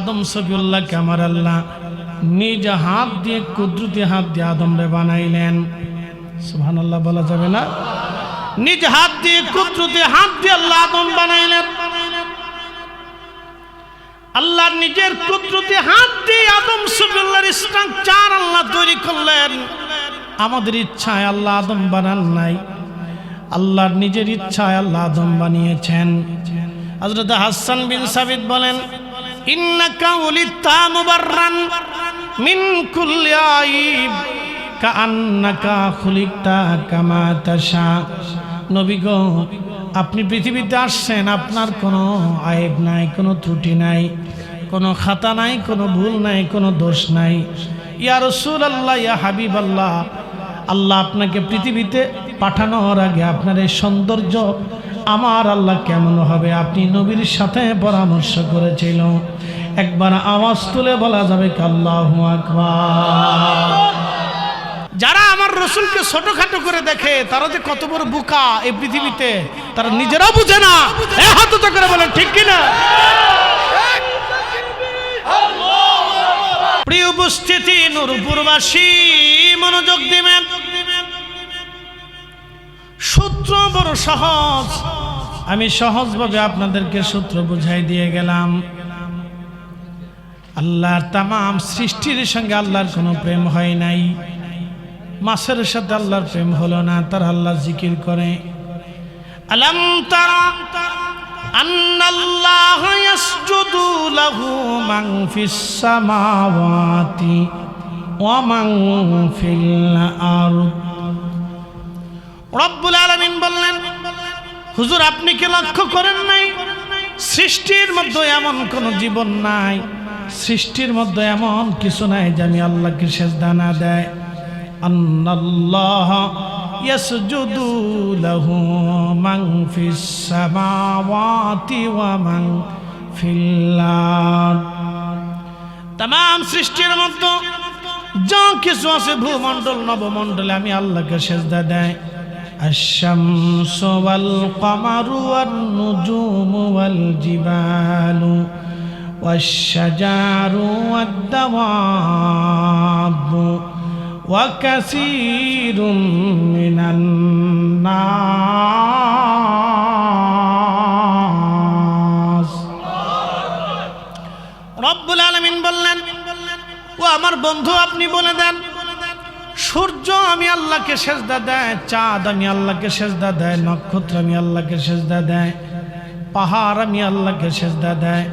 আদম সফিউল্লাহকে আমার আল্লাহ নিজ হাত দিয়ে কুদরতি হাত দিয়ে আদমরে বানাইলেন। সুবহানাল্লাহ বলা যাবে না? নিজ হাত দিয়ে কুদরতি হাত দিয়ে আল্লাহ আদম বানাইলেন। আল্লাহ নিজের কুদরতি হাত দিয়ে আদম সফিউল্লাহর স্ট্রাকচার আল্লাহ তৈরি করলেন। আমাদের ইচ্ছায় আল্লাহ আদম বানান নাই, আল্লাহর নিজের ইচ্ছায় আল্লাহ আদম বানিয়েছেন। হযরত হাসান বিন সাবিত বলেন, ইন্নাকা উলিতা মুবাররান মিন কুল্লি আইব কাআন্নাকা খুলিকতা কামা তাশা। নবী গো, আপনি পৃথিবীতে আসছেন, আপনার কোনো আয়েব নাই, কোনো ত্রুটি নাই, কোনো খাতা নাই, কোনো ভুল নাই, কোনো দোষ নাই। ইয়া রাসূলুল্লাহ, ইয়া হাবিবাল্লাহ, আল্লাহ আপনাকে পৃথিবীতে পাঠানোর আগে আপনার এই সৌন্দর্য আমার আল্লাহ কেমন হবে আপনি নবীর সাথে পরামর্শ করেছিল। একবার আওয়াজ তুলে বলা যাবে আল্লাহু আকবার। যারা আমার রসুলকে ছোটখাটো করে দেখে তারা যে কত বড় বোকা এই পৃথিবীতে তারা নিজেরাও বুঝে না। হাত উঁচু করে বলেন ঠিক কিনা? প্রিয় উপস্থিতি, নূরপুরবাসী মনোযোগ দিবেন। সূত্র বড় সহজ, আমি সহজভাবে আপনাদেরকে সূত্র বুঝাই দিয়ে গেলাম। আল্লাহর তামাম সৃষ্টির সঙ্গে আল্লাহর কোনো প্রেম হয় নাই। মাছের সাথে আল্লাহর প্রেম হলো না, তার আল্লাহ জিকির করে। আলাম তারা আন্নাল্লাহা ইয়াসজুদু লাহু মান ফিস সামাওয়াতি ওয়া মান ফিল আরদ। রব্বুল আলামিন বললেন, হুজুর আপনি কি লক্ষ্য করেন নাই সৃষ্টির মধ্যে এমন কোন জীবন নাই, সৃষ্টির মধ্যে এমন কিছু নাই যে আমি আল্লাহকে সিজদা না দেয়। আন্নাল্লাহা ইয়াসজুদু লাহু মান ফিস সামাওয়াতি ওয়া মান ফিল আরদ। तमाम সৃষ্টির মধ্যে যা কিছু আছে ভূমণ্ডল নবমণ্ডলে আমি আল্লাহকে সিজদা দেয়। الشمس والقمر والنجوم والجبال والشجر والدواب وكثير من الناس। রব্বুল আলামিন বললেন, ও আমার বন্ধু আপনি বলে দেন, সূর্য আমি আল্লাহকে সিজদা দেয়, চাঁদ আমি আল্লাহকে সিজদা দেয়, নক্ষত্র আমি আল্লাহকে সিজদা দেয়, পাহাড় আমি আল্লাহকে সিজদা দেয়,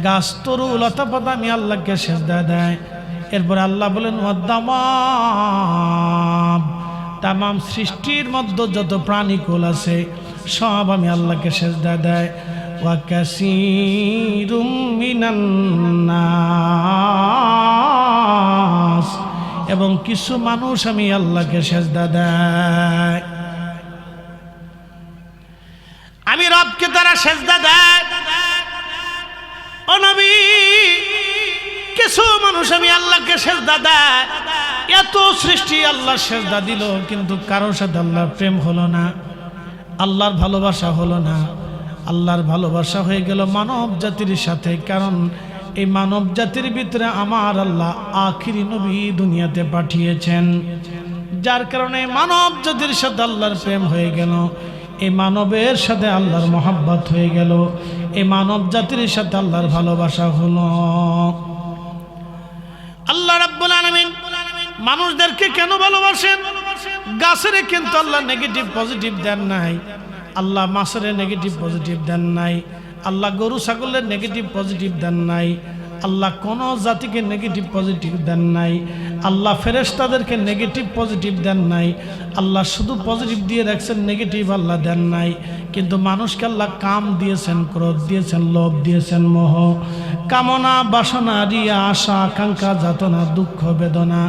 গাছ তরু লতাপাতা আমি আল্লাহকে সিজদা দেয়। এরপর আল্লাহ বলেন ওয়াদ্দাওয়াব, তামাম সৃষ্টির মধ্যে যত প্রাণীকুল আছে সব আমি আল্লাহকে সিজদা দেয়। ওয়া কাসীরুম মিনান নাস, এবং কিছু মানুষ আমি আল্লাহকে সিজদা দেয়। আমি রবকে তারা সিজদা দেয়। ও নবী, কিছু মানুষ আমি আল্লাহকে সিজদা দেয়। এত সৃষ্টি আল্লাহ সিজদা দিল, কিন্তু কারোর সাথে আল্লাহর প্রেম হলো না, আল্লাহর ভালোবাসা হলো না। আল্লাহর ভালোবাসা হয়ে গেল মানব জাতির সাথে, কারণ এই মানব জাতির ভিতরে আমার আল্লাহ আখিরি নবী দুনিয়াতে পাঠিয়েছেন, যার কারণে মানব জাতির সাথে আল্লাহর প্রেম হয়ে গেল। এই মানবের সাথে আল্লাহর মহব্বত হয়ে গেল, এই মানব জাতির সাথে আল্লাহর ভালোবাসা হলো। আল্লাহ রাব্বুল আলামিন মানুষদেরকে কেন ভালোবাসেন? গাছের কিন্তু আল্লাহ নেগেটিভ পজিটিভ দেন নাই, আল্লাহ মাছের নেগেটিভ পজিটিভ দেন নাই, আল্লাহ গরু ছাগলের নেগেটিভ পজিটিভ দেন নাই, আল্লাহ কোনো জাতিকে নেগেটিভ পজিটিভ দেন নাই, আল্লাহ ফেরেশতাদেরকে নেগেটিভ পজিটিভ দেন নাই। আল্লাহ শুধু পজিটিভ দিয়ে রাখছেন, নেগেটিভ আল্লাহ দেন নাই। কিন্তু মানুষকে আল্লাহ কাম দিয়েছেন, ক্রোধ দিয়েছেন, লোভ দিয়েছেন, মোহ, কামনা, বাসনা, রিয়া, আশা, আকাঙ্ক্ষা, যাতনা, দুঃখ, বেদনা,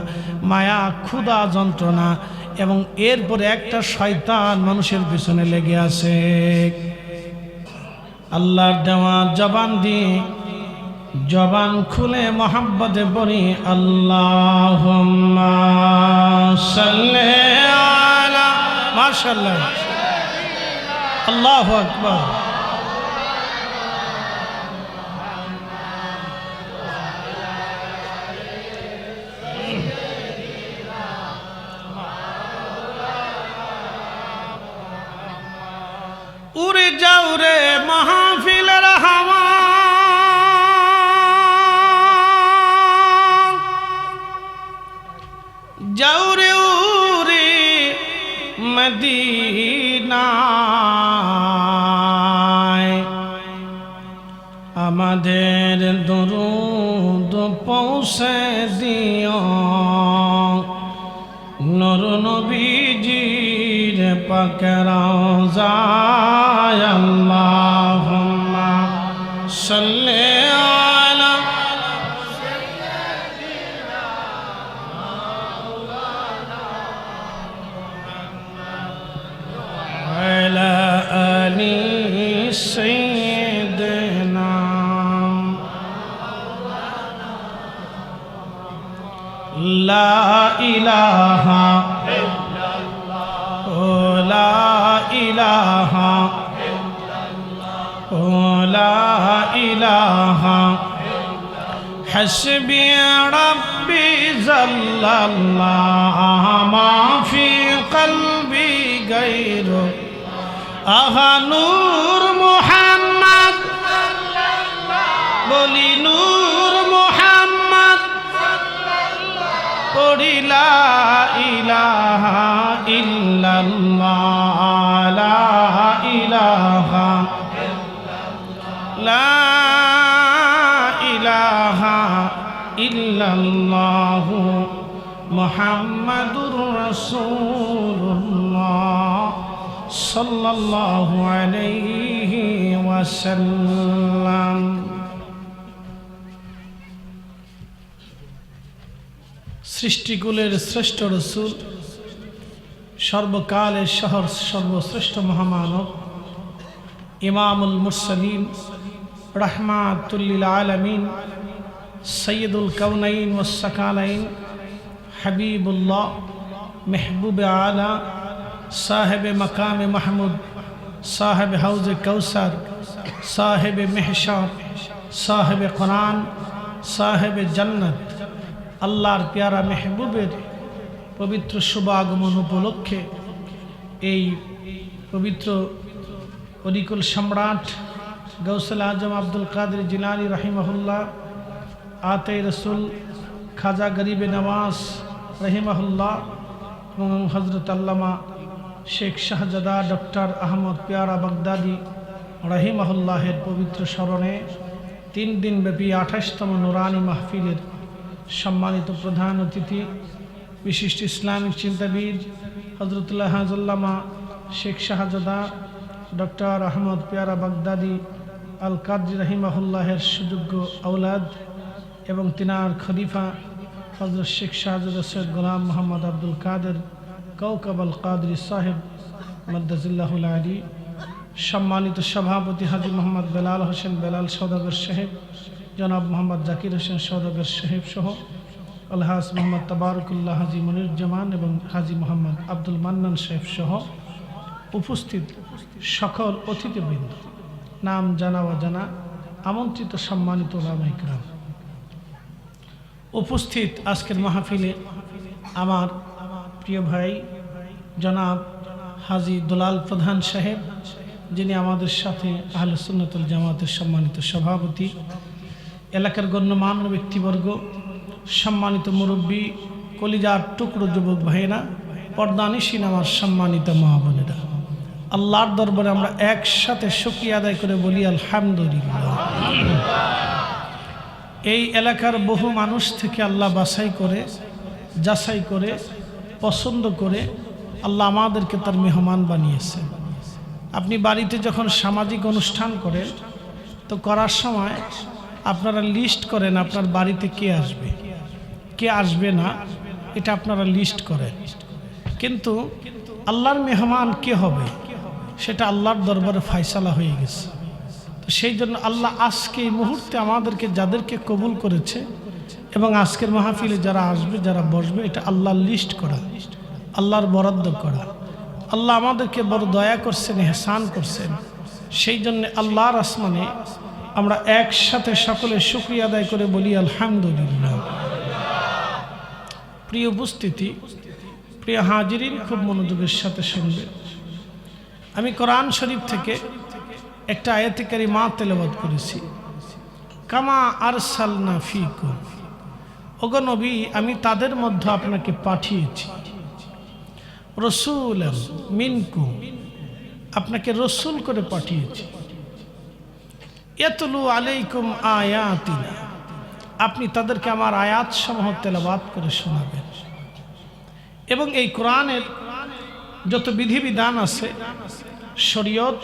মায়া, ক্ষুধা, যন্ত্রণা, এবং এরপরে একটা শয়তান মানুষের পিছনে লেগে আছে। আল্লাহর দেওয়া জবান দিয়ে জবান খুলে মহব্বতে পড়ি আল্লাহুম্মা সাল্লি আলা, মাশাআল্লাহ, আল্লাহু আকবার। মদিনায় আমাদের দরুদ পৌঁছে দিও নূর নবীজির পাক রওজায় আল্লাহুম্মা সাল্লি আলা সাইয়্যিদিনা মাওলানা আলা আলি সাইয়্যিদিনা লা ইলাহা لا إله لا إله حسبي ربي جل الله ما في قلبي غيره نور محمد بولي نور محمد قولي لا إله إلا الله لا إله لا إله إلا الله محمد رسول الله صلى الله عليه وسلم সৃষ্টিকুলের শ্রেষ্ঠ রসূল সর্বকালের শহর সর্বশ্রেষ্ঠ মহামানব ইমামুল মুরসালিন রাহমাতুল লিল আলামিন সৈয়দুল কাউনাইন ওয়াস সাকালাইন হাবিবুল্লাহ মেহবুবে আলা সাহেবে মাকামে মাহমুদ সাহেবে হাউজে কৌসার সাহেবে মেহশার সাহেবে কোরআন সাহেবে জান্নাত আল্লাহর প্যারা মেহবুবের পবিত্র শুভ আগমন উপলক্ষে এই পবিত্র অলিকুল সম্রাট গৌসুল আজম আব্দুল কাদের জিলানী রহিমাহুল্লাহ আতে রসুল খাজা গরিবে নওয়াজ রহিমাহুল্লাহ এবং হজরত আল্লামা শেখ শাহজাদা ডক্টর আহমদ পেয়ারা বাগদাদি রহিমাহুল্লাহের পবিত্র স্মরণে 3 দিনব্যাপী 28তম নুরানি মাহফিলের সম্মানিত প্রধান অতিথি বিশিষ্ট ইসলামিক চিন্তাবিদ হজরতুল্লাহ হাজুল্লামা শেখ শাহজাদা ডক্টর আহমদ পেয়ারা বাগদাদি আল কাদরি রহিমাহুল্লাহের সুযোগ্য আওলাদ এবং তিনার খলিফা হজরত শেখ শাহজাদা সৈয়দ গোলাম মোহাম্মদ আব্দুল কাদের কৌকব আল কাদরি সাহেব মদ্দাজিল্লাহুল আলী সম্মানিত সভাপতি হাজি মোহাম্মদ বেলাল হোসেন বেলাল সওদাগর সাহেব জনাব মোহাম্মদ জাকির হোসেন সওদাগর সাহেব সহ আলহাজ মোহাম্মদ তাবারকুল্লাহ হাজি মনিরুজ্জামান এবং হাজি মোহাম্মদ আব্দুল মান্নান সাহেব সহ উপস্থিত সকল অতিথিবৃন্দ নাম জানা অজানা আমন্ত্রিত সম্মানিত ওলামা ইকরাম উপস্থিত আজকের মাহফিলে আমার প্রিয় ভাই জনাব হাজি দুলাল প্রধান সাহেব যিনি আমাদের সাথে আহলে সুন্নাতুল জামাতের সম্মানিত সভাপতি এলাকার গণ্যমান্য ব্যক্তিবর্গ সম্মানিত মুরব্বী কলিজার টুকরো যুবক ভাইয়েরা পর্দানিসীন আমার সম্মানিত মা বোনেরা আল্লাহর দরবারে আমরা একসাথে শুকরিয়া আদায় করে বলি আলহামদুলিল্লাহ। এই এলাকার বহু মানুষ থেকে আল্লাহ যাচাই করে পছন্দ করে আল্লাহ আমাদেরকে তার মেহমান বানিয়েছেন। আপনি বাড়িতে যখন সামাজিক অনুষ্ঠান করেন তো করার সময় আপনারা লিস্ট করেন আপনার বাড়িতে কে আসবে না, এটা আপনারা লিস্ট করেন। কিন্তু আল্লাহর মেহমান কে হবে সেটা আল্লাহর দরবারে ফয়সালা হয়ে গেছে। তো সেই জন্য আল্লাহ আজকে এই মুহূর্তে আমাদেরকে যাদেরকে কবুল করেছে এবং আজকের মাহফিলে যারা আসবে যারা বসবে এটা আল্লাহর লিস্ট করা, আল্লাহর বরাদ্দ করা। আল্লাহ আমাদেরকে বড় দয়া করছেন, ইহসান করছেন। সেই জন্য আল্লাহর আসমানে আমরা একসাথে সকলে শুকরিয়া আদায় করে বলি আলহামদুলিল্লাহ। প্রিয় উপস্থিতি, প্রিয় হাজিরিন, খুব মনোযোগের সাথে শুনবে। আমি কোরআন শরীফ থেকে একটা আয়াতে কারিমা তেলাওয়াত করেছি, কামা আরসালনা ফীকুম, ওগো নবী আমি তাদের মধ্যে আপনাকে পাঠিয়েছি। রাসূলাম মিনকুম, আপনাকে রসুল করে পাঠিয়েছি। ইয়াতলু আলাইকুম আয়াতিনা, আপনি তাদেরকে আমার আয়াত সমূহ তেলাওয়াত করে শোনাবেন। এবং এই কোরআনের যত বিধিবিধান আছে, শরীয়ত,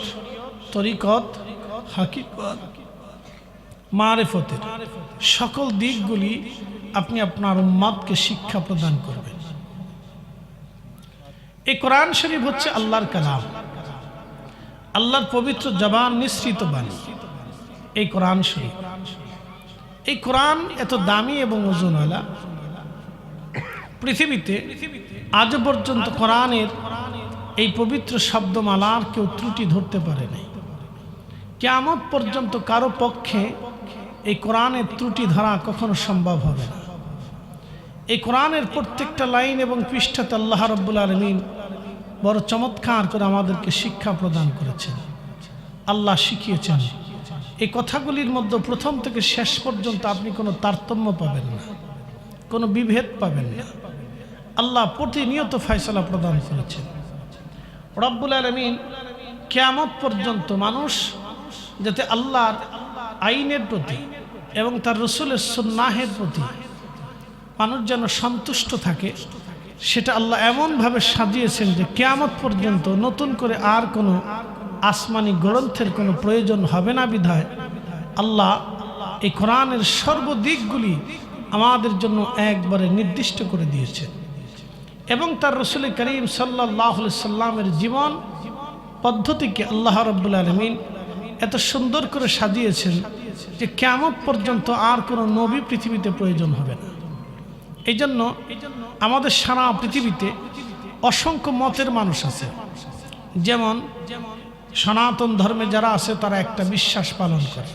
তরিকত, হাকিকত, মারিফতের সকল দিকগুলি আপনি আপনার উম্মতকে শিক্ষা প্রদান করবেন। এই কোরআন শরীফ হচ্ছে আল্লাহর কালাম, আল্লাহর পবিত্র জবান নিঃসৃত বাণী। এই কোরআন শরীফ, এই কোরআন এত দামি এবং ওজনওয়ালা, পৃথিবীতে আজ পর্যন্ত কোরআনের এই পবিত্র শব্দমালার কেউ ত্রুটি ধরতে পারে নাই। কিয়ামত পর্যন্ত কারো পক্ষে এই কোরআনের ত্রুটি ধরা কখনো সম্ভব হবে না। এই কোরআনের প্রত্যেকটা লাইন এবং পৃষ্ঠাতে আল্লাহ রাব্বুল আলামিন বড় চমৎকার করে আমাদেরকে শিক্ষা প্রদান করেছেন। আল্লাহ শিখিয়েছেন। এই কথাগুলির মধ্যে প্রথম থেকে শেষ পর্যন্ত আপনি কোনো তারতম্য পাবেন না, কোনো বিভেদ পাবেন না। আল্লাহ প্রতিনিয়ত ফয়সালা প্রদান করেছেন। রব্বুল আলামিন কিয়ামত পর্যন্ত মানুষ যাতে আল্লাহর আইনের প্রতি এবং তার রসুলের সুন্নাহের প্রতি মানুষ যেন সন্তুষ্ট থাকে, সেটা আল্লাহ এমনভাবে সাজিয়েছেন যে কিয়ামত পর্যন্ত নতুন করে আর কোনো আসমানি গ্রন্থের কোনো প্রয়োজন হবে না। বিধায় আল্লাহ এই কোরআনের সর্বদিকগুলি আমাদের জন্য একবারে নির্দিষ্ট করে দিয়েছেন এবং তার রসুল করিম সাল্লাল্লাহু আলাইহি সাল্লামের জীবন পদ্ধতিকে আল্লাহ রাব্বুল আলামিন এত সুন্দর করে সাজিয়েছেন যে কিয়ামত পর্যন্ত আর কোনো নবী পৃথিবীতে প্রয়োজন হবে না। এই জন্য আমাদের সারা পৃথিবীতে অসংখ্য মতের মানুষ আছে। যেমন সনাতন ধর্মে যারা আছে তারা একটা বিশ্বাস পালন করে,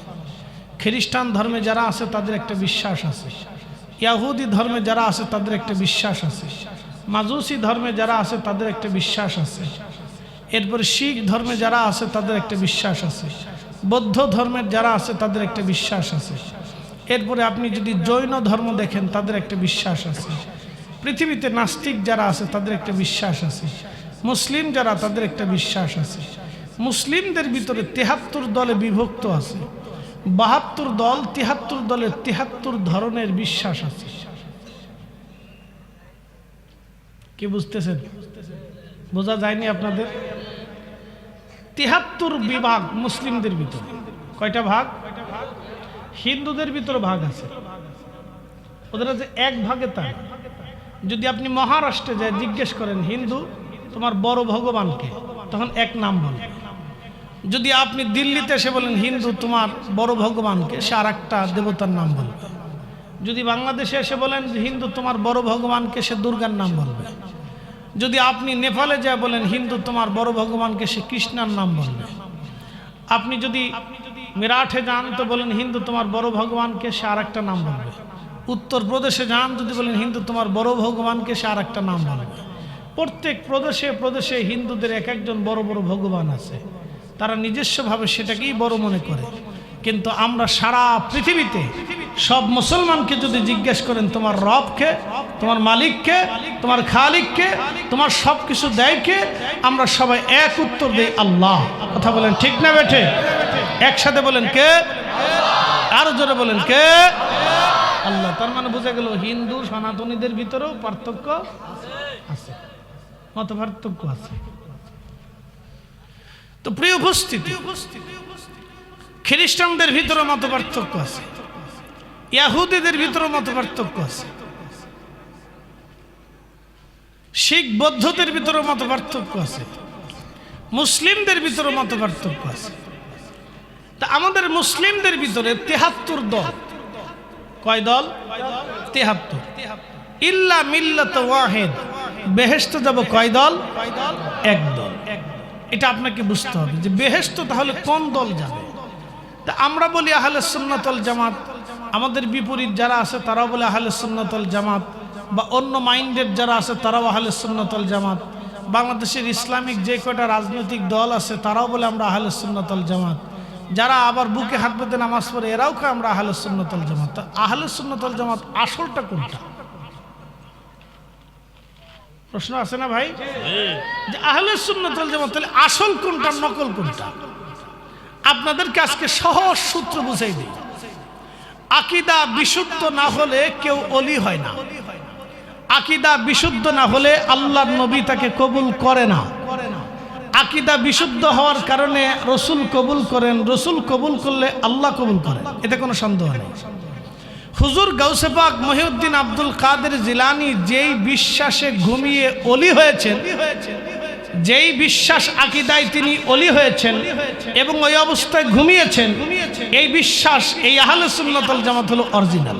খ্রিস্টান ধর্মে যারা আছে তাদের একটা বিশ্বাস আছে, ইয়াহুদি ধর্মে যারা আছে তাদের একটা বিশ্বাস আছে, মাজুসি ধর্মে যারা আছে তাদের একটা বিশ্বাস আছে, এরপরে শিখ ধর্মে যারা আছে তাদের একটা বিশ্বাস আছে, বৌদ্ধ ধর্মের যারা আছে তাদের একটা বিশ্বাস আছে, এরপরে আপনি যদি জৈন ধর্ম দেখেন তাদের একটা বিশ্বাস আছে, পৃথিবীতে নাস্তিক যারা আছে তাদের একটা বিশ্বাস আছে, মুসলিম যারা তাদের একটা বিশ্বাস আছে। মুসলিমদের ভিতরে ৭৩ দলে বিভক্ত আছে, ৭২ দল, ৭৩ দলের ৭৩ ধরনের বিশ্বাস আছে। কি বুঝতেছেন? বোঝা যায়নি আপনাদের? ৭৩ বিভাগ মুসলিমদের ভিতরে। কয়টা ভাগ? হিন্দুদের ভিতরে ভাগ আছে, ওদের যে এক ভাগে তা। যদি আপনি মহারাষ্ট্রে যায় জিজ্ঞেস করেন হিন্দু তোমার বড় ভগবানকে, তখন এক নাম বলবে। যদি আপনি দিল্লিতে এসে বলেন হিন্দু তোমার বড় ভগবানকে, সে আর একটা দেবতার নাম বলবে। যদি বাংলাদেশে এসে বলেন হিন্দু তোমার বড় ভগবানকে, সে দুর্গার নাম বলবে। যদি আপনি নেপালে যায় বলেন হিন্দু তোমার বড় ভগবানকে, সে কৃষ্ণার নাম বলবে। আপনি যদি মিরাঠে যান তো বলেন হিন্দু তোমার বড় ভগবানকে, সে আর একটা নাম বলবে। উত্তরপ্রদেশে যান যদি বলেন হিন্দু তোমার বড় ভগবানকে, সে আর একটা নাম বলবে। প্রত্যেক প্রদেশে প্রদেশে হিন্দুদের এক একজন বড় বড় ভগবান আছে, তারা নিজস্বভাবে সেটাকেই বড় মনে করে। কিন্তু আমরা সারা পৃথিবীতে সব মুসলমানকে যদি জিজ্ঞেস করেন তোমার রবকে, তোমার মালিককে, তোমার খালিককে, তোমার সব কিছু দেয় কে, আমরা সবাই এক উত্তর দেই আল্লাহ। কথা বলেন ঠিক না বেঠে? একসাথে বলেন কে? আরো জোরে বলেন কে? আল্লাহ। তার মানে বোঝা গেল হিন্দু সনাতনীদের ভিতরেও পার্থক্য আছে, মত পার্থক্য আছে। তো প্রিয় উপস্থিতি, খ্রিস্টানদের ভিতরে মত পার্থক্য আছে, ইহুদিদের ভিতরে মত পার্থক্য আছে, শিখ বৌদ্ধদের ভিতরে মত পার্থক্য আছে, মুসলিমদের ভিতরে মত পার্থক্য আছে। তা আমাদের মুসলিমদের ভিতরে ৭৩ দল। কয় দল? ৭৩। ইল্লা মিল্লাত ওয়াহিদ, বেহেশতে যাব কয় দল? এক দল। এটা আপনাকে বুঝতে হবে যে বেহেশত তাহলে কোন দল যাবে। তা আমরা বলি আহলে সুন্নাত ওয়াল জামাত, আমাদের বিপরীত যারা আছে তারাও বলে আহলে সুন্নাত ওয়াল জামাত, বা অন্য মাইন্ডেড যারা আছে তারাও আহলে সুন্নাত ওয়াল জামাত। বাংলাদেশের ইসলামিক যে কয়টা রাজনৈতিক দল আছে তারাও বলে আমরা আহলে সুন্নাত ওয়াল জামাত। যারা আবার বুকে হাত পেতে নামাজ পড়ে এরাও কয় আমরা আহলে সুন্নাত ওয়াল জামাত। তা আহলে সুন্নাত ওয়াল জামাত আসলটা কোনটা? প্রশ্ন আছে না ভাই? যে আহলে সুন্নাত ওয়াল জামাত তাহলে আসল কোনটা নকল কোনটা? আপনাদেরকে আজকে সহজ সূত্র বুঝাই দিই। আকীদা বিশুদ্ধ না হলে কেউ ওলি হয় না। আকীদা বিশুদ্ধ না হলে আল্লাহর নবী তাকে কবুল করে না। আকীদা বিশুদ্ধ হওয়ার কারণে রসুল কবুল করেন, রসুল কবুল করলে আল্লাহ কবুল করেন, এতে কোনো সন্দেহ নেই। হুজুর গাউসে পাক মহিউদ্দিন আব্দুল কাদের জিলানী যেই বিশ্বাসে ঘুমিয়ে ওলি হয়েছেন, যেই বিশ্বাস আকীদায় তিনি ওলি হয়েছেন এবং ওই অবস্থায় ঘুমিয়েছেন, এই বিশ্বাস এই আহলে সুন্নাত ওয়াল জামাত হলো অরিজিনাল।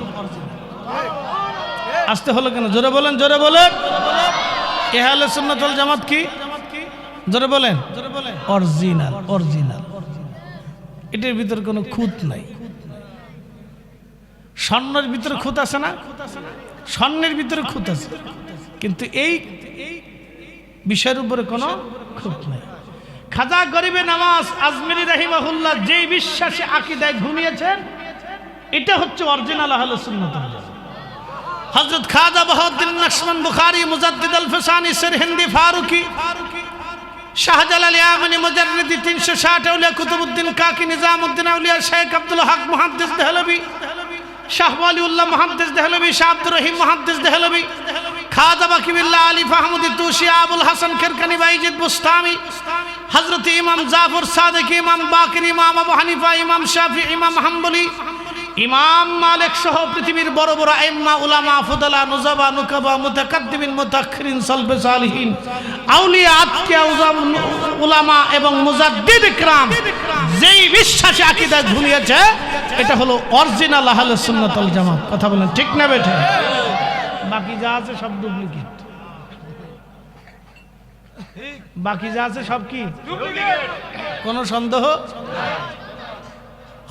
আসতে হলো কেন? জোরে বলেন, জোরে বলেন। এই আহলে সুন্নাত ওয়াল জামাত কি? জোরে বলেন, অরিজিনাল। অরিজিনাল, এটার ভিতরে কোনো খুঁত নাই। স্বর্ণের ভিতরে খুঁত আছে না? স্বর্ণের ভিতরে খুঁত আছে, কিন্তু এই বিষয়ের উপরে কোনো খুঁত নাই। খাজা গরিবে নামাজ আজমিরি রাহিমাহুল্লাহ যেই বিশ্বাসে আকীদায় ঘুমিয়েছেন, এটা হচ্ছে অরিজিনাল আহলে সুন্নাত ওয়াল জামাত। হযরত খাজা বাহাউদ্দিন নকশবন্দ বুখারী, মুজাদ্দিদ আল ফসানি, সিরহিন্দি ফারুকি, শাহজালাল ইয়ামানি, মুজাররিদি 360 আউলিয়া, কুতুবউদ্দিন কাকি, নিজামউদ্দিন আউলিয়া, শেখ আব্দুল হক মুহাদ্দিস দেহলভী, শাহ ওয়ালিউল্লাহ মুহাদ্দিস দেহলভী, শাহ আব্দুর রহিম মুহাদ্দিস দেহলভী, খাজা বাকিবিল্লাহ আলী ফাহমুদি তুশি, আবুল হাসান কিরকানি, বাইজিদ বুস্তামি, হযরত ইমাম জাফর সাদিক, ইমাম বাকির, ইমাম আবু হানিফা, ইমাম শাফি, ইমাম হাম্বলি, ইমাম মালিক সহ পৃথিবীর বড় বড় আইম্মা, উলামা, ফুদালা, নুজাবা, নুকাবা, মুতাকাদ্দিমিন, মুতাআখিরিন, সালফে সালিহিন, আউলিয়া, আতকিয়া, উলামা এবং মুজাদ্দিদ ইকরাম যেই বিশ্বাসে আকীদায় ঘুমিয়েছে, এটা হলো অরিজিনাল আহলে সুন্নাত ওয়াল জামাত। কথা বলেন ঠিক না বেঠিক? বাকি যা আছে সব ডুপ্লিকেট। বাকি যা আছে সব কি? কোনো সন্দেহ?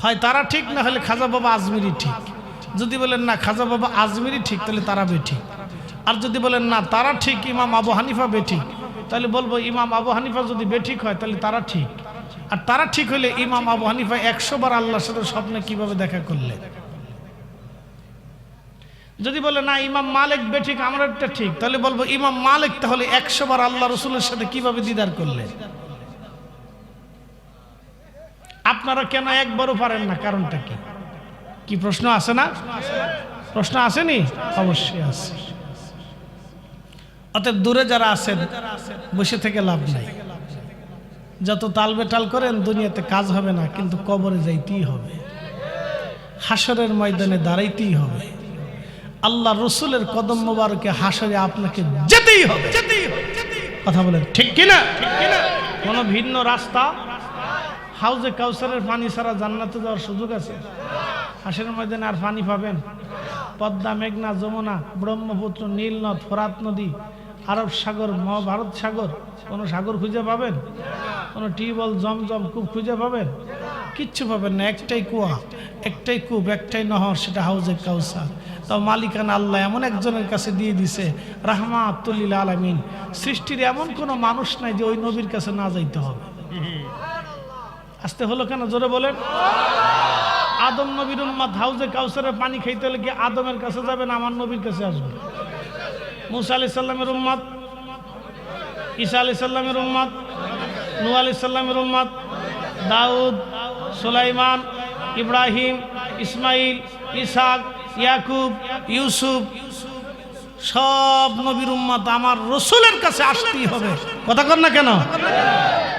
হয় তারা ঠিক, না হলে খাজা বাবা আজমিরি ঠিক। যদি বলেন না খাজা বাবা আজমিরি ঠিক, তাহলে তারা বেঠিক। আর যদি বলেন না তারা ঠিক, ইমাম আবু হানিফা বেঠিক, তাহলে বলবো ইমাম আবু হানিফা যদি বেঠিক হয় তাহলে তারা ঠিক। আর তারা ঠিক হলে ইমাম আবু হানিফা 100 বার আল্লাহর সাথে স্বপ্নে কিভাবে দেখা করলেন? যদি বলে না ইমাম মালিক বেঠিক, আমরা একটা ঠিক, তাহলে বলবো ইমাম মালিক তাহলে 100 বার আল্লাহ রসুলের সাথে কিভাবে দিদার করলেন? আপনারা কেন একবারও পারেন না? কারণটা কি? কি প্রশ্ন আছে না? প্রশ্ন আসেনি? অবশ্যই আছে। অতএব দূরে যারা আছেন বসে থেকে লাভ নাই। যত তালবেটাল করেন দুনিয়াতে কাজ হবে না, কিন্তু কবরে যাইতেই হবে, হাসরের ময়দানে দাঁড়াইতেই হবে, আল্লাহ রসুলের কদম মোবারকে হাসরে আপনাকে যেতেই হবে। কথা বলেন ঠিক কিনা? কোন ভিন্ন রাস্তা? হাউজে কাউসারের পানি ছাড়া জান্নাতে যাওয়ার সুযোগ আছে? হাসরের ময়দানে আর পানি পাবেন? পদ্মা, মেঘনা, যমুনা, ব্রহ্মপুত্র, নীল নদ, ফোরাত নদী, আরব সাগর, মহাভারত সাগর, কোনো সাগর খুঁজে পাবেন? কোনো টিউবওয়েল, জমজম, কূপ খুঁজে পাবেন? কিচ্ছু পাবেন না। একটাই কুয়া, একটাই কূপ, একটাই নহর, সেটা হাউজে কাউসার। তাও মালিকানা আল্লাহ এমন একজনের কাছে দিয়ে দিছে, রাহমাতুল লিল আলামিন। সৃষ্টির এমন কোনো মানুষ নাই যে ওই নবীর কাছে না যাইতে হবে। আসতে হলো কেন? জোরে বলেন। আদম নবীর উম্মত হাউজে কাউসারের পানি খাইতে হলে কি আদমের কাছে যাবেন? আমার নবীর কাছে আসবে। মুসা আলাইহিস সালামের উম্মত, ঈসা আলাইহিস সালামের উম্মত, নূহ আলাইহিস সালামের উম্মত, দাউদ, সুলাইমান, ইব্রাহিম, ইসমাইল, ইসহাক, ইয়াকুব, ইউসুফ, সব নবীর উম্মত আমার রসুলের কাছে আসতেই হবে। কথা কর না কেন?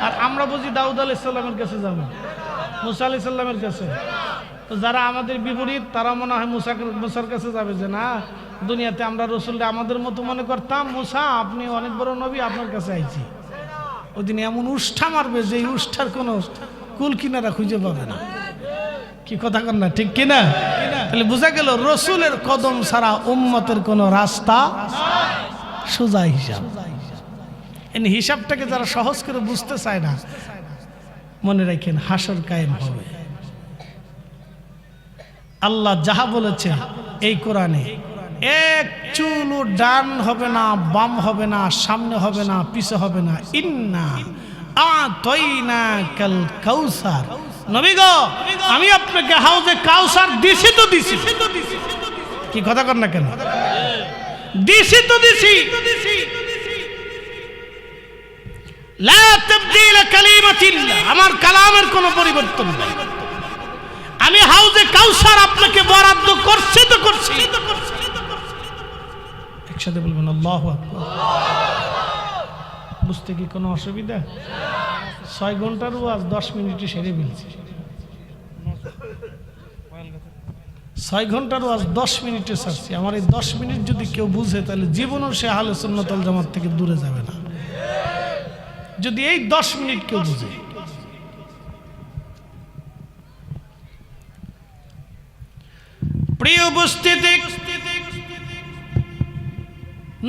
আর আমরা বুঝি দাউদ আলাইহিস সালামের কাছে যাব, মুসা আলাইহিস সালামের কাছে। তো যারা আমাদের বিপরীত তারা মনে হয় মুসার কাছে যাবে, যে না দুনিয়াতে আমরা রসুলটা আমাদের মতো মনে করতাম, মুসা আপনি অনেক বড় নবী, আপনার কাছে আইছি। ওই দিন এমন উষ্ঠা মারবে যে উষ্ঠার কোনো কুল কিনারা খুঁজে পাবে না। কি কথা কর না ঠিক কিনা? তাহলে বোঝা গেল রসুলের কদম ছাড়া উম্মতের কোনো রাস্তা সোজা হিসাব। এই হিসাবটাকে যারা সহজ করে বুঝতে চায় না, মনে রাখেন হাসর কায়েম হবে। আল্লাহ যাহা বলেছে এই কোরআনে, এক চুলও ডান হবে না, বাম হবে না, সামনে হবে না, পিছে হবে না। ইন্না আতাইনাকাল কাউসার, নবী গো আমি আপনাকে হাউজে কাউসার দিছি তো দিছি। কি কথা কর না কেন? দিছি তো দিছি। লা তাবদীল কালিমাতিল্লাহ, আমার কালামের কোনো পরিবর্তন নাই। আমি হাউজে কাউসার আপনাকে বরাদ্দ করছি তো করছি। একসাথে বলবেন আল্লাহু আকবার। বুঝতে কি কোনো অসুবিধা? 6 ঘন্টার ওয়াজ 10 মিনিটে সেরে ফেলছি। 6 ঘন্টার ওয়াজ 10 মিনিটে ছাড়ছি। আমার এই 10 মিনিট যদি কেউ বুঝে তাহলে জীবনও সে আহলে সুন্নাত ওয়াল জামাত থেকে দূরে যাবে না, যদি এই 10 মিনিট কেউ বুঝে। প্রিয় উপস্থিতি,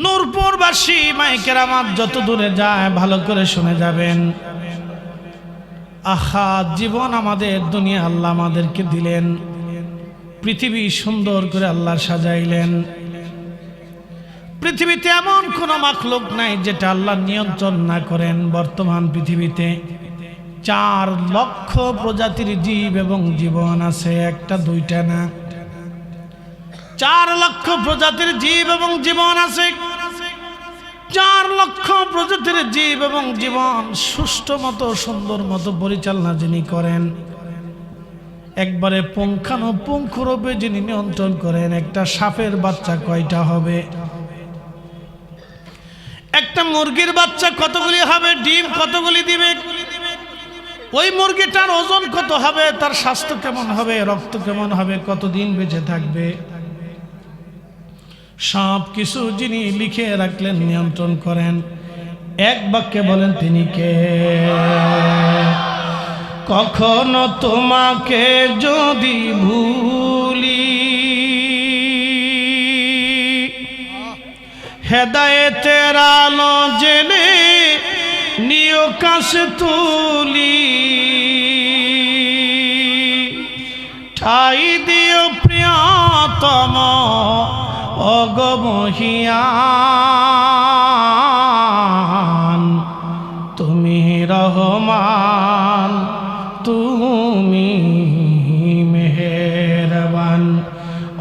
নূরপুরবাসী মাইকের আমার যত দূরে যায় ভালো করে শুনে যাবেন। আহা, জীবন আমাদের দুনিয়া আল্লাহ আমাদেরকে দিলেন, পৃথিবী সুন্দর করে আল্লাহ সাজাইলেন। পৃথিবীতে এমন কোনো মাখলুক নাই যেটা আল্লাহ নিয়ন্ত্রণ না করেন। বর্তমান পৃথিবীতে 4 লক্ষ প্রজাতির জীব এবং জীবন আছে, একটা দুইটা না। 4 লক্ষ প্রজাতির জীব এবং জীবন আছে। 4 লক্ষ প্রজাতির জীব এবং জীবন সুষ্ঠু মতো সুন্দর মতো পরিচালনা যিনি করেন, একবারে পুঙ্খানুপুঙ্খরূপে যিনি নিয়ন্ত্রণ করেন। একটা সাপের বাচ্চা কয়টা হবে, একটা মুরগির বাচ্চা কতগুলি হবে, ডিম কতগুলি দিবে, ওই মুরগিটার ওজন কত হবে, তার স্বাস্থ্য কেমন হবে, রক্ত কেমন হবে, কতদিন বেঁচে থাকবে, সব কিছু যিনি লিখে রাখলেন, নিয়ন্ত্রণ করেন। এক বাক্যে বলেন তিনি কে? কখনো তোমাকে যদি ভুলি, হেদায়েতের আলো জেনে নিও কাছে তুলি, ঠাই দিও প্রিয়তম অগমহিয়ান, তুমি রহমান, তুমি মেহেরবান।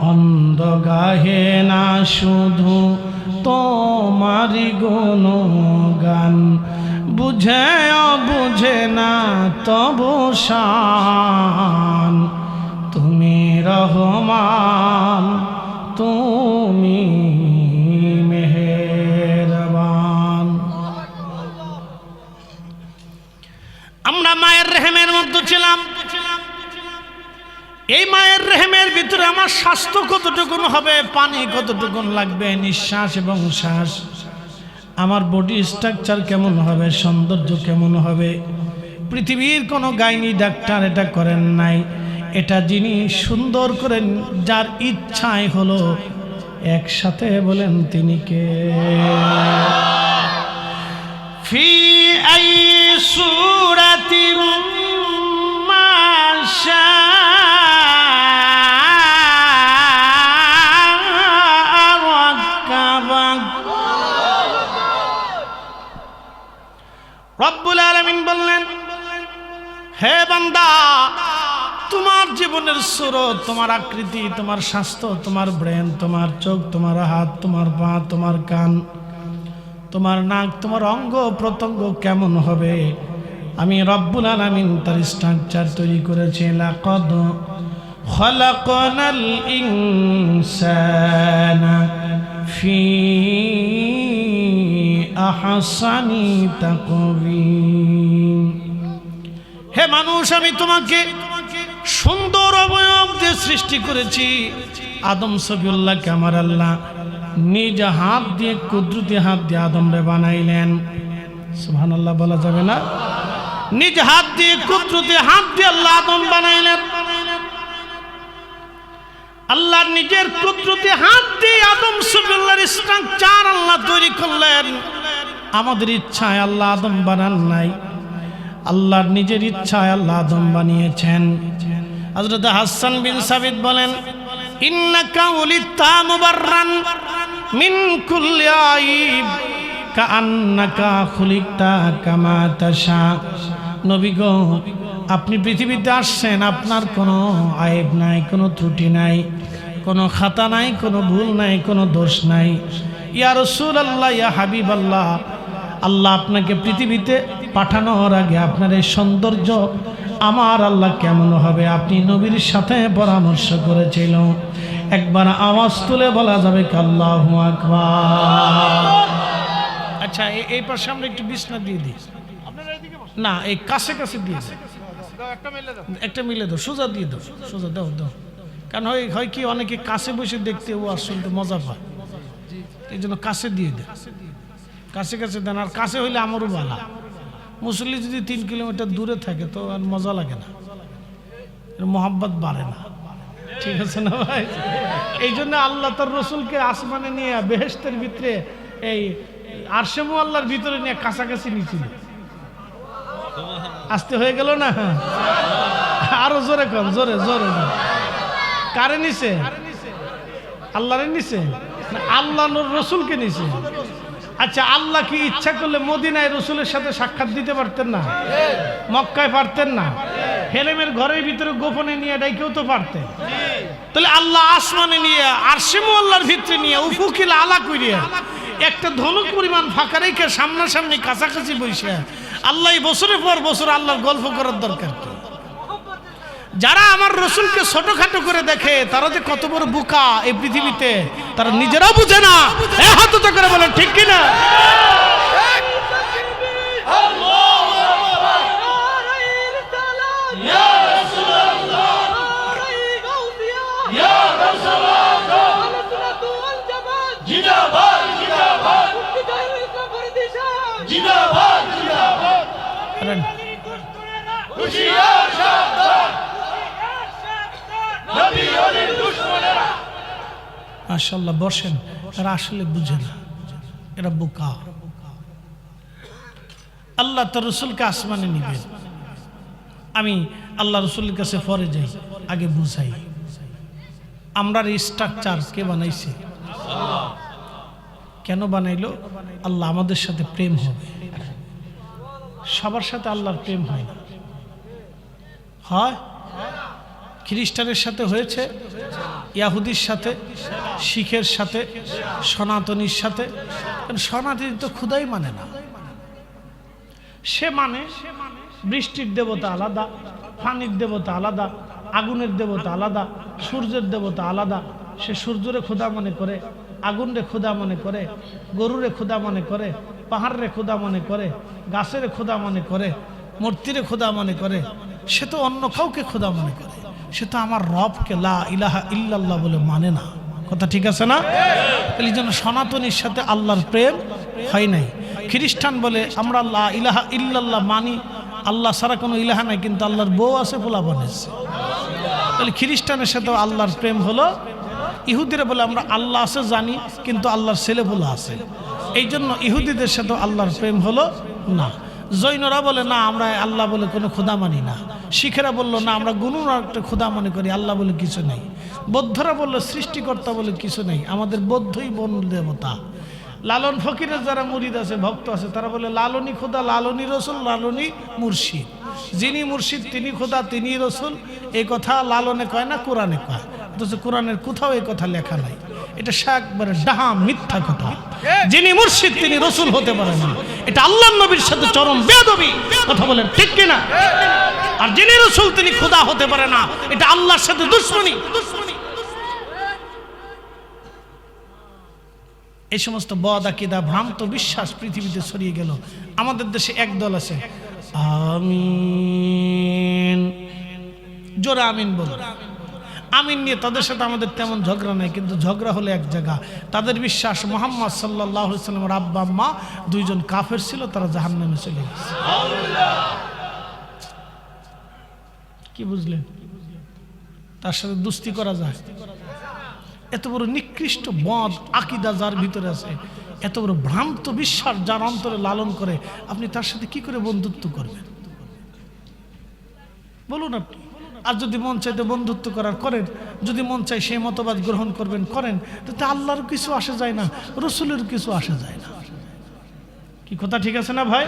অন্ধ গাহে না শুধু তোমারি গুণগান, বুঝে বুঝে না তবু শান, তুমি রহমান, তুমি মেহেরবান। আমরা মায়ের রেহেমের মধ্যে ছিলাম। এই মায়ের রেহেমের ভিতরে আমার স্বাস্থ্য কতটুকুন হবে, পানি কতটুকুন লাগবে, নিঃশ্বাস এবং শ্বাস, আমার বডি স্ট্রাকচার কেমন হবে, সৌন্দর্য কেমন হবে, পৃথিবীর কোনো গাইনি ডাক্তার এটা করেন নাই। এটা যিনি সুন্দর করেন, যার ইচ্ছাই হলো, একসাথে বলেন তিনি কে? ফি আই সূরাতিন মা শাআ রাক্কাবা। রব্বুল আলামিন বললেন, হে বান্দা, তোমার জীবনের সুরত, তোমার আকৃতি, তোমার স্বাস্থ্য, তোমার ব্রেন, তোমার চোখ, তোমার হাত, তোমার পা, তোমার কান, তোমার নাক, তোমার অঙ্গ প্রত্যঙ্গ কেমন হবে, আমি রব্বুল আলামিন তার স্ট্রাকচার তৈরি করেছি। লাকাদ খালাকনাল ইনসানা ফি আহসানি তাকওয়িম। হে মানুষ, আমি তোমাকে সুন্দর অবয়ব দিয়ে সৃষ্টি করেছি। আদম সফিউল্লাহকে আমার আল্লাহ নিজ হাত দিয়ে, কুদরতি হাত দিয়ে আদম রে বানাইলেন। সুবহানাল্লাহ বলা যাবে না? নিজ হাত দিয়ে, কুদরতি হাত দিয়ে আল্লাহ আদম বানাইলেন। আল্লাহ নিজের কুদরতি হাত দিয়ে আদম সফিউল্লাহর স্ট্রাকচার আল্লাহ তৈরি করলেন। আমাদের ইচ্ছায় আল্লাহ আদম বানান নাই, আল্লাহর নিজের ইচ্ছায় আল্লাহ আদম বানিয়েছেন। হযরত হাসান বিন সাবিত বলেন, ইন্নাকা উলিতা মুবাররান মিন কুল্লি আইব কাআন্নাকা খুলিকতা কামা তাশা। নবী গো, আপনি পৃথিবীতে আসছেন, আপনার কোনো আইব নাই, কোনো ত্রুটি নাই, কোনো খাতা নাই, কোনো ভুল নাই, কোনো দোষ নাই। ইয়া রাসূলুল্লাহ, ইয়া হাবিবাল্লাহ, আল্লাহ আপনাকে পৃথিবীতে পাঠানোর আগে আপনার এই সৌন্দর্য আমার আল্লাহ কেমন হবে আপনি নবীর সাথে পরামর্শ করেছিল। একবার আওয়াজ তুলে বলা যাবে আল্লাহু আকবার। আচ্ছা এই পাশে আমরা একটু বিছনা দিয়ে দিই, না এই কাছে কাছে দিয়ে একটা মিলে দাও, সোজা দিয়ে দাও, সোজা দাও দাও। কারণ হয় কি অনেকে কাছে বসে দেখতে ও শুনতে মজা পায়, এই জন্য কাছে দিয়ে দেয়, কাছে কাছে দেন। আর কাছে হইলে আমারও ভালো। মুসল্লি যদি 3 কিলোমিটার দূরে থাকে তো আর মজা লাগে না, মোহাব্বত বাড়ে না, ঠিক আছে না ভাই? এই জন্য আল্লাহ তার রসুলকে আসমানে নিয়ে বেহেশতের ভিতরে এই আরশে মুআল্লার ভিতরে নিয়ে কাছাকাছি নিয়েছিল। আসতে হয়ে গেল না? আরো জোরে কম, জোরে জোরে। কারে নিছে? আল্লাহরে নিছে না আল্লাহ রসুলকে নিছে? আচ্ছা আল্লাহ কি ইচ্ছা করলে মদিনায় রসুলের সাথে সাক্ষাৎ দিতে পারতেন না? মক্কায় পারতেন না? হেলেমের ঘরের ভিতরে গোপনে নিয়ে ডাইকেও তো পারতেন। তাহলে আল্লাহ আসমানে নিয়ে আরশে মুআল্লার ভিতরে নিয়ে উফুকিল আলা কইরিয়া একটা ধনুক পরিমাণ ফাঁকা রেখে সামনাসামনি কাছাকাছি বসে আল্লাহ বছরের পর বছর আল্লাহর গল্প করার দরকার কি? যারা আমার রসুলকে ছোটখাটো করে দেখে তারা যে কত বড় বোকা এই পৃথিবীতে তারা নিজেরাও বুঝে না। হাত তো করে বলেন ঠিক কিনা? মাশাআল্লাহ, বসেন। এরা আসলে বুঝে না, এরা বোকা। আল্লাহ তার রসুলকে আসমানে নিবেন। আমি আল্লাহ রসুলের কাছে পরে যাই, আগে বুঝাই আমরা এই স্ট্রাকচার কে বানাইছে, কেন বানাইলো? আল্লাহ আমাদের সাথে প্রেম হবে। সবার সাথে আল্লাহর প্রেম হয় না। হয় খ্রিস্টানের সাথে হয়েছে, ইয়াহুদির সাথে, শিখের সাথে, সনাতনীর সাথে। সনাতনী তো খুদাই মানে না। সে মানে বৃষ্টির দেবতা আলাদা, পানির দেবতা আলাদা, আগুনের দেবতা আলাদা, সূর্যের দেবতা আলাদা। সে সূর্যরে খোদা মনে করে, আগুনরে খোদা মনে করে, গরুরে খোদা মনে করে, পাহাড়রে খোদা মনে করে, গাছের খোদা মনে করে, মূর্তিরে খোদা মনে করে। সে তো অন্য কাউকে খোদা মনে করে। সে তো আমার রবকে লা ইলাহা ইল্লাল্লাহ বলে মানে না। কথা ঠিক আছে না? এই জন্য সনাতনীর সাথে আল্লাহর প্রেম হয় নাই। খ্রিস্টান বলে আমরা লা ইলাহা ইল্লাল্লাহ মানি, আল্লাহ ছাড়া কোনো ইলাহা নাই, কিন্তু আল্লাহর বউ আছে, পোলাপান আছে। তাহলে খ্রিস্টানের সাথে আল্লাহর প্রেম হলো। ইহুদিরা বলে আমরা আল্লাহ আছে জানি, কিন্তু আল্লাহর ছেলেপুলা আছে। এই জন্য ইহুদিদের সাথে আল্লাহর প্রেম হলো না। জৈনরা বলে না আমরা আল্লাহ বলে কোনো খোদা মানি না। শিখেরা বললো না আমরা গুনুর একটা খোদা মনে করি, আল্লাহ বলে কিছু নেই। বৌদ্ধরা বললো সৃষ্টিকর্তা বলে কিছু নেই, আমাদের বৌদ্ধই বন দেবতা। লালন ফকিরের যারা মুরিদ আছে, ভক্ত আছে, তারা বলে লালনী খোদা, লালনী রসুল, লালনী মুর্শিদ। যিনি মুর্শিদ তিনি খোদা, তিনি রসুল। এই কথা লালনে কয় না, কোরআনে কয়। অথচ কোরআনের কোথাও এই কথা লেখা নাই। এটা একবারে ডাহা মিথ্যা কথা। যিনি মুর্শিদ তিনি রসুল হতে পারে না, এটা আল্লাহর নবীর সাথে চরম বেয়াদবি। কথা বলেন ঠিক কিনা? আর যিনি রসুল তিনি খোদা হতে পারে না, এটা আল্লাহর সাথে দুশমনি। এই সমস্ত বদ আকীদা, ভ্রান্ত বিশ্বাস পৃথিবীতে ছড়িয়ে গেল। আমাদের দেশে এক দল আছে, আমিন, জোরে আমিন বলো। আমিন নিয়ে তাদের সাথে আমাদের তেমন ঝগড়া নাই, কিন্তু ঝগড়া হলে এক জায়গা। তাদের বিশ্বাস মুহাম্মদ সাল্লাল্লাহু আলাইহি ওয়াসাল্লামের আব্বা আম্মা দুইজন কাফের ছিল, তারা জাহান্নামে চলে গেছে। কি বুঝলেন? তার সাথে দুস্তি করা যায়? এত বড় নিকৃষ্ট বদ আকীদা যার ভিতরে আছে, এত বড় ভ্রান্ত বিশ্বাস যার অন্তরে লালন করে, আপনি তার সাথে কি করে বন্ধুত্ব করবেন বলুন আপনি? আর যদি মন চাইতে বন্ধুত্ব করার করেন, যদি মন চাই সেই মতবাদ গ্রহণ করবেন করেন, তাতে আল্লাহর কিছু আসে যায় না, রসুলের কিছু আসে যায় না। কি কথা ঠিক আছে না ভাই?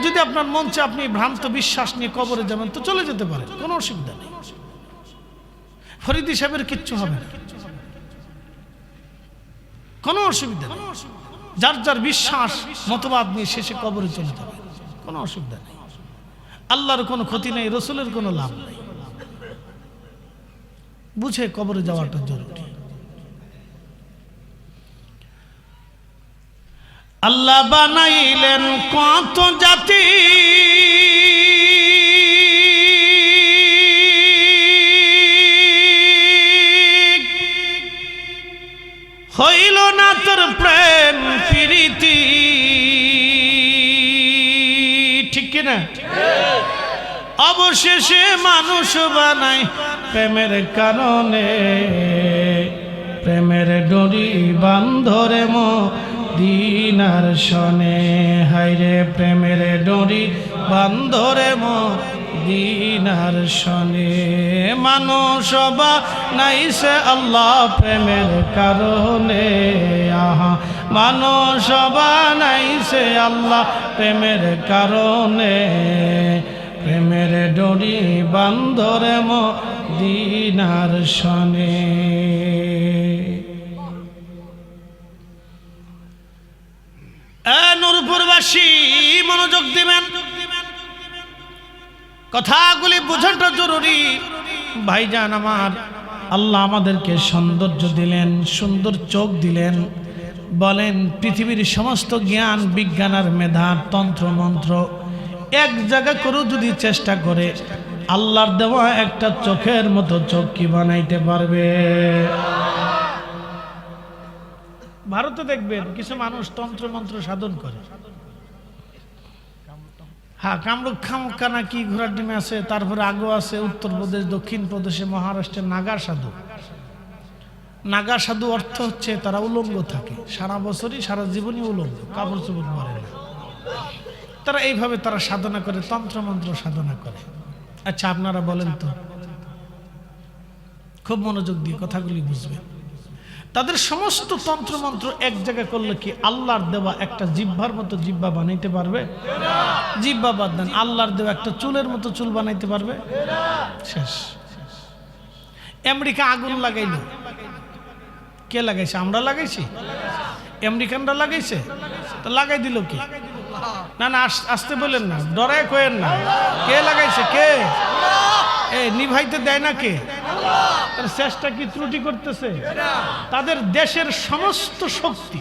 যদি আপনার মন চায় আপনি ভ্রান্ত বিশ্বাস নিয়ে কবরে যাবেন, তো চলে যেতে পারেন, কোনো অসুবিধা নেই। ফরিদি সাহেবের কিচ্ছু হবে না, কোনো অসুবিধা নেই। যার যার বিশ্বাস মতবাদ নিয়ে শেষে কবরে চলে যাবে, কোনো অসুবিধা নেই, আল্লাহর কোনো ক্ষতি নেই, রসুলের কোনো লাভ নেই। বুঝে কবরে যাওয়াটা জরুরি। আল্লাহ বানাইলেন কত জাতি, হইল না তোর প্রেম প্রীতি, ঠিক কিনা? অবশেষে মানুষ বানাই প্রেমের কারণে, প্রেমের ডোরি বান্ধরে মদিনার শনে, হায়রে প্রেমের ডোরি বান্ধরে মদিনার শনে। মানুষ বানাইছে আল্লাহ প্রেমের কারণে, আহা মানুষ বানাইছে আল্লাহ প্রেমের কারণে, প্রেমের ডোরি বান্ধরে মদিনার শনে। নূরপুরবাসী মনোযোগ দিবেন, কথাগুলি বোঝাটা জরুরি। ভাইজান আমার, আল্লাহ আমাদেরকে সৌন্দর্য দিলেন, সুন্দর চোখ দিলেন। বলেন পৃথিবীর সমস্ত জ্ঞান বিজ্ঞান আর মেধা তন্ত্র মন্ত্র এক জায়গা করেও যদি চেষ্টা করে, আল্লাহর দেওয়া একটা চোখের মতো চোখ কি বানাইতে পারবে? ভারতে দেখবেন কিছু মানুষ তন্ত্র মন্ত্র সাধন করে, হ্যাঁ কামরূপ খামখানা কি ঘোড়ার ডিমে আছে, তারপরে আগো আছে উত্তরপ্রদেশ, দক্ষিণ প্রদেশে, মহারাষ্ট্রের নাগা সাধু। নাগা সাধু অর্থ হচ্ছে তারা উলঙ্গ থাকে, সারা বছরই সারা জীবনই উলঙ্গ, কাপড় চোপড় পরে না। তারা এইভাবে তারা সাধনা করে, তন্ত্র মন্ত্র সাধনা করে। আচ্ছা আপনারা বলেন তো, খুব মনোযোগ দিয়ে কথাগুলি বুঝবেন। তাদের সমস্ত তন্ত্র মন্ত্র এক জায়গায় করলে কি আল্লাহর দেওয়া একটা জিহ্বার মতো জিহ্বা বানাইতে পারবে? জিহ্বা বাদ দেন, আল্লাহর দেওয়া একটা চুলের মতো চুল বানাইতে পারবে? শেষ। আমেরিকা আগুন লাগাইল, কে লাগাইছে? আমরা লাগাইছি? আমেরিকানরা লাগাইছে? তো লাগাই দিল কি? না না আসতে বলেন না, ডরায় কয়েন না। কে লাগাইছে? কে? নিভাইতে দেয় না কে? তার চেষ্টা কি ত্রুটি করতেছে? তাদের দেশের সমস্ত শক্তি,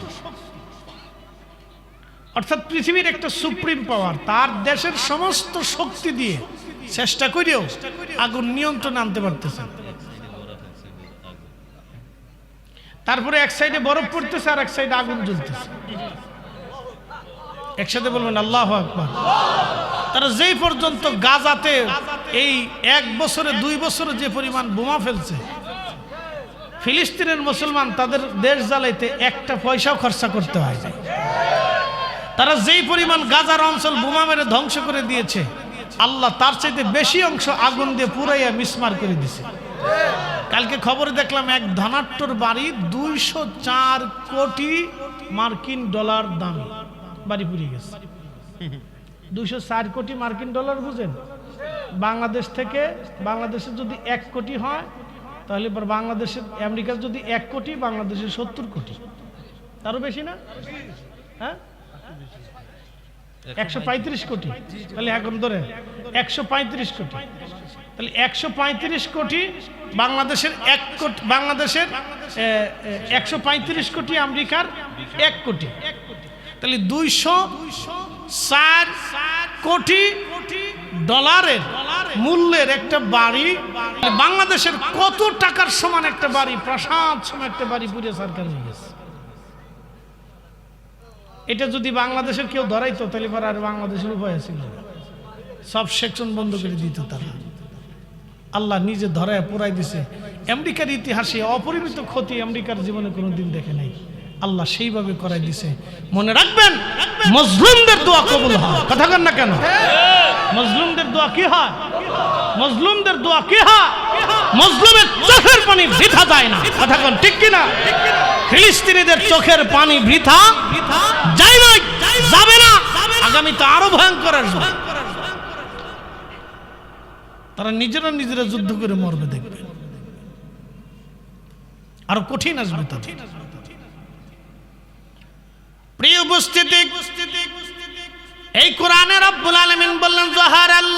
অর্থাৎ পৃথিবীর একটা সুপ্রিম পাওয়ার, তার দেশের সমস্ত শক্তি দিয়ে চেষ্টা করেও আগুন নিয়ন্ত্রণ আনতে পারতেছে। তারপরে এক সাইডে বরফ পড়তেছে আর এক সাইডে আগুন জ্বলতেছে। একসাথে বলবেন আল্লাহু আকবার। তারা যেই পর্যন্ত গাজাতে এই 1 বছরে 2 বছরে যে পরিমাণ বোমা ফেলছে, ফিলিস্তিনের মুসলমান তাদের দেশ জ্বালাইতে একটা পয়সাও খরচা করতে হয় না। তারা যেই পরিমাণ গাজার অঞ্চল বোমা মেরে ধ্বংস করে দিয়েছে, আল্লাহ তার চাইতে বেশি অংশ আগুন দিয়ে পুরাইয়া মিসমার করে দিয়েছে। কালকে খবরে দেখলাম এক ধনাঢ্যর বাড়ি 204 কোটি মার্কিন ডলার দামি বাড়ি পুড়িয়ে গেছে। 204 কোটি মার্কিন ডলার বুঝেন? বাংলাদেশ থেকে, বাংলাদেশে যদি 1 কোটি হয় তাহলে বাংলাদেশের, আমেরিকার যদি 1 কোটি, বাংলাদেশের 70 কোটি, তারও বেশি না? হ্যাঁ 135 কোটি। তাহলে এখন ধরে 135 কোটি। তাহলে 135 কোটি বাংলাদেশের 1 কোটি, বাংলাদেশের 135 কোটি, আমেরিকার 1 কোটি। তাহলে 204 কোটি ডলারের মূল্যের একটা বাড়ি, বাংলাদেশের কত টাকার সমান একটা বাড়ি, প্রাসাদ সমান একটা বাড়ি পুড়ে সরকার হয়ে গেছে। এটা যদি বাংলাদেশের কেউ ধরাইতো তাহলে আর বাংলাদেশের উপায় ছিল, সব সেকশন বন্ধ করে দিত তারা। আল্লাহ নিজে ধরায় পুরাই দিছে। আমেরিকার ইতিহাসে অপরিমিত ক্ষতি আমেরিকার জীবনে কোনোদিন দেখে নাই, আল্লাহ সেইভাবে করাই দিছে। মনে রাখবেন, মজলুমদের দোয়া কবুল হয়। কথা বলেন না কেন? মজলুমদের দোয়া কি হয়? মজলুমদের দোয়া কি হয়? মজলুমের চোখের পানি বৃথা যায় না। কথা বলেন ঠিক কিনা? ফিলিস্তিনিদের চোখের পানি বৃথা যায় না, যাবে না, আগামীতে আরো ভয়ঙ্কর আসবে। তারা নিজেরা নিজেরা যুদ্ধ করে মরবে, দেখবে আরো কঠিন আসবে তাদের। প্রিয় উপস্থিতি, এই কোরআনে রব্বুল আলামিন বললেন যাহারাল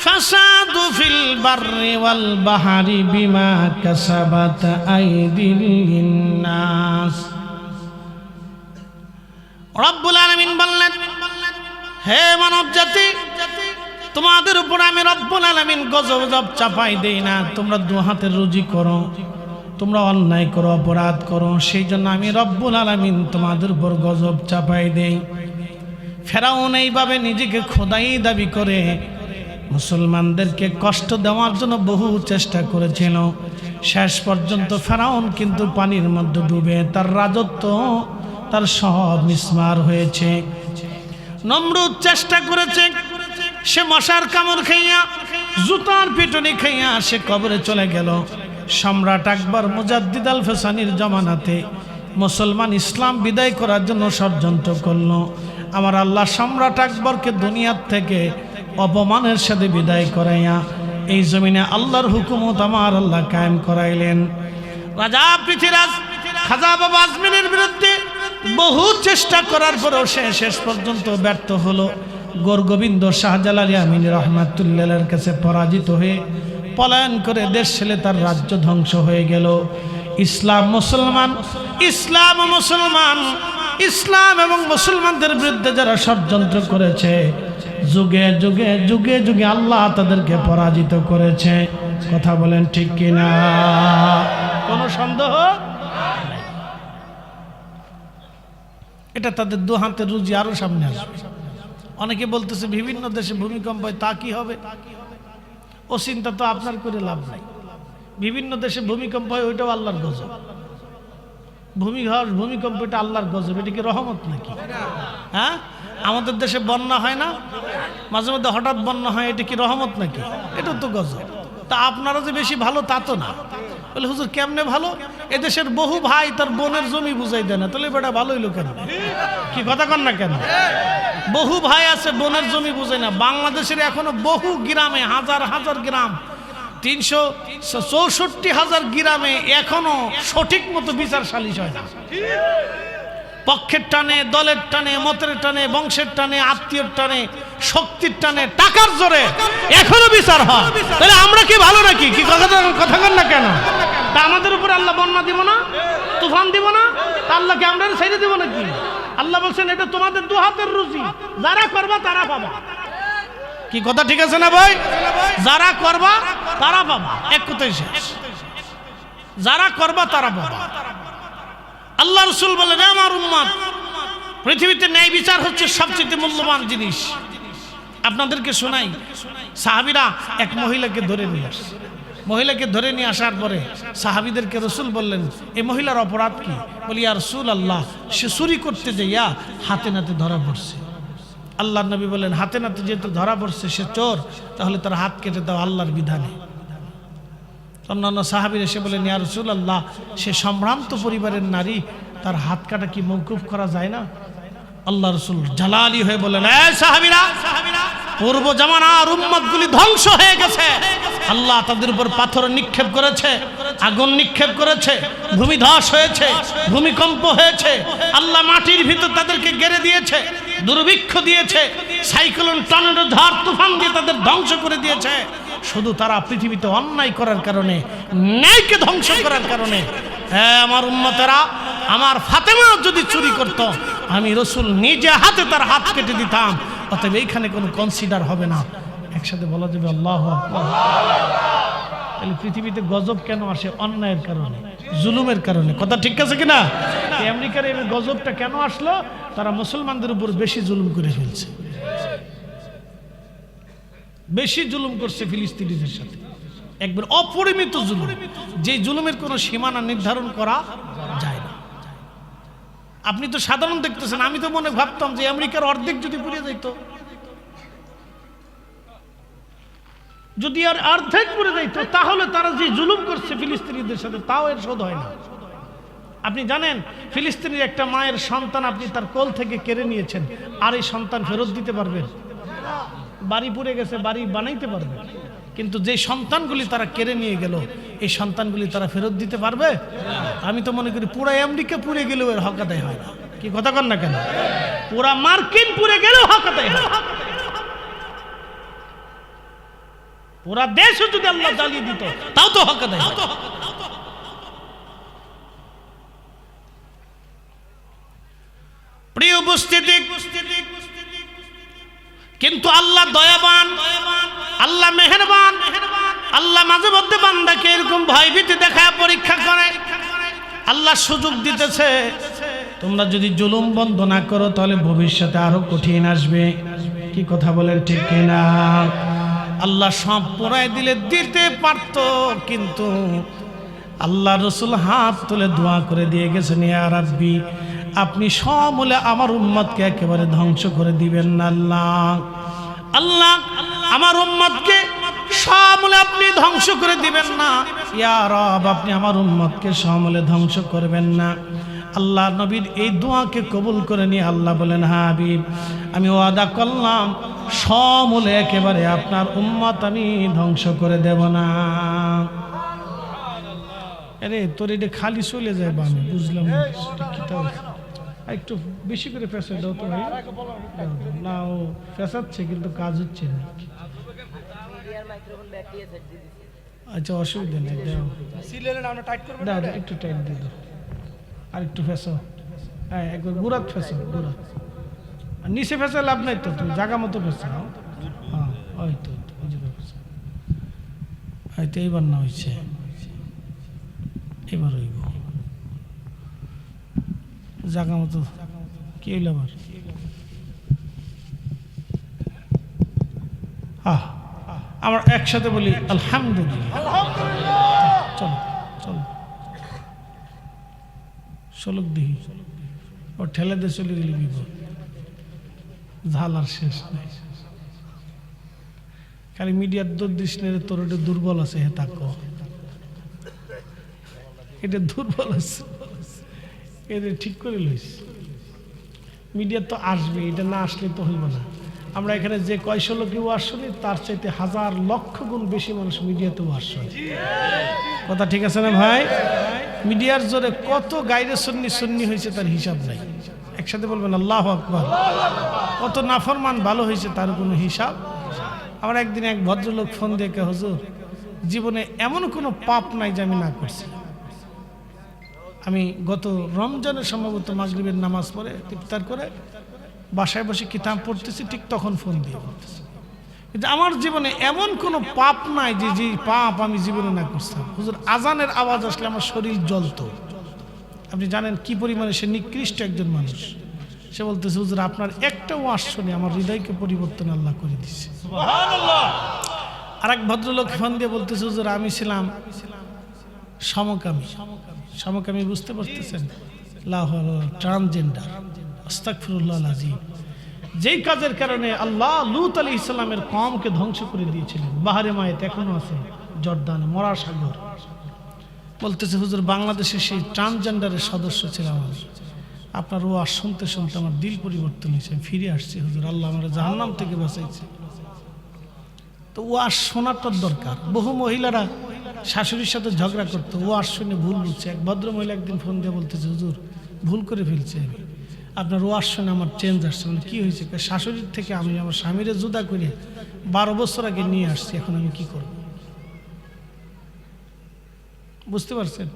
ফাসাদু ফিল বাররি ওয়াল বাহরি বিমা কাসাবাত আইদিল নাস। রব্বুল আলামিন বললেন, হে মানব জাতি, তোমাদের উপর আমি রব্বুল আলামিন গজব চাপাই দেই না। তোমরা দু হাতের রুজি করো, তোমরা অন্যায় করো, অপরাধ করো, সেই জন্য আমি রব্বুল আলামিন তোমাদের উপর গজব চাপাই দেই। ফেরাউন এইভাবে নিজেকে খোদাই দাবি করে মুসলমানদেরকে কষ্ট দেওয়ার জন্য বহু চেষ্টা করেছিল। শেষ পর্যন্ত ফেরাউন কিন্তু পানির মধ্যে ডুবে তার রাজত্ব, তার সব মিসমার হয়েছে। নমরুদ চেষ্টা করেছে, সে মশার কামড় খাইয়া, জুতার পিটুনি খাইয়া সে কবরে চলে গেল। সম্রাট আকবর মুজাদ্দিদ আল ফেসানির জমানাতে মুসলমান ইসলাম বিদায় করার জন্য ষড়যন্ত্র করল। আমার আল্লাহ সম্রাট আকবরকে দুনিয়ার থেকে অপমানের সাথে বিদায় করাইয়া এই জমিনে আল্লাহর হুকুমত আমার আল্লাহ কায়েম করাইলেন। রাজা পৃথ্বীরাজ খাজা বাবা আজমিরের বিরুদ্ধে বহু চেষ্টা করার পরেও সে শেষ পর্যন্ত ব্যর্থ হলো। গোরগোবিন্দ শাহজালাল আমিন রহমাতুল্লাহের কাছে পরাজিত হয়ে পলায়ন করে দেশ ছেড়ে তার রাজ্য ধ্বংস হয়ে গেল। ইসলাম মুসলমান, ইসলাম মুসলমান, ইসলাম এবং মুসলমানদের বিরুদ্ধে যারা ষড়যন্ত্র করেছে, যুগে যুগে যুগে যুগে আল্লাহ তাদেরকে পরাজিত করেছে। কথা বলেন ঠিক কিনা? কোনো সন্দেহ? এটা তাদের দু হাতের রুজি আরো সামনে আসবে। অনেকে বলতেছে বিভিন্ন দেশে ভূমিকম্প হয়, তা কি হবে? ও চিন্তা তো আপনার করে লাভ নাই। বিভিন্ন দেশে ভূমিকম্প হয়, ওইটাও আল্লাহর গজব। ভূমিকম্প এটা আল্লাহর গজব, এটা কি রহমত নাকি? হ্যাঁ, আমাদের দেশে বন্যা হয় না, মাঝে মধ্যে হঠাৎ বন্যা হয়, এটা কি রহমত নাকি? এটা তো গজব। তা আপনারা যে বেশি ভালো তা তো না। বলে হুজুর কেমনে ভালো? এদেশের বহু ভাই তার বোনের জমি বুঝাই দেয় না, তাহলে বেটা ভালো হইলো কেন? কি কথা কন না কেন? বহু ভাই আছে বোনের জমি বুঝাই না। বাংলাদেশের এখনো বহু গ্রামে, হাজার হাজার গ্রাম, 364,000 গ্রামে এখনো সঠিক মতো বিচার সালিশ হয় না। পক্ষের টানে, দলের টানে, মতের টানে, বংশের টানে, আত্মীয়র টানে, শক্তির টানে, টাকার জোরে এখনো বিচার হয়। তাহলে আমরা কি ভালো নাকি? কি কথা কন না কেন? তা আমাদের উপরে আল্লাহ বন্যা দিব না, তুফান দিব না? তা আল্লাহকে আমরা ছেড়ে দিব নাকি? আল্লাহ বলছেন এটা তোমাদের দু হাতের রুজি, যারা করবা তারা পাবা। কি কথা ঠিক আছে না ভাই? যারা করবা তারা পাবা, এক কথাই শেষ। যারা করবা তারা পাবা। আল্লাহ রাসূল বলেন, আমার উম্মত, পৃথিবীতে ন্যায় বিচার হচ্ছে সবচেয়ে মূল্যবান জিনিস। আপনাদেরকে শোনাই, সাহাবীরা এক মহিলাকে ধরে নিয়ে আসছে। মহিলাকে ধরে নিয়ে আসার পরে সাহাবীদেরকে রাসূল বললেন, এই মহিলার অপরাধ কি? বলি, ইয়া রাসূলুল্লাহ, সে চুরি করতে যাইয়া হাতে নাতে ধরা পড়ছে। আল্লাহ নবী বলেন, হাতে নাতে যেহেতু ধরা পড়ছে, সে চোর, তাহলে তার হাত কেটে দাও আল্লাহর বিধানে। অন্যান্য সাহাবীর এসে বলেন, ইয়া রাসূলুল্লাহ, সে সম্ভ্রান্ত পরিবারের নারী, তার হাত কাটা কি মওকুফ করা যায় না? আল্লাহ রাসূল জালালি হয়ে বলেন, এই সাহাবীরা, পূর্ব জামানার উম্মতগুলি ধ্বংস হয়ে গেছে। আল্লাহ তাদের উপর পাথর নিক্ষেপ করেছে, আগুন নিক্ষেপ করেছে, ভূমিধস হয়েছে, ভূমিকম্প হয়েছে, আল্লাহ মাটির ভিতর তাদেরকে গেড়ে দিয়েছে, দুর্ভিক্ষ দিয়েছে, সাইক্লোন, টর্নেডো, ঝড় তুফান দিয়ে তাদের ধ্বংস করে দিয়েছে। শুধু তারা পৃথিবীতে অন্যায় করার কারণে, ন্যায়কে ধ্বংস করার কারণে। হ্যাঁ আমার উম্মতেরা, আমার ফাতেমা যদি চুরি করত, আমি রাসূল নিজে হাতে তার হাত কেটে দিতাম। অতএব এইখানে কোনো কনসিডার হবে না। একসাথে বলা যাবে আল্লাহু আকবার। তাহলে পৃথিবীতে গজব কেন আসে? অন্যায়ের কারণে, জুলুমের কারণে। কথা ঠিক আছে কিনা? আমেরিকার এই গজবটা কেন আসলো? তারা মুসলমানদের উপর বেশি জুলুম করে ফেলছে, বেশি জুলুম করছে ফিলিস্তিনিদের সাথে, একবার অপরিমিত জুলুম, যে জুলুমের কোনো সীমানা নির্ধারণ করা যায় না। আপনি তো সাধারণ দেখতেছেন, আমি তো মনে ভাবতাম যে আমেরিকার অর্ধেক যদি পুড়ে যাইতো, যদি আর অর্ধেক পুড়ে যাইতো, তাহলে তারা যে জুলুম করছে ফিলিস্তিনিদের সাথে, তাও এর শোধ হয় না। আপনি জানেন, ফিলিস্তিনির একটা মায়ের সন্তান আপনি তার কোল থেকে কেড়ে নিয়েছেন, আর এই সন্তান ফেরত দিতে পারবেন? বাড়ি পুড়ে গেছে, বাড়ি বানাইতে পারবে, কিন্তু যে সন্তানগুলি তারা কেড়ে নিয়ে গেল, এই সন্তানগুলি তারা ফেরত দিতে পারবে? আমি তো মনে করি পুরো আমেরিকা পুড়ে গেলেও এর হক আদায় হয় না। কি কথা কন না কেন? পুরা মার্কিন পুরে গেলেও হক আদায় হয়। পুরা দেশও যদি আল্লাহ জ্বালিয়ে দিত তাও তো হক আদায় হয়। প্রিয় উপস্থিতি, কিন্তু আল্লাহ দয়াবান, আল্লাহ মেহেরবান, আল্লাহ মাঝে মধ্যে বান্দাকে এরকম ভয়ভীতি দেখায় পরীক্ষা করে। আল্লাহ সুযোগ দিতেছে, তোমরা যদি জুলুম বন্ধ না করো তাহলে ভবিষ্যতে আরো কঠিন আসবে। কি কথা বলেন ঠিক কিনা? আল্লাহ সব পড়ায় দিলে দিতে পারত, কিন্তু আল্লাহ রসুল হাত তুলে দোয়া করে দিয়ে গেছেন, ইয়া রাব্বি আপনি সমূলে আমার উম্মতকে একেবারে ধ্বংস করে দিবেন না। আল্লাহ আল্লাহ আমার উম্মতকে সমূলে আপনি ধ্বংস করে দিবেন না। ইয়া রব আপনি আমার উম্মতকে সমূলে ধ্বংস করবেন না। আল্লাহ নবীর এই দোয়াকে কবুল করে নিয়ে আল্লাহ বলেন, হ্যাঁ হাবিব আমি ওয়াদা করলাম সমূলে একেবারে আপনার উম্মত আমি ধ্বংস করে দেব না। আরে তোর এটা খালি চলে যায় বামে, বুঝলাম একটু বেশি করে ফেসে দাও তো ভাই। না ও ফেসাচ্ছে কিন্তু কাজ হচ্ছে না। আচ্ছা অসুবিধা নেই, দাও একটু টাইট দিয়ে দাও, আর একটু ফেসো। হ্যাঁ একবার গুড়াত ফেসো, গুড়াত। আর নিচে ফেসে লাভ নাই তো, তুমি জায়গা মতো ফেসো। হ্যাঁ ওই তো হয়তো এইবার না হয়েছে, এবার হইব জায়গা মতো। কি হইল আবার? আমরা একসাথে বলি আলহামদুলিল্লাহ। চলো চলো চলুক দেখি, ওর ঠেলে দিয়ে চলে গেলি বিপদ, ঝাল আর শেষ নাই। খালি মিডিয়ার দোষ নেই, তোর এটা দুর্বল আছে, হে তাকো এটা দুর্বল আছে, এটা ঠিক করে লইস। মিডিয়া তো আসবে, এটা না আসলে তো হইব না। আমরা এখানে যে কয়শো লোক ওয়াজ শুনি তার চাইতে হাজার লক্ষ গুণ বেশি মানুষ মিডিয়াতে ওয়াজ শুনে। কথা ঠিক আছে না ভাই? মিডিয়ার জোরে কত গায়রে সুন্নি হয়েছে তার হিসাব নাই। একসাথে বলবেন আল্লাহু আকবার। কত নাফরমান ভালো হয়েছে তার কোনো হিসাব। আমার একদিন এক ভদ্রলোক ফোন দিয়ে কে, হুজুর জীবনে এমন কোনো পাপ নাই যে আমি না করছি। আমি গত রমজানের সম্ভবত মাগরিবের নামাজ পড়ে ইফতার করে বাসায় বসে কিতাব পড়তেছি, ঠিক তখন ফোন দিয়ে বলতেছি, কিন্তু আমার জীবনে এমন কোনো পাপ নাই যে যে পাপ আমি জীবনে না করতাম। হুজুর আজানের আওয়াজ আসলে আমার শরীর জ্বলতো। আপনি জানেন কি পরিমাণে সে নিকৃষ্ট একজন মানুষ। সে বলতেছে, হুজুর আপনার একটা ওয়াজ শুনে আমার হৃদয়কে পরিবর্তন আল্লাহ করে দিচ্ছে। সুবহানাল্লাহ। আর এক ভদ্রলোক ফোন দিয়ে বলতেছে, হুজুর আমি ছিলাম সমকামী। সমকামী বুঝতে পারতেছেন? ট্রান্সজেন্ডার। আস্তাগফিরুল্লাহ আযীম। যেই কাজের কারণে আল্লাহ লূত আলাইহিস সালামের কওমকে ধ্বংস করে দিয়েছিলেন। বাহারে মায়েত এখনো আছে, জর্দানে, মরা সাগর। বলতেছে, হুজুর বাংলাদেশের সেই ট্রান্সজেন্ডারের সদস্য ছিলাম আমি। আপনার ওয়াজ শুনতে শুনতে আমার দিল পরিবর্তন হয়েছে, আমি ফিরে আসছি হুজুর, আল্লাহ আমার জাহান্নাম থেকে বাঁচাইছে। তো ওয়াজ শোনাটার দরকার। বহু মহিলারা শাশুড়ির সাথে ঝগড়া করতো, ওয়াজ শুনে ভুল বুঝছে। এক ভদ্র মহিলা একদিন ফোন দিয়ে বলতেছে, হুজুর ভুল করে ফেলছে আমি, আপনার ওয়াজ শুনে আমার চেঞ্জ আসছে। মানে কি হয়েছে? শাশুড়ির থেকে আমি আমার স্বামীরে জুদা করে 12 বছর আগে নিয়ে আসছি, এখন আমি কি করব? বুঝতে পারছেন?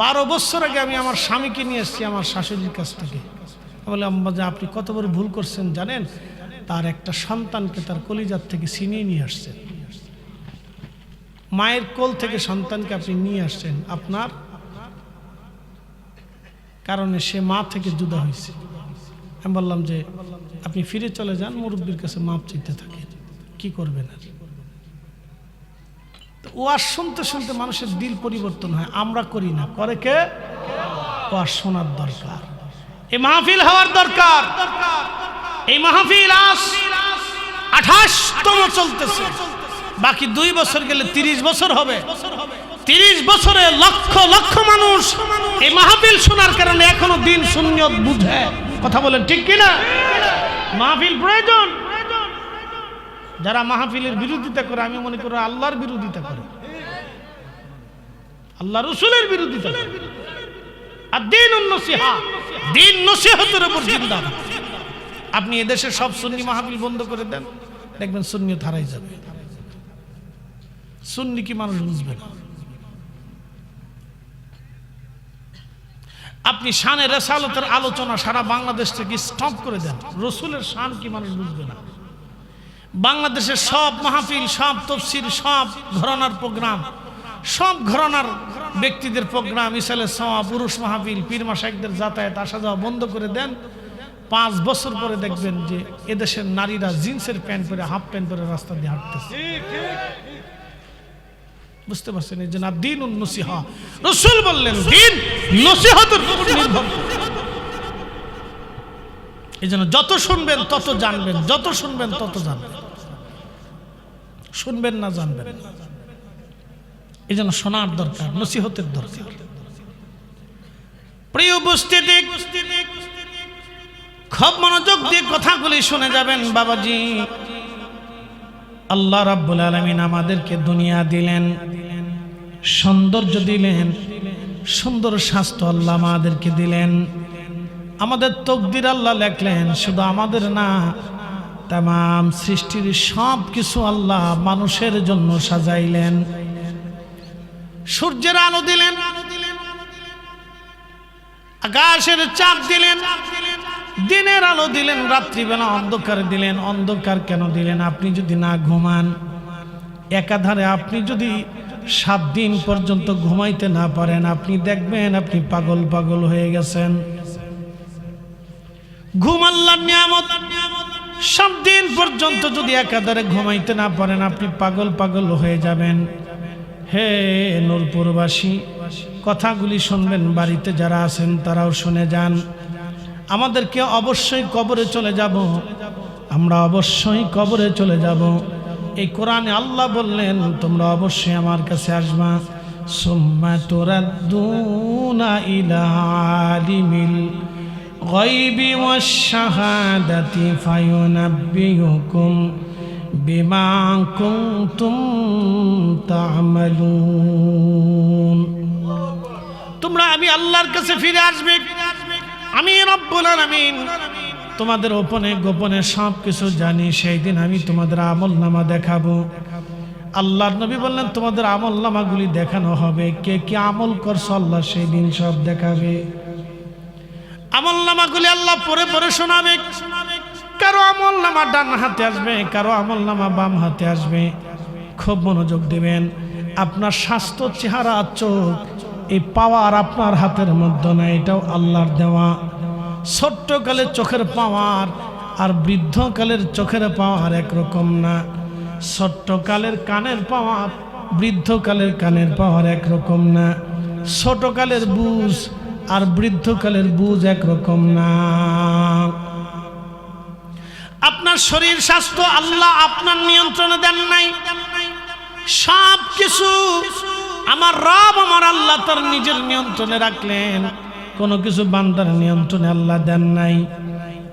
12 বছর আগে আমি আমার স্বামীকে নিয়ে আসছি আমার শাশুড়ির কাছ থেকে। বলে, আম্মা যে আপনি কত বড় ভুল করছেন জানেন? তার একটা সন্তানকে তার কলিজার থেকে ছিনিয়ে নিয়ে আসছেন। মায়ের কোল থেকে সন্তানকে আপনি নিয়ে আসছেন, আপনার কারণে সে মা থেকে জুদা হয়েছে। আমি বললাম যে আপনি ফিরে চলে যান, মুরব্বীর কাছে মাপ চাইতে থাকেন, কি করবেন? আর ওয়াজ শুনতে শুনতে মানুষের দিল পরিবর্তন হয়। আমরা করি না, করে কে? ওয়াজ শোনার দরকার, এই মাহফিল হওয়ার দরকার। এই মাহফিল আজ 28তম চলতেছে, বাকি 2 বছর গেলে 30 বছর হবে। 30 বছরে লক্ষ লক্ষ মানুষ এই মাহফিল শোনার কারণে এখনো দিন সুন্নিয়ত বুঝে। কথা বলেন ঠিক কিনা? মাহফিল প্রয়োজন। যারা মাহফিলের বিরোধিতা করে, আমি মনে করি আল্লাহর বিরোধিতা করে, আল্লাহ রসুলের বিরোধিতা করে। আর দ্বীনুন নসিহা, দিন নসিহতের উপর জিন্দা। আপনি এদেশের সব সুন্নি মাহফিল বন্ধ করে দেন, দেখবেন সুন্নিয়ত হারাই যাবে। সুন্নি কি মানুষ বুঝবে না। আপনি শানে রিসালাতের আলোচনা সারা বাংলাদেশ থেকে স্টপ করে দেন, রসুলের শান কি মানুষ বুঝবে না। বাংলাদেশের সব মাহফিল, সব তাফসীর, সব ঘরানার প্রোগ্রাম, সব ঘরানার ব্যক্তিদের প্রোগ্রাম, ইসালে সওয়া, পুরুষ মাহফিল, পীর মাশায়েখদের যাতায়াত আসা যাওয়া বন্ধ করে দেন। 5 বছর পরে দেখবেন যে এদেশের নারীরা জিন্সের প্যান্ট পরে, হাফ প্যান্ট পরে রাস্তা দিয়ে হাঁটতেছে। বুঝতে পারছেন? এই যে না দিন নসিহা, রাসূল বললেন দিন নসিহতের উপর নির্ভর করে। এই জন্য যত শুনবেন তত জানবেন, যত শুনবেন তত জানবেন, শুনবেন না জানবেন। এই জন্য শোনার দরকার, নসিহতের দরকার। প্রিয় উপস্থিতি, খুব মনোযোগ দিয়ে কথাগুলি শুনে যাবেন বাবাজি। আল্লাহ রাব্বুল আলামিন আমাদেরকে দুনিয়া দিলেন, সৌন্দর্য দিলেন, সুন্দর স্বাস্থ্য আল্লাহ আমাদেরকে দিলেন। আমাদের তকদির আল্লাহ লেখলেন, শুধু আমাদের না, তামাম সৃষ্টির সব কিছু আল্লাহ মানুষের জন্য সাজাইলেন। সূর্যের আলো দিলেন, আকাশের চাঁদ দিলেন, দিনের আলো দিলেন, রাত্রিবেলা অন্ধকার দিলেন। অন্ধকার কেন দিলেন? আপনি যদি না ঘুমান, একাধারে আপনি যদি 7 দিন পর্যন্ত ঘুমাইতে না পারেন, আপনি দেখবেন আপনি পাগল পাগল হয়ে গেছেন। ঘুম আল্লাহর নিয়ামত। 7 দিন পর্যন্ত যদি একাধারে ঘুমাইতে না পারেন, আপনি পাগল পাগল হয়ে যাবেন। হে নূরপুরবাসী, কথাগুলি শুনবেন, বাড়িতে যারা আছেন তারাও শুনে যান। আমাদেরকে অবশ্যই কবরে চলে যাব, আমরা অবশ্যই কবরে চলে যাব। এই কোরআনে আল্লাহ বললেন তোমরা অবশ্যই আমার কাছে আসবা। সুম্মা তুরাদ্দুনা ইলা আলিমিল গায়বি ওয়াশ শাহাদাতি ফায়ুনাব্বিউকুম বিমা কুনতুম তা'মালুন। তোমরা আমি আল্লাহর কাছে ফিরে আসবে, আমি রব্বুল আলামিন তোমাদের গোপনে গোপনে সব কিছু জানি। সেই দিন আমি তোমাদের আমলনামা দেখাবো। আল্লাহর নবী বললেন তোমাদের আমলনামাগুলি দেখানো হবে, কে কি আমল করছো আল্লাহ সেই দিন সব দেখাবে। আমলনামাগুলি আল্লাহ পড়ে পড়ে শোনাবে। কারো আমলনামা ডান হাতে আসবে, কারো আমলনামা বাম হাতে আসবে। খুব মনোযোগ দিবেন। আপনার স্বাস্থ্য, চেহারা, চোখ, এই পাওয়ার আপনার হাতের মধ্যে না, এটাও আল্লাহর দেওয়া। ছোট্টকালের চোখের পাওয়ার আর বৃদ্ধকালের চোখের পাওয়ার একরকম না। ছোট্টকালের কানের পাওয়ার, বৃদ্ধকালের কানের পাওয়ার একরকম না। ছোটকালের বুঝ আর বৃদ্ধকালের বুঝ একরকম না। আপনার শরীর স্বাস্থ্য আল্লাহ আপনার নিয়ন্ত্রণে দেন নাই। সব কিছু আমার রব, আমার আল্লাহ তার নিজের নিয়ন্ত্রণে রাখলেন। কোনো কিছু বান্দার নিয়ন্ত্রণে আল্লাহ দেন নাই।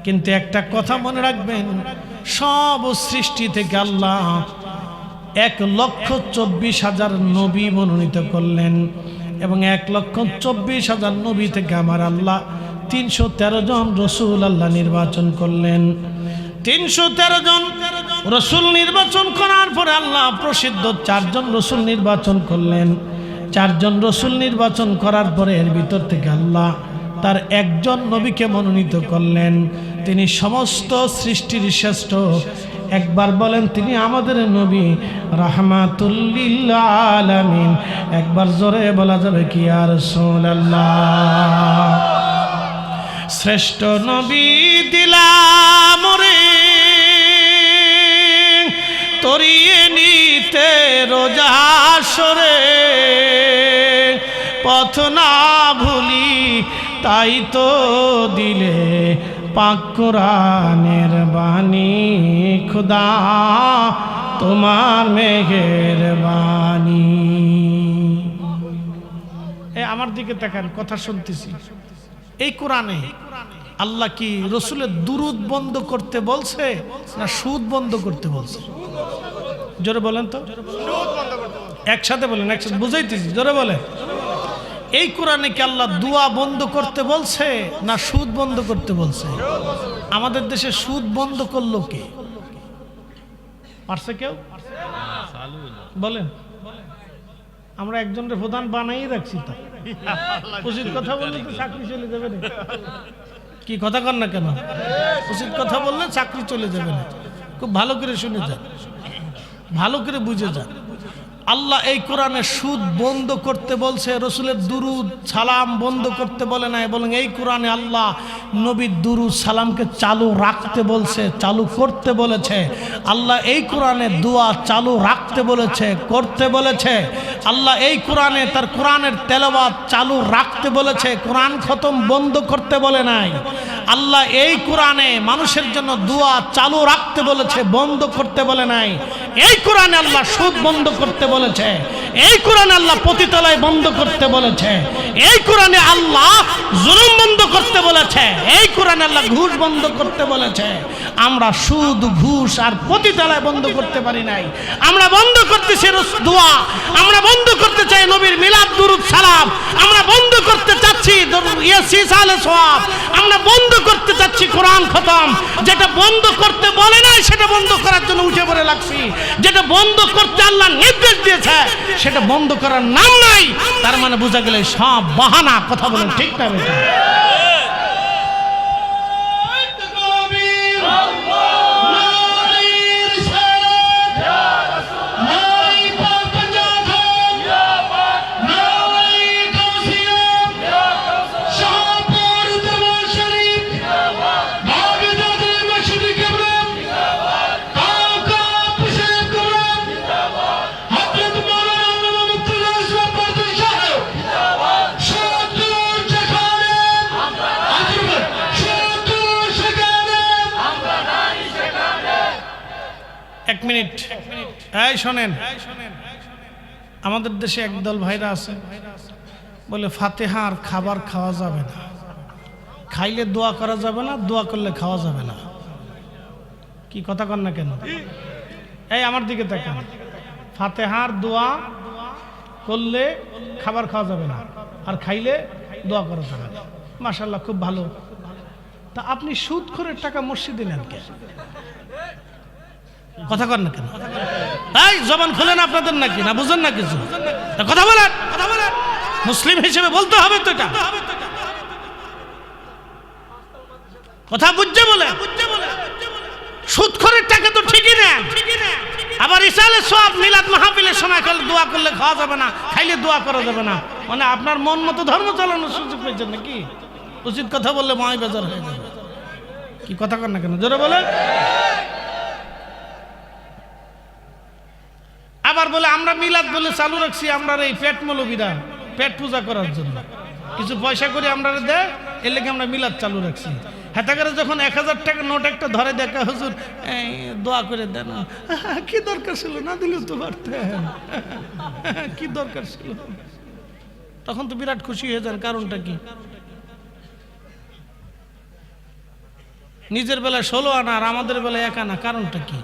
কিন্তু একটা কথা মনে রাখবেন, সব সৃষ্টি থেকে আল্লাহ 1,24,000 নবী মনোনীত করলেন এবং 1,24,000 নবী থেকে আমার আল্লাহ 313 জন রসুল আল্লাহ নির্বাচন করলেন। 313 জন রসুল নির্বাচন করার পরে আল্লাহ প্রসিদ্ধ 4 জন রসুল নির্বাচন করলেন। 4 জন রসুল নির্বাচন করার পরে এর ভিতর থেকে আল্লাহ তার একজন নবীকে মনোনীত করলেন। তিনি সমস্ত সৃষ্টির শ্রেষ্ঠ। একবার বলেন তিনি আমাদের নবী রাহমাতুল লিল আলামিন। একবার জোরে বলা যাবে কি ইয়া রাসূলুল্লাহ। শ্রেষ্ঠ নবী দিলাম রে তরিয়ে নিতে রোজা সরে, পথ না ভুলি তাই তো দিলে পাক কোরআনের বাণী। খুদা তোমার মেহেরবানি। আমার দিকে তাকান, কথা শুনতেছি। এই কোরআনে আল্লাহ কি রসুলের দুরুদ বন্ধ করতে বলছে না সুদ বন্ধ করতে বলছে? জোরে বলেন তো, একসাথে বলেন, একসাথে বুঝাইতেছি, জোরে বলেন। এই কোরআনে কি আল্লাহ দোয়া বন্ধ করতে বলছে না সুদ বন্ধ করতে বলছে? আমাদের দেশে সুদ বন্ধ করলো কে? পারছে কেউ? বলেন। আমরা একজনের প্রধান বানাই রাখছি, তো উচিত কথা বললে তো চাকরি চলে যাবে না। কি কথা কর না কেন? উচিত কথা বললে চাকরি চলে যাবে না। খুব ভালো করে শুনে যান, ভালো করে বুঝে যান। আল্লাহ এই কোরআনে সুদ বন্ধ করতে বলছে, রসুলের দুরুদ সালাম বন্ধ করতে বলে নাই। বলেন এই কোরআনে আল্লাহ নবীর দুরুদ সালামকে চালু রাখতে বলছে, চালু করতে বলেছে। আল্লাহ এই কোরআনে দোয়া চালু রাখতে বলেছে, করতে বলেছে। আল্লাহ এই কোরআনে তার কোরআনের তেলাওয়াত চালু রাখতে বলেছে, কোরআন খতম বন্ধ করতে বলে নাই। আল্লাহ এই কোরআনে মানুষের জন্য দোয়া চালু রাখতে বলেছে, বন্ধ করতে বলে নাই। এই কোরআনে আল্লাহ সুদ বন্ধ করতে বলেছে, এই কোরআনে আল্লাহ পতিতালয় বন্ধ করতে বলেছে, এই কোরআনে আল্লাহ জুলুম বন্ধ করতে বলেছে, এই কোরআনে আল্লাহ ঘুষ বন্ধ করতে বলেছে। আমরা সুদ ঘুষ আর পতিতালয় বন্ধ করতে পারি নাই। আমরা বন্ধ করতেছি দোয়া, আমরা বন্ধ করতে চাই নবীর মিলাদ দুরুদ সালাম, আমরা বন্ধ করতে চাচ্ছি ইয়াসিন সালে সওয়াব, আমরা বন্ধ করতে চাচ্ছি কোরআন খতম। যেটা বন্ধ করতে বলে নাই সেটা বন্ধ করার জন্য উঠে পড়ে লাগছি। যেটা বন্ধ করতে আল্লাহ নির্দেশ দিয়েছে সেটা বন্ধ করার নাম নাই। তার মানে বোঝা গেল সব বাহানা। কথা বলেন ঠিক না বেটা? এক মিনিট, এই শোনেন। আমাদের দেশে একদল ভাইরা আছে বলে ফাতেহার খাবার খাওয়া যাবে না, খাইলে দোয়া করা যাবে না, দোয়া করলে খাওয়া যাবে না। কি কথা কন না কেন? এই আমার দিকে তাকান। ফাতেহার দোয়া করলে খাবার খাওয়া যাবে না, আর খাইলে দোয়া করা যাবে না। মাশাআল্লাহ, খুব ভালো। তা আপনি সুদ করে টাকা মসজিদে নেন কে? কথা কর না কেন? এই জবান খুলেন আপনাদের নাকি না বুঝেন না কিছু? কথা বলেন, মুসলিম হিসেবে বলতে হবে তো এটা। কথা বুঝছে বলে সুদখোরের টাকা তো ঠিকই নেন, আবার ইসালে সওয়াব মিলাদ মাহফিলের সময় খালি দোয়া করলে খাওয়া যাবে না, খাইলে দোয়া করা যাবে না। মানে আপনার মন মতো ধর্ম চালানোর সুযোগ পেয়েছেন নাকি? উচিত কথা বললে ময় বেজার হয়ে যাবে। কি কথা কর না কেন? জোরে বলে। আবার বলে আমরা মিলাদ বলে চালু রাখছি, আমরা এই পেট মৌলবীরা পেট পূজা করার জন্য কিছু পয়সা করে আমরা দেয়, এর লেগে আমরা মিলাদ চালু রাখছি। হেতা করে যখন 1000 টাকা নোট একটা ধরে দেখা, হুজুর দোয়া করে দেন, কি দরকার ছিল, না দিলেও তো পারতেন, কি দরকার ছিল। তখন তো বিরাট খুশি হয়ে যান। কারণটা কি? নিজের বেলায় 16 আনা আর আমাদের বেলায় 1 আনা। কারণটা কি?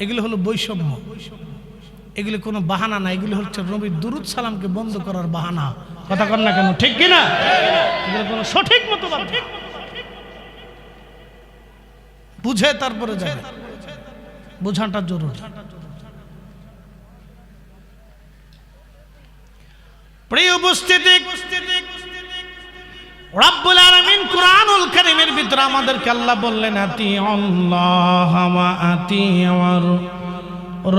এগুলো হলো বৈষম্য, এগুলো কোনো বাহানা না, এগুলো হচ্ছে নবীর দুরুদ সালামকে বন্ধ করার বাহানা। কথা কর না কেন? ঠিক কিনা? এগুলো কোনো সঠিক মতো বুঝে তারপরে যাবে, বোঝাটা জরুরি। প্রিয় উপস্থিতি, রব্বুল আলামিন কুরআনুল কারীমের ভিতরে আমাদেরকে আল্লাহ বললেন আতিউল্লাহ ওয়া আতিউর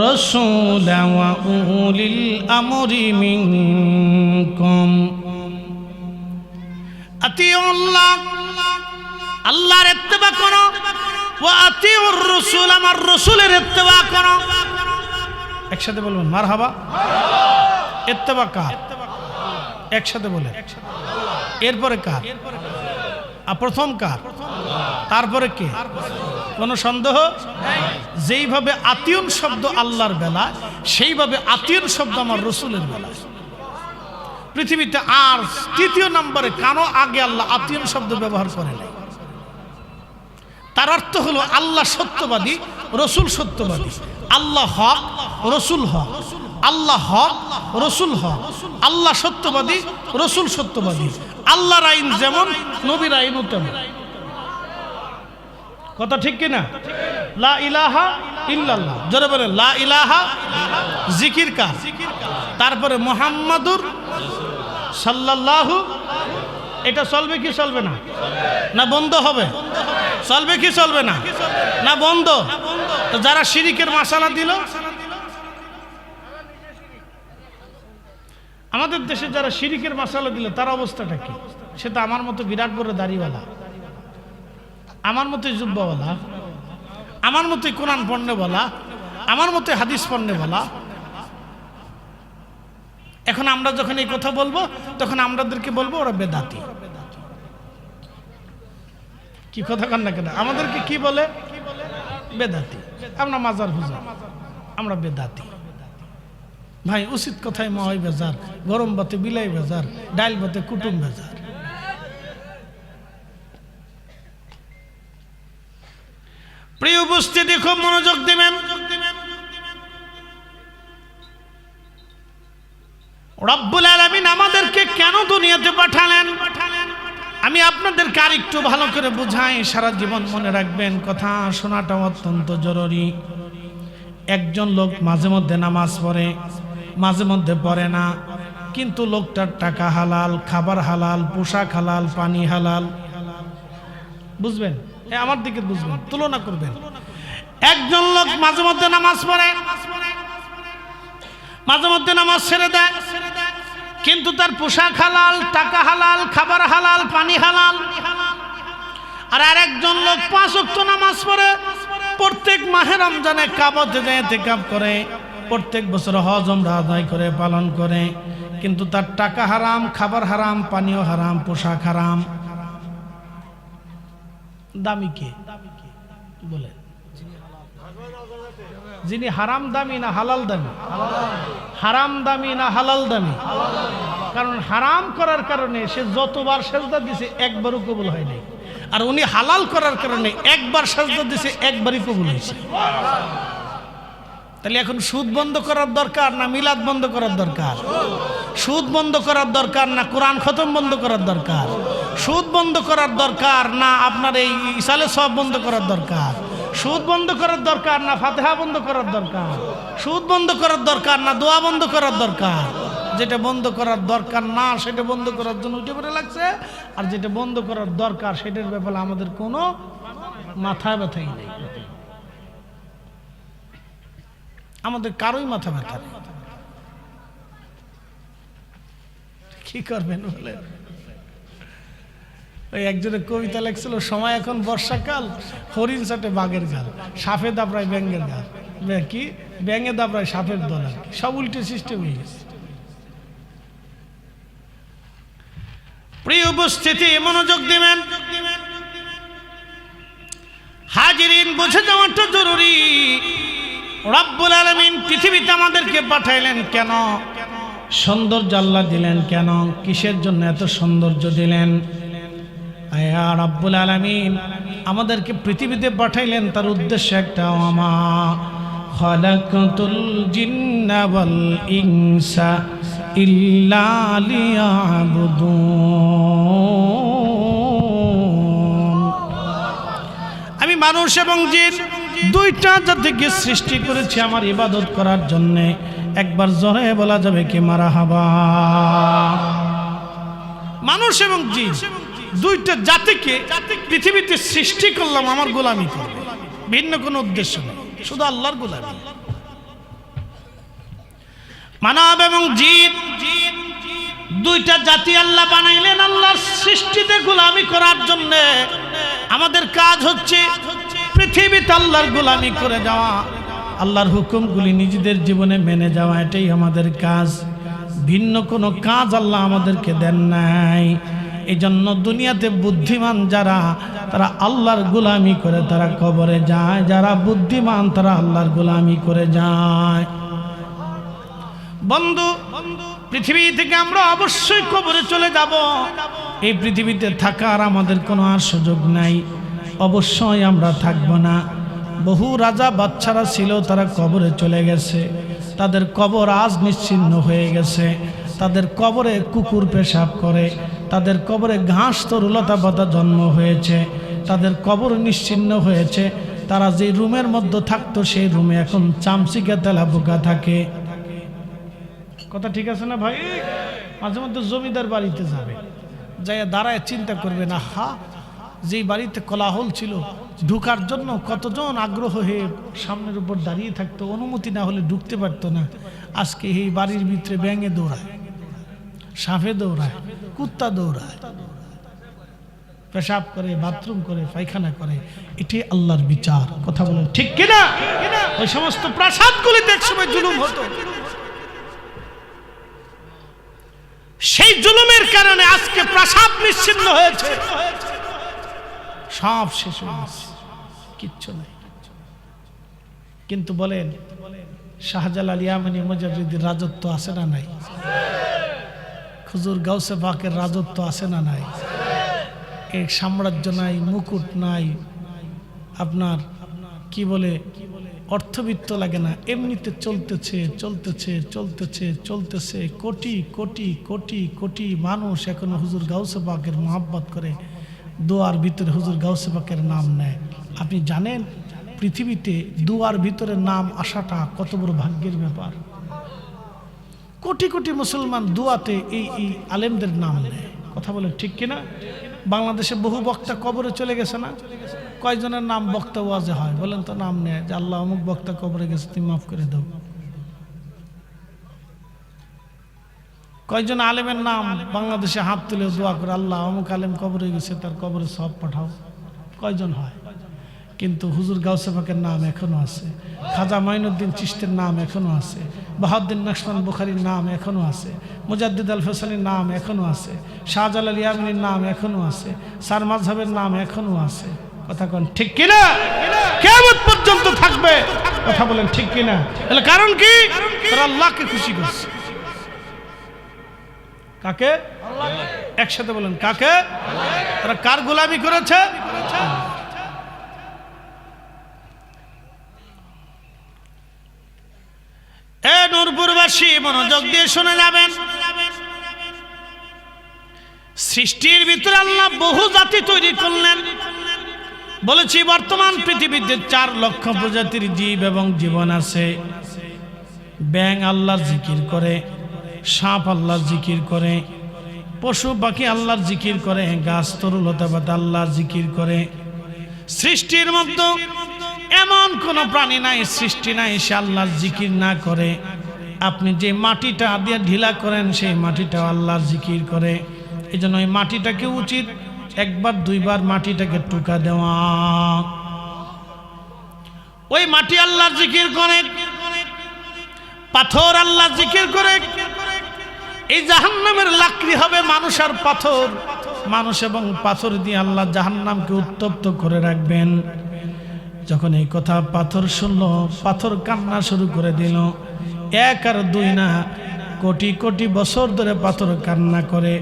রাসূল ওয়া উলিল আমরি মিনকুম। আতিউল্লাহ, আল্লাহর ইত্তেবা করো, ওয়া আতিউর রাসূল, আমার রাসূলের ইত্তেবা করো। একসাথে বলবেন মারহাবা। ইত্তেবা কার? একসাথে বলে। এরপরে কার? প্রথম কার? তারপরে কে? কোনো সন্দেহ? যেইভাবে আতিউন শব্দ আল্লাহর বেলা, সেইভাবে আতিউন শব্দ আমার রসুলের বেলা। পৃথিবীতে আর তৃতীয় নম্বরে কারো আগে আল্লাহ আতিউন শব্দ ব্যবহার করে নাই। তার অর্থ হলো আল্লাহ সত্যবাদী, রসুল সত্যবাদী। আল্লাহ হক, রসুল হক। আল্লাহ হক, রসুল হক। আল্লাহ সত্যবাদী, রসুল সত্যবাদী। আল্লাহর আইন যেমন, নবীর আইনও তেমন। কথা ঠিক কিনা? লা ইলাহা ইল্লাল্লাহ, জোরে বলেন লা ইলাহা। জিকির কার? তারপরে মুহাম্মাদুর সাল্লাল্লাহু। এটা চলবে কি চলবে না? না বন্ধ হবে? চলবে কি চলবে না? না বন্ধ? তো যারা শিরিকের মাসালা দিল, আমাদের দেশে যারা শিরিকের মাসালা দিল তার অবস্থাটা কি? সেটা আমার মতো বিরাট বড় দাড়িওয়ালা, আমার মতোই জুব্বাওয়ালা, আমার মতোই কোরআন পড়নে বলা, আমার মতোই হাদিস পড়নে বলা। এখন আমরা যখন এই কথা বলবো তখন আমাদেরকে বলবো ওরা বেদাতি। কি কথা কান না কেন? আমাদেরকে কি বলে? বেদাতি। আমরা মাজার হুজুর, আমরা বেদাতি। ভাই উচিত কথায় মহাই বেজার, গরম ভাতে বিলাই বেজার, ডাইল ভাতে কুটুম বেজার। প্রিয় উপস্থিতি, খুব মনোযোগ দিবেন। রব্বুল আলামিন আমাদেরকে কেন দুনিয়াতে পাঠালেন আমি আপনাদেরকে আরেকটু ভালো করে বুঝাই, সারা জীবন মনে রাখবেন। কথা শোনাটা অত্যন্ত জরুরি। একজন লোক মাঝে মধ্যে নামাজ পড়ে, মাঝে মধ্যে পড়ে না, কিন্তু লোকটার টাকা হালাল, খাবার হালাল, পোশাক হালাল, পানি হালাল। বুঝবেন? আমার দিকে বুঝবেন, তুলনা করবেন। একজন লোক মাঝে মধ্যে নামাজ পড়ে, মাঝে মধ্যে নামাজ ছেড়ে দেয়, কিন্তু তার পোশাক হালাল, টাকা হালাল, খাবার হালাল, পানি হালাল। আর আরেকজন লোক 5 ওয়াক্ত নামাজ পড়ে, প্রত্যেক মাহে রমজানে কাবাতে যায় ইতিকাফ করে, প্রত্যেক বছর হজ উমরা আদায় করে, পালন করে, কিন্তু তার টাকা হারাম, খাবার হারাম, পানিও হারাম, পোশাক হারাম। দামি কে বলে? যিনি হারাম দামি না হালাল দামি? হারাম দামি না হালাল দামি? কারণ হারাম করার কারণে সে যতবার সেজদা দিছে একবারও কবুল হয় নাই, আর উনি হালাল করার কারণে একবার সেজদা দিছে, একবারই কবুল হয়েছে। তাহলে এখন সুদ বন্ধ করার দরকার না মিলাদ বন্ধ করার দরকার? সুদ বন্ধ করার দরকার না কোরআন খতম বন্ধ করার দরকার? সুদ বন্ধ করার দরকার না আপনার এই ইসালে সব বন্ধ করার দরকার? সুদ বন্ধ করার দরকার না ফাতিহা বন্ধ করার দরকার? সুদ বন্ধ করার দরকার না দোয়া বন্ধ করার দরকার? যেটা বন্ধ করার দরকার না সেটা বন্ধ করার জন্য উঠে পড়ে লাগছে, আর যেটা বন্ধ করার দরকার সেটার ব্যাপারে আমাদের কোনো মাথা ব্যথাই নেই। আমাদের কারোই মাথা ব্যথা নেই। কি করবেন বলে? ওই একজনের কবিতা লেখছিল, সময় এখন বর্ষাকাল, হরিণ চাটে বাঘের গাল, সাপে দাবড়ায় ব্যাঙের গাল, কি ব্যাঙে দাবড়ায় সাপের দল, আর সব উল্টে সিস্টেম হয়ে গেছে। প্রিয় উপস্থিতি, মনোযোগ দিবেন। হাজিরিন, বুঝে যাওয়াটা জরুরি। রব্বুল আলামিন পৃথিবীতে আমাদেরকে পাঠাইলেন কেন? সৌন্দর্য আল্লাহ দিলেন কেন? কিসের জন্য এত সৌন্দর্য দিলেন? আয়া রব্বুল আলামিন আমাদেরকে পৃথিবীতে পাঠাইলেন তার উদ্দেশ্য একটা, ওয়ামা খালাকাতুল জিন্না ওয়াল ইনসা ইল্লা লিয়াবুদুন। আমি মানুষ এবং জিন দুইটা জাতিকে সৃষ্টি করেছি আমার ইবাদত করার জন্য। একবার জোরে বলা যাবে কি মারহাবা? মানুষ এবং জিন দুইটা জাতিকে পৃথিবীতে সৃষ্টি করলাম আমার গোলামি করবে, ভিন্ন কোনো উদ্দেশ্য নেই, শুধু আল্লাহর গোলামি। মানব এবং জিন দুইটা জাতি আল্লাহ বানাইলেন আল্লাহর সৃষ্টিতে গোলামি করার জন্য। আমাদের কাজ হচ্ছে পৃথিবীতে আল্লাহর গোলামি করে যাওয়া, আল্লাহর হুকুমগুলি নিজেদের জীবনে মেনে যাওয়া, এটাই আমাদের কাজ। ভিন্ন কোনো কাজ আল্লাহ আমাদেরকে দেন নাই। এই জন্য দুনিয়াতে বুদ্ধিমান যারা, তারা আল্লাহর গোলামি করে তারা কবরে যায়, যারা বুদ্ধিমান তারা আল্লাহর গোলামি করে যায়। বন্ধু, পৃথিবী থেকে আমরা অবশ্যই কবরে চলে যাব। এই পৃথিবীতে থাকার আমাদের কোনো আর সুযোগ নাই, অবশ্যই আমরা থাকবো না। বহু রাজা বাচ্চারা ছিল, তারা কবরে চলে গেছে। তাদের কবর আজ নিশ্চিহ্ন হয়ে গেছে। তাদের কবরে কুকুর পেশাব করে, তাদের কবরে ঘাস তরুলতা পাতা জন্ম হয়েছে, তাদের কবর নিশ্চিহ্ন হয়েছে। তারা যে রুমের মধ্যে থাকতো সেই রুমে এখন চামচিকা তেলা পোকা থাকে। কথা ঠিক আছে না ভাই? মাঝে মধ্যে জমিদার বাড়িতে যাবে, যাই দাঁড়ায় চিন্তা করবে না, হা যেই বাড়িতে কোলাহল ছিল, ঢুকার জন্য কতজন আগ্রহ হয়ে সামনের উপর দাঁড়িয়ে থাকতো, অনুমতি না হলে ঢুকতে পারতো না। আজকে এই বাড়ির ভিতরে ব্যাঙে দৌড়ায়, সাপে দৌড়ায়, কুত্তা দৌড়ায়, পেশাব করে, বাথরুম করে, পায়খানা করে। এটাই আল্লাহর বিচার। কথা বলেন ঠিক কিনা? ওই সমস্ত প্রাসাদগুলিতে একসময় জুলুম হতো, সেই জুলুমের কারণে আজকে প্রাসাদ নিশ্চিহ্ন হয়েছে, সব শেষ হয়ে গেছে, কিচ্ছু নাই। কিন্তু বলেন, শাহজালাল ইয়ামানি মুজাদ্দিদের রাজত্ব আছে না নাই? হুজুর গাউসে পাকের রাজত্ব আছে না নাই? এই সাম্রাজ্য নাই, মুকুট নাই, আপনার কি বলে অর্থবিত্ত লাগে না, এমনিতে চলতেছে চলতেছে চলতেছে চলতেছে। কোটি কোটি কোটি কোটি মানুষ এখনো হুজুর গাউসে পাকের মহব্বত করে, দোয়ার ভিতরে হুজুর গাউসে পাকের নাম নেয়। আপনি জানেন পৃথিবীতে দুয়ার ভিতরে নাম আসাটা কত বড় ভাগ্যের ব্যাপার? কোটি কোটি মুসলমান দুয়াতে এই আলেমদের নাম নেয়। কথা বলে ঠিক কিনা? বাংলাদেশে বহু বক্তা কবরে চলে গেছে না? কয়জনের নাম বক্তা ওয়াজে হয় বলেন তো? নাম নেয় যে আল্লাহ অমুক বক্তা কবরে গেছে, তুমি মাফ করে দাও। কয়জন আলেমের নাম বাংলাদেশে হাত তুলে দোয়া করে, আল্লাহ অমুক আলেম কবরে গেছে, তার কবরে সব পাঠাও? কয়জন হয়? কিন্তু হুজুর গাউসে পাকের নাম এখনো আছে, খাজা মাইনুদ্দিন চিশতির নাম এখনো আছে, বাহাউদ্দিন নকশবন্দ বুখারীর নাম এখনো আছে, মুজাদ্দিদ আল ফয়সালীর নাম এখনো আছে, শাহজালাল ইয়ামানির নাম এখনো আছে, সার মাযহাবের নাম এখনো আছে। কথা কোন ঠিক কিনা? কিয়ামত পর্যন্ত থাকবে। কথা বলেন ঠিক কিনা? তাহলে কারণ কি? তারা আল্লাহকে খুশি করছে। কাকে? আল্লাহকে। একসাথে বলেন কাকে? তারা কার গোলামি করেছে? এ নূরপুরবাসী মনোযোগ দিয়ে শুনে যাবেন। সৃষ্টির ভিতরে আল্লাহ বহু জাতি তৈরি করলেন। বলেছি বর্তমান পৃথিবীতে 4 লক্ষ প্রজাতির জীব এবং জীবন আছে। ব্যাঙ আল্লাহর জিকির করে, সাপ আল্লাহর জিকির করে, পশু পাখি আল্লাহর জিকির করে, গাছ তরুলতা পাতা আল্লাহর জিকির করে। সৃষ্টির মধ্যে এমন কোন প্রাণী নাই, সৃষ্টি নাই সে আল্লাহর জিকির না করে। আপনি যে মাটিটা দিয়ে ঢিলা করেন সেই মাটিটা আল্লাহর জিকির করে। এই জন্য ওই মাটিটাকে উচিত 1বার 2বার মাটিটাকে টুকা দেওয়া। ওই মাটি আল্লাহর জিকির করে, পাথর আল্লাহর জিকির করে। এই জাহান্নামের লাকড়ি হবে মানুষ আর পাথর, মানুষ এবং পাথর দিয়ে আল্লাহ জাহান্নামকে উত্তপ্ত করে রাখবেন। যখন এই কথা পাথর শুনলো, পাথর কান্না শুরু করে দিল। 1 আর 2 না, কোটি কোটি বছর ধরে পাথর কান্না করে।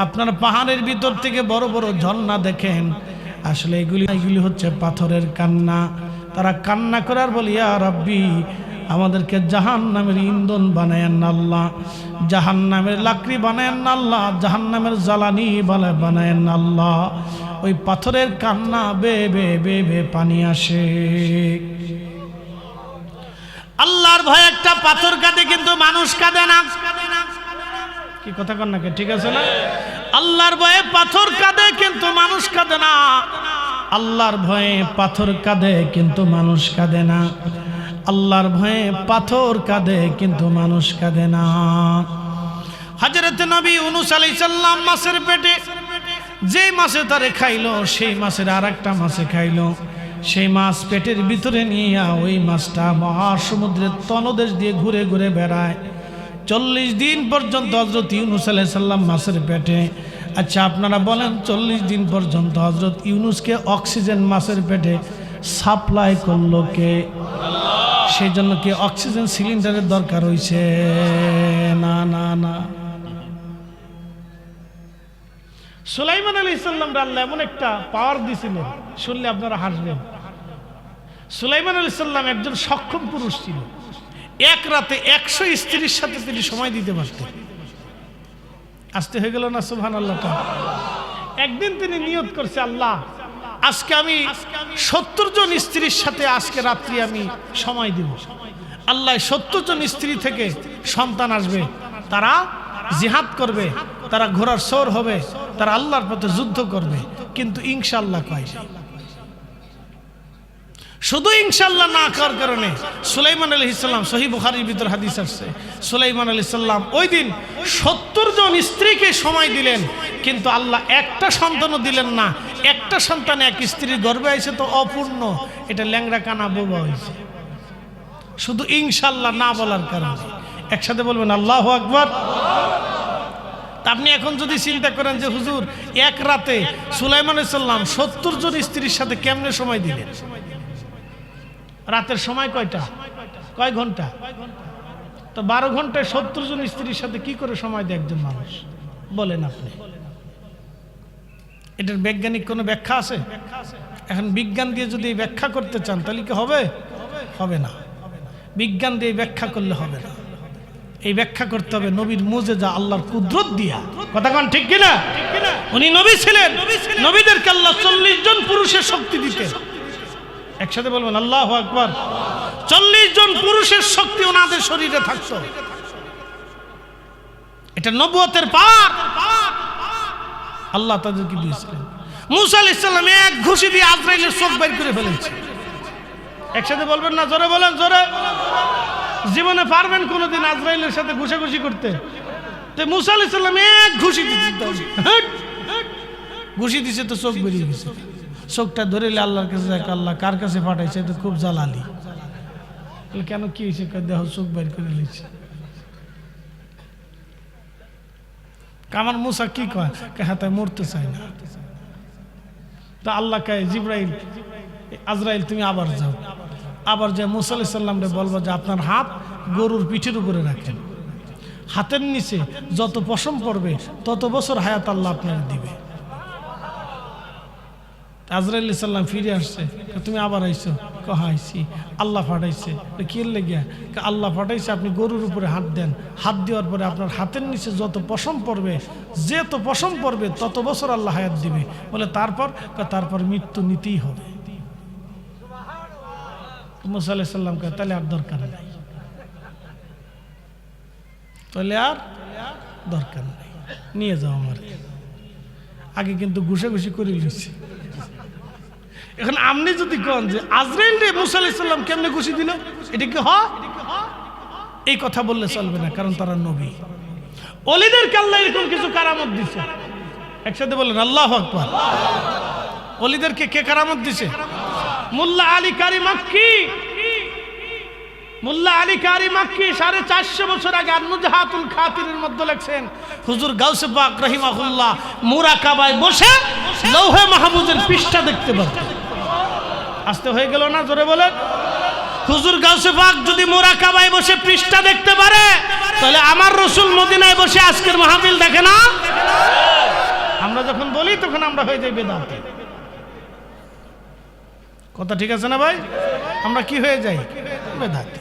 আপনার পাহাড়ের ভিতর থেকে বড় বড় ঝর্ণা দেখেন, আসলে এগুলি হচ্ছে পাথরের কান্না। তারা কান্না করার বলি, ইয়া রাব্বি আমাদেরকে জাহান্নামের ইন্ধন বানায়েন না আল্লাহ, জাহান্নামের লাকড়ি বানায়েন না আল্লাহ, জাহান্নামের জ্বালানি বানায়েন না আল্লাহ। ওই পাথরের কান্না বে বে বে বে পানি আসে। আল্লাহর ভয়ে একটা পাথর কাঁদে কিন্তু মানুষ কাঁদে না। কি কথা কন নাকি? ঠিক আছে না? আল্লাহর ভয়ে পাথর কাঁদে কিন্তু মানুষ কাঁদে না। আল্লাহর ভয়ে পাথর কাঁদে কিন্তু মানুষ কাঁদে না। আল্লাহর ভয়ে পাথর কাঁদে কিন্তু মানুষ কাঁদে না। হযরত নবী ইউনূস আলাইহিস সালাম মাছের পেটে যে মাছে তারে খাইলো, সেই মাছের আরেকটা মাছে খাইলো। সেই মাছ পেটের ভিতরে নিয়ে ওই মাছটা মহাসমুদ্রের তলদেশ দিয়ে ঘুরে ঘুরে বেড়ায়। 40 দিন পর্যন্ত হযরত ইউনূস আলাইহিস সালাম মাছের পেটে। আচ্ছা আপনারা বলেন 40 দিন পর্যন্ত হযরত ইউনূসকে অক্সিজেন মাছের পেটে সাপ্লাই করলো কে? আল্লাহ। সেই জন্য কি অক্সিজেন সিলিন্ডারের দরকার হইছে? না না না। সুলাইমান আলাইহিস সালাম আল্লাহ এমন একটা পাওয়ার দিয়েছিলেন, শুনলে আপনারা হাসবেন। সুলাইমান আলাইহিস সালাম একজন সক্ষম পুরুষ ছিল, এক রাতে 100 স্ত্রীর সাথে তিনি সময় দিতে পারতেন। আসতে হয়ে গেল না সুবহানাল্লাহ। একদিন তিনি নিয়ত করছে, আল্লাহ আজকে আমি 70 জন স্ত্রীর সাথে আজকে রাত্রি আমি সময় দিব। আল্লাহ 70 জন স্ত্রী থেকে সন্তান আসবে, তারা জিহাদ করবে, তারা ঘোড়ার সওর হবে, তারা আল্লাহর পথে যুদ্ধ করবে, কিন্তু ইনশাআল্লাহ কয় শুধু ইনশাআল্লাহ না করার কারণে সুলাইমান আলাইহিস সালাম, সহিহ বুখারীর ভিতর হাদিস আছে, সুলাইমান আলাইহিস সালাম ওই দিন 70 জন স্ত্রীকে সময় দিলেন, কিন্তু আল্লাহ একটা সন্তানও দিলেন না। একটা সন্তান এক স্ত্রীর গর্ভে আইছে তো অপূর্ণ, এটা ল্যাংড়া কানা বোবা হয়েছে শুধু ইনশাআল্লাহ না বলার কারণে। একসাথে বলবেন আল্লাহু আকবার। আপনি এখন যদি চিন্তা করেন যে হুজুর এক রাতে সুলাইমান আলাইহিস সালাম 70 জন স্ত্রীর সাথে কেমনে সময় দিলেন? রাতের সময় কয়টা, কয় ঘন্টা? তো 12 ঘন্টায় 70 জন স্ত্রীর সাথে কি করে সময় দেয় একজন মানুষ? বলেন আপনি। এটার বৈজ্ঞানিক কোনো ব্যাখ্যা আছে? এখন বিজ্ঞান দিয়ে যদি ব্যাখ্যা করতে চান তাহলে কি হবে? হবে না। বিজ্ঞান দিয়ে ব্যাখ্যা করলে হবে না। এই ব্যাখ্যা করতে হবে নবীর মুজিজা, আল্লাহর কুদরত দিয়া। কথা কোন ঠিক কিনা? উনি নবী ছিলেন, নবীদেরকে আল্লাহ 40 জন পুরুষের শক্তি দিতেন। একসাথে বলবেন আল্লাহু আকবার। 40 জন পুরুষের শক্তি ওনাদের শরীরে থাকতো। এটা নবুয়তের পার আল্লাহ তাদেরকে দিয়েছিলেন। মূসা আলাইহিস সালাম এক ঘুষি দিয়ে আজরাইলের চোখ বের করে ফেলেছে। একসাথে বলবেন না? জোরে বলেন, জোরে। জীবনে পারবেন কোনোদিন আজরাইলের সাথে ঘুষাঘুষি করতে? তো মূসা আলাইহিস সালাম এক ঘুষি দিয়েছে, ঘুষি দিছে তো চোখ বেরিয়ে গেছে। চোখটা ধরেলে আল্লাহর কাছে যায়, আল্লাহ কার কাছে পাঠাইছে? তো খুব জ্বালালি। কেন, কি হয়েছে? দেহ চোখ বের করে নিয়েছে। আমার মুসা কি কয়? হ্যাঁ, তাই মরতে চাই না। তা আল্লাহ কয় জিবরাইল, আজরাইল তুমি আবার যাও, আবার যে মুসা আলাইহিস সালামকে বলবো যে আপনার হাত গরুর পিঠের উপরে রাখেন, হাতের নিচে যত পশম পড়বে তত বছর হায়াত আল্লাহ আপনার দিবে। আজরাইল আলাইহিস সালাম ফিরে আসছে, তুমি আবার আইছো? আইছি, আল্লাহ পাঠাইছে। কি লেগে? আল্লাহ পাঠাইছে আপনি গরুর উপরে হাত দেন, হাত দেওয়ার পরে আপনার হাতের নিচে যত পশম পড়বে, যত পশম পড়বে তত বছর আল্লাহ হায়াত দিবে। বলে তারপর মৃত্যু নিতেই হবে। মুসা আলাইহিস সালাম কয় তাহলে আর দরকার নাই, তাহলে আর দরকার নাই, নিয়ে যাও আমার। আগে কিন্তু ঘুষাঘুষি করে নিচ্ছে। এখন আপনি যদি কন যে আজরাইল রে মুসা আলাইহিস সালাম কেমনে ঘুষি দিল, এটা কি হয়? এই কথা বললে চলবে না, কারণ তারা নবী। ওলিদেরকে আল্লাহ এরকম কিছু কারামত দিছে। একসাথে বলেন আল্লাহু আকবার। ওলিদেরকে কে কারামত দিছে? মোল্লা আলী কারি মাক্কি। মোল্লা আলী কারি মাক্কি 450 বছর আগে আন-নুজহাতুল খাতিরের মধ্যে লেখছেন, হুজুর গাউসে পাক রাহিমাহুল্লাহ মুরাকাবায় বসে লৌহে মাহফুজের পৃষ্ঠা দেখতে পারতেন। আসতে হয়ে গেল না? জোরে বলেন। হুজুর গাউসে পাক যদি মুরাকাবায় বসে পৃষ্ঠা দেখতে পারে, তাহলে আমার রাসূল মদিনায় বসে আজকের মাহফিল দেখে না? আমরা যখন বলি তখন আমরা হয়ে যাই বেদাতি। কথা ঠিক আছে না ভাই? আমরা কি হয়ে যাই? বেদাতি।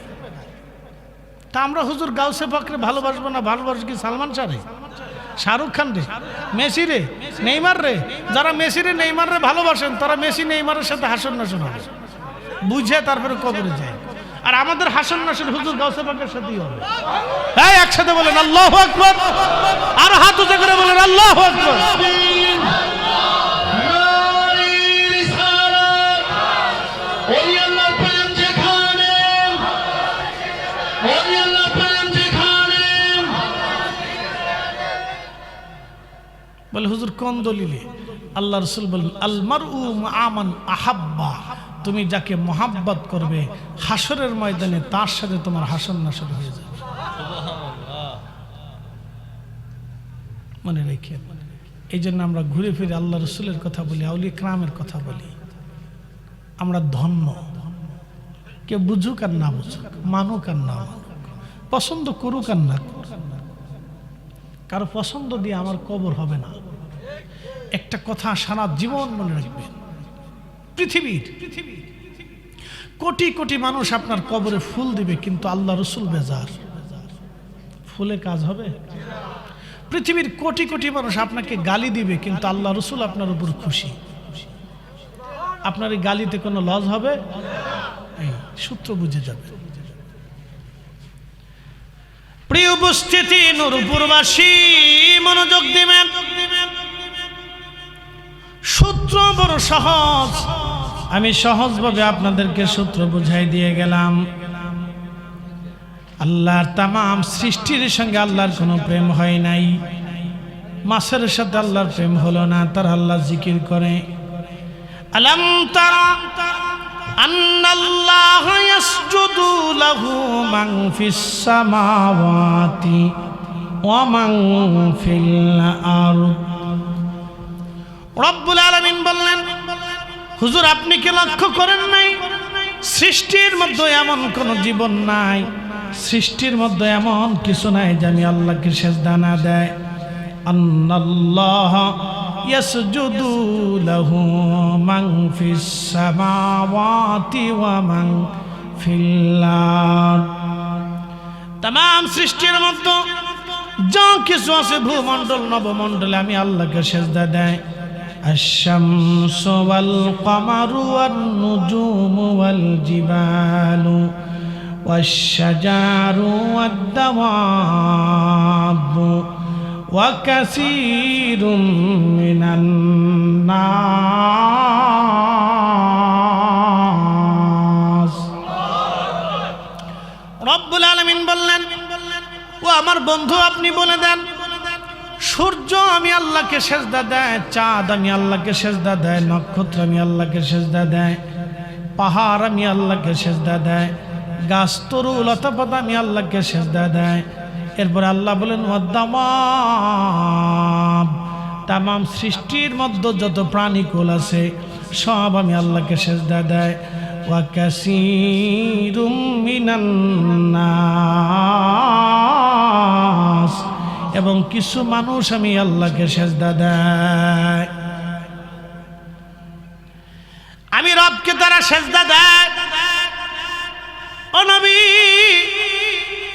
তা আমরা হুজুর গাউসে পাকরে ভালোবাসবো না? ভালোবাসি কি সালমান শাহ রে, শাহরুখ খান রে, মেসি রে, নেইমার রে? যারা মেসি রে, নেইমার রে ভালোবাসেন তারা মেসি নেইমারের সাথে হাসন নাসন হবে, বুঝে তারপরে কবরে যায়। আর আমাদের হাসন নাসন হুজুর গাউসে পাকের সাথেই হবে। হ্যাঁ, একসাথে বলেন আল্লাহু আকবার। আর হাত উঁচু করে বলেন আল্লাহু আকবার। বলে হুজুর কোন দলিলে? আল্লাহ রাসূল বলেন আল মারউ মুআমান আহাব্বা, তুমি যাকে মোহাব্বত করবে হাসরের ময়দানে তার সাথে তোমার হাসন নাসর হয়ে যাবে। মনে রেখেন, এই জন্য আমরা ঘুরে ফিরে আল্লাহ রাসূলের কথা বলি, আউলিয়া কিরামের কথা বলি। আমরা ধন্য। কেউ বুঝুক আর না বুঝুক, মানুক আর না মানুক, পছন্দ করুক আর না করুক, কারো পছন্দ দিয়ে আমার কবর হবে না। একটা কথা সারা জীবন মনে রাখবেন, পৃথিবীর কোটি কোটি মানুষ আপনার কবরে ফুল দিবে, কিন্তু আল্লাহ রসুল বেজার। ফুলে কাজ হবে? পৃথিবীর কোটি কোটি মানুষ আপনাকে গালি দিবে, কিন্তু আল্লাহ রসুল আপনার উপর খুশি। আপনার এই গালিতে কোনো লজ হবে? এই সূত্র বুঝে যাবে। প্রিয় উপস্থিতি, নূরপুরবাসী মনোযোগ দিবেন। সূত্র বড় সহজ, আমি সহজভাবে আপনাদেরকে সূত্র বুঝাই দিয়ে গেলাম। আল্লাহর তামাম সৃষ্টির সঙ্গে আল্লাহর কোনো প্রেম হয় নাই। মাছের সাথে আল্লাহর প্রেম হলো না, তার আল্লাহ জিকির করে। আলাম তারা আন্নাল্লাহা ইয়াসজুদু লাহু মান ফিস সামাওয়াতি ওয়া মান ফিল আরদ। রব্বুল আলামিন বললেন, হুজুর আপনি কি লক্ষ্য করেন নাই সৃষ্টির মধ্যে এমন কোন জীবন নাই, সৃষ্টির মধ্যে এমন কিছু নাই যে আমি আল্লাহকে সিজদা না দেয়। আন্নাল্লাহা ইয়াসজুদু লাহু মান ফিস সামাওয়াতি ওয়া মান ফিল আরদ। तमाम সৃষ্টির মধ্যে যা কিছু আছে ভূমণ্ডল নবমণ্ডলে আমি আল্লাহকে সিজদা দেয়। الشمس والقمر والنجوم والجبال والشجر والدواب وكثير من الناس। رب العالمين বললেন, ও আমার বন্ধু আপনি বলে দেন, সূর্য আমি আল্লাহকে সিজদা দেয়, চাঁদ আমি আল্লাহকে সিজদা দেয়, নক্ষত্র আমি আল্লাহকে সিজদা দেয়, পাহাড় আমি আল্লাহকে সিজদা দেয়, গাছ তরু লতাপাতা আমি আল্লাহকে সিজদা দেয়। এরপরে আল্লাহ বলেন ওয়াদ্দামাব, তামাম সৃষ্টির মধ্যে যত প্রাণীকুল আছে সব আমি আল্লাহকে সিজদা দেয়। ওয়া কাসীরুম মিনান নাস, এবং কিছু মানুষ আমি আল্লাহকে সিজদা দেয়। আমি রবকে তারা সিজদা দেয়। ও নবী,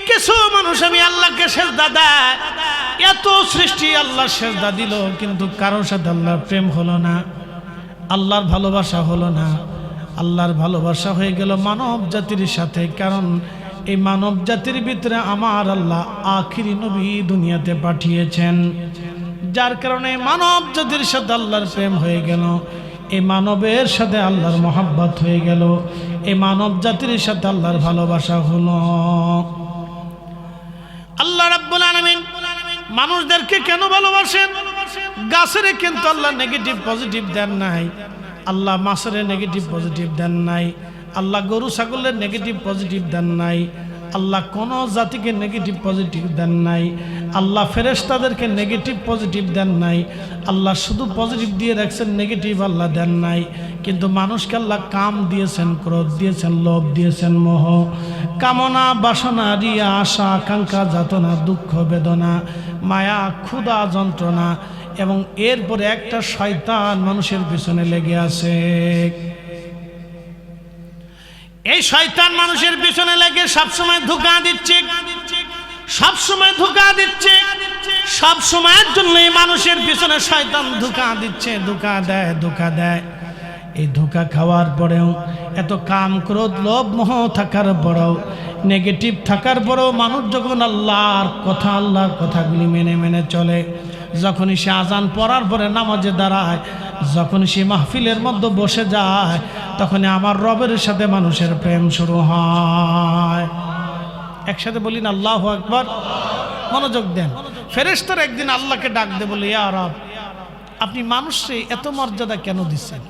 কিছু মানুষ আমি আল্লাহকে সিজদা দেয়। এত সৃষ্টি আল্লাহ সিজদা দিল, কিন্তু কারোর সাথে আল্লাহর প্রেম হলো না, আল্লাহর ভালোবাসা হলো না। আল্লাহর ভালোবাসা হয়ে গেল মানব জাতির সাথে, কারণ এই মানব জাতির ভিতরে আমার আল্লাহ আখিরি নবী দুনিয়াতে পাঠিয়েছেন, যার কারণে মানব জাতির সাথে আল্লাহর প্রেম হয়ে গেল। এই মানবের সাথে আল্লাহর মহব্বত হয়ে গেল, এই মানব জাতির সাথে আল্লাহর ভালোবাসা হলো। আল্লাহ রাব্বুল আলামিন মানুষদেরকে কেন ভালোবাসেন? গাছের কিন্তু আল্লাহ নেগেটিভ পজিটিভ দেন নাই, আল্লাহ মাছের নেগেটিভ পজিটিভ দেন নাই, আল্লাহ গরু ছাগলের নেগেটিভ পজিটিভ দেন নাই, আল্লাহ কোনো জাতিকে নেগেটিভ পজিটিভ দেন নাই, আল্লাহ ফেরেশতাদেরকে নেগেটিভ পজিটিভ দেন নাই, আল্লাহ শুধু পজিটিভ দিয়ে রাখছেন, নেগেটিভ আল্লাহ দেন নাই। কিন্তু মানুষকে আল্লাহ কাম দিয়েছেন, ক্রোধ দিয়েছেন, লোভ দিয়েছেন, মোহ, কামনা, বাসনা, রিয়া, আশা, আকাঙ্ক্ষা, যাতনা, দুঃখ, বেদনা, মায়া, ক্ষুধা, যন্ত্রণা, এবং এরপরে একটা শয়তান মানুষের পিছনে লেগে আছে। এই শয়তান মানুষের পিছনে লেগে সবসময় ধোঁকা দিচ্ছে, সবসময় ধোঁকা দিচ্ছে, সব সময়ের জন্য মানুষের পিছনে শয়তান ধোঁকা দিচ্ছে, ধোঁকা দেয়, ধোঁকা দেয়। এই ধোঁকা খাওয়ার পরেও, এত কাম, ক্রোধ, লোভ, মোহ থাকার পরেও, নেগেটিভ থাকার পরেও মানুষ যখন আল্লাহর কথাগুলি মেনে মেনে চলে, যখনই সে আজান পড়ার পরে নামাজে দাঁড়ায়, যখন সে মাহফিলের মধ্যে বসে যায়, তখন আমার রবের সাথে মানুষের প্রেম শুরু হয়। একসাথে বলি না আল্লাহু আকবার। মনোযোগ দেন। ফেরেশতারা একদিন আল্লাহকে ডাক দে, বলে ইয়া রব, আপনি মানুষকে এত মর্যাদা কেন দিচ্ছেন?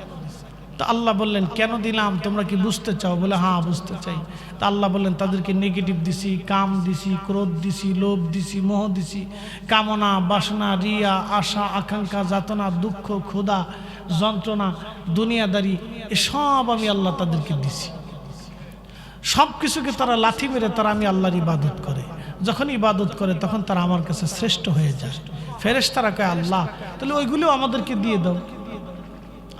তো আল্লাহ বললেন, কেন দিলাম তোমরা কি বুঝতে চাও? বলে হ্যাঁ বুঝতে চাই। তা আল্লাহ বললেন, তাদেরকে নেগেটিভ দিছি, কাম দিছি, ক্রোধ দিছি, লোভ দিছি, মোহ দিছি, কামনা, বাসনা, রিয়া, আশা, আকাঙ্ক্ষা, যাতনা, দুঃখ, ক্ষুধা, যন্ত্রণা, দুনিয়াদারি, এসব আমি আল্লাহ তাদেরকে দিছি। সব কিছুকে তারা লাথি মেরে তারা আমি আল্লাহর ইবাদত করে। যখন ইবাদত করে তখন তারা আমার কাছে শ্রেষ্ঠ হয়ে যায়। ফেরেশতারা কয়, আল্লাহ তাহলে ওইগুলো আমাদেরকে দিয়ে দাও,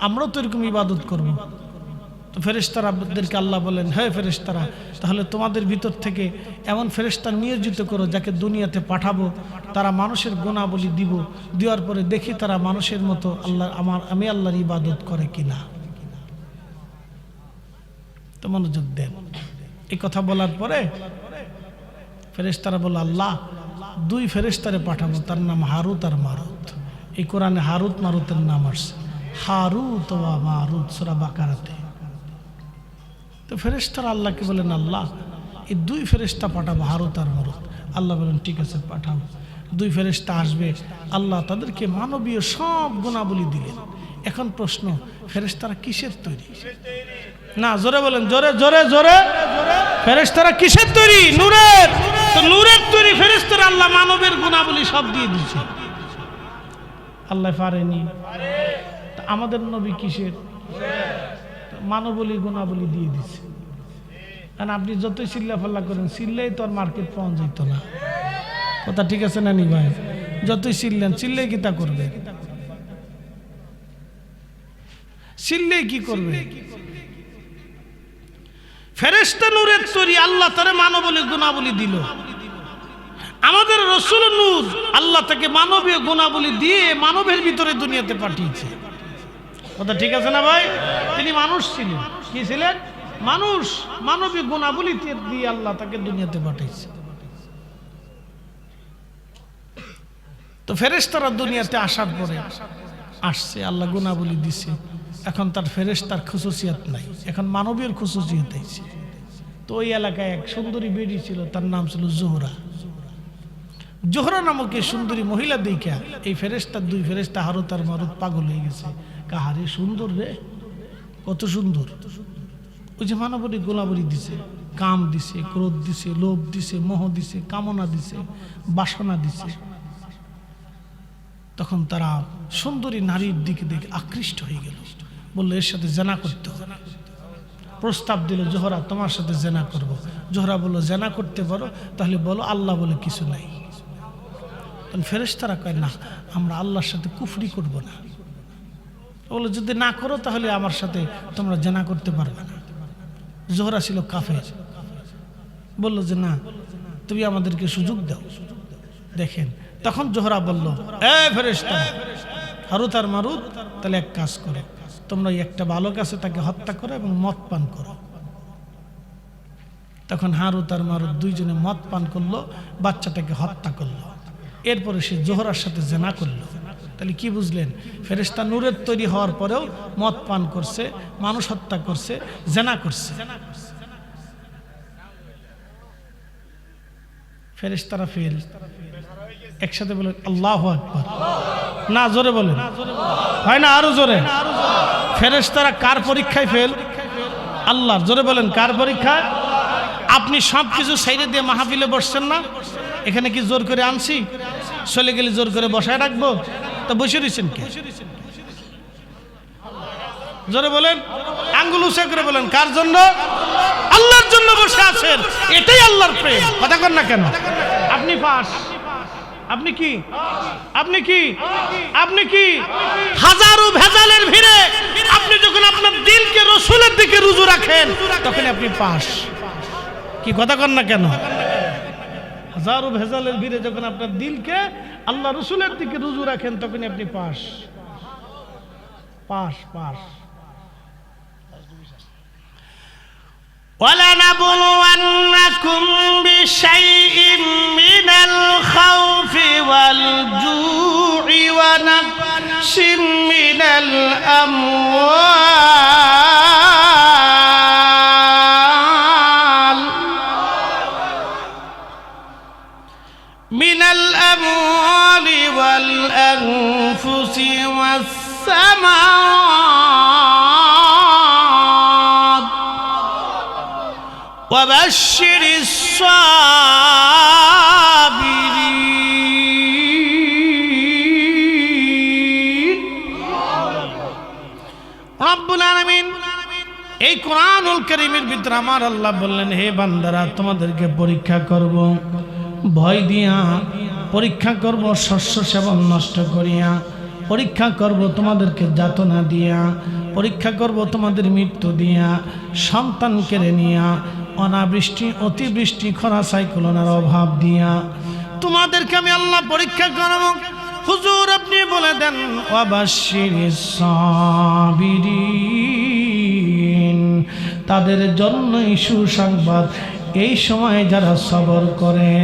আমরাও তো এরকম ইবাদত করব। তো ফেরেশতাদেরকে আল্লাহ বলেন, হে ফেরেশতারা, তাহলে তোমাদের ভিতর থেকে এমন ফেরেশতা নিয়োজিত করো যাকে দুনিয়াতে পাঠাবো, তারা মানুষের গুণাবলী দিব, দেওয়ার পরে দেখি তারা মানুষের মতো আমি আল্লাহর ইবাদত করে কিনা। তো মনোযোগ দেন। এই কথা বলার পরে ফেরেশতারা বলল, আল্লাহ দুই ফেরেশতারে পাঠাবো, তার নাম হারুত আর মারুত। এই কোরআনে হারুত মারুতের নাম আসছে, হারুত ওয়া মারুত সূরা বাকারাতে। তো ফেরেশতারা আল্লাহকে বলেন, আল্লাহ এই দুই ফেরেশতা পাঠাবো, হারুত আর মারুত। আল্লাহ বলেন, ঠিক আছে পাঠাবো। দুই ফেরেশতা আসবে, আল্লাহ তাদেরকে মানবীয় সব গুণাবলী দিলেন। এখন প্রশ্ন, ফেরেশতারা কিসের তৈরি? না, জোরে বলেন, জোরে জোরে জোরে। ফেরেশতারা কিসের তৈরি? নূরের। তো নূরের তৈরি ফেরেশতারা আল্লাহ মানবের গুণাবলী সব দিয়ে দিয়েছে। আল্লাহ পারেনি? আমাদের নবী কিসের? মানবলী গুণাবলী দিয়ে দিচ্ছে। কারণ আপনি যতই চিল্লা ফাল্লা করেন, চিল্লেই তো আর মার্কেট পাওয়া যেত না। কথা ঠিক আছে না নি ভাই? যতই চিল্লেন, চিল্লেই কি তা করবে? চিল্লেই কি করবে? ফেরেশতা নূরের তৈরি, আল্লাহ তারে মানবলী গুণাবলী দিল। আমাদের রাসূল নূর, আল্লাহ তাকে মানবীয় গুণাবলী দিয়ে মানবের ভিতরে দুনিয়াতে পাঠিয়েছে। কথা ঠিক আছে না ভাই? তিনি মানুষ ছিলেন। কি ছিলেন? মানুষ। মানবীয় গুণাবলী দিয়ে আল্লাহ তাকে দুনিয়াতে পাঠিয়েছে। তো ফেরেশতারা দুনিয়াতে আসার পরে আসছে, আল্লাহ গুণাবলী দিছে। এখন তার ফেরেশতার খুসুসিয়াত নাই, এখন মানবীয় খুসুসিয়াত হয়েছে। তো ওই এলাকায় এক সুন্দরী বেডি ছিল, তার নাম ছিল জোহরা। জোহরা নামক এই সুন্দরী মহিলা দেখা এই ফেরেশতার দুই ফেরেশতা হারুত আর মারুত পাগল হয়ে গেছে। কাহারে সুন্দর রে, কত সুন্দর! ওই যে মানবী গোলাবরি দিছে, কাম দিছে, ক্রোধ দিছে, লোভ দিছে, মোহ দিছে, কামনা দিছে, বাসনা দিছে। তখন তারা সুন্দরী নারীর দিকে দেখে আকৃষ্ট হয়ে গেল, বললো এর সাথে জেনা করতে হবে। প্রস্তাব দিল, জোহরা তোমার সাথে জেনা করব। জোহরা বললো, জেনা করতে পারো, তাহলে বলো আল্লাহ বলে কিছু নাই। ফেরেশতারা কয়, না, আমরা আল্লাহর সাথে কুফরি করব না। বললো, যদি না করো তাহলে আমার সাথে তোমরা জেনা করতে পারবে না। জোহরা ছিল কাফের, বললো যে না, তুমি আমাদেরকে সুযোগ দাও। দেখেন, তখন জোহরা বলল, এ ফেরেশতা হারুত আর মারুত, তাহলে এক কাজ করো, তোমরা একটা বালক আছে তাকে হত্যা করো এবং মদ পান করো। তখন হারুত আর মারুত দুইজনে মদ পান করলো, বাচ্চাটাকে হত্যা করলো। এরপরে সে জোহরার সাথে জেনা করলো। তাহলে কি বুঝলেন? ফেরেশতা নূরের তৈরি হওয়ার পরেও মদ পান করছে, মানুষ হত্যা করছে, জেনা করছে। ফেরেশতারা ফেল। একসাথে বলেন আল্লাহু আকবার। না, জোরে বলেন, হয় না? আরো জোরে। ফেরেশতারা কার পরীক্ষায় ফেল? আল্লাহর। জোরে বলেন, কার পরীক্ষায়? আপনি সব কিছু সাইডে দিয়ে মাহফিলে বসছেন না? এখানে কি জোর করে আনছি? চলে গেলে জোর করে বসায় রাখবো? তা বসে রয়েছেন কে? জোরে বলেন, আঙ্গুল উঁচা করে বলেন, কার জন্য? আল্লাহর জন্য বসে আছেন। এটাই আল্লাহর প্রেম। কথা কর না কেন? আপনি পাস, আপনি কি, আপনি কি, আপনি কি? হাজারো ভেজালের ভিড়ে আপনি যখন আপনার দিলকে রাসূলের দিকে রুজু রাখেন, তখন আপনি পাস। কি কথা কর না কেন? হাজারো ভেজালের ভিড়ে যখন আপনার দিলকে আল্লাহ রাসূলের দিকে রুজু রাখেন, তখন আপনি পাস, পাস, পাস। وَلَنَبْلُوَنَّكُمْ بِشَيْءٍ مِّنَ الْخَوْفِ وَالْجُوعِ وَنَقْصٍ مِّنَ الْأَمْوَالِ وَالْأَنفُسِ وَالثَّمَرَاتِ وَبَشِّرِ الصَّابِرِينَ। রব্বুল আলামিন এই কোরআনুল কারীমের ভিতরে আমার আল্লাহ বললেন, হে বান্দারা, তোমাদেরকে পরীক্ষা করব, ভয় দিয়া পরীক্ষা করব, শস্য সেবন নষ্ট করিয়া। পরীক্ষা করব তোমাদেরকে যাতনা দিয়া, পরীক্ষা করব তোমাদের মৃত্যু দিয়া, সন্তান কেড়ে নিয়া, অনাবৃষ্টি অতিবৃষ্টি খরা সাইক্লোনের অভাব দিয়া তোমাদেরকে আমি আল্লাহ পরীক্ষা করব। হুজুর আপনি বলে দেন ওয়াবাশশিরিস সাবিরিন, তাদের জন্যই সুসংবাদ এই সময় যারা সবর করে।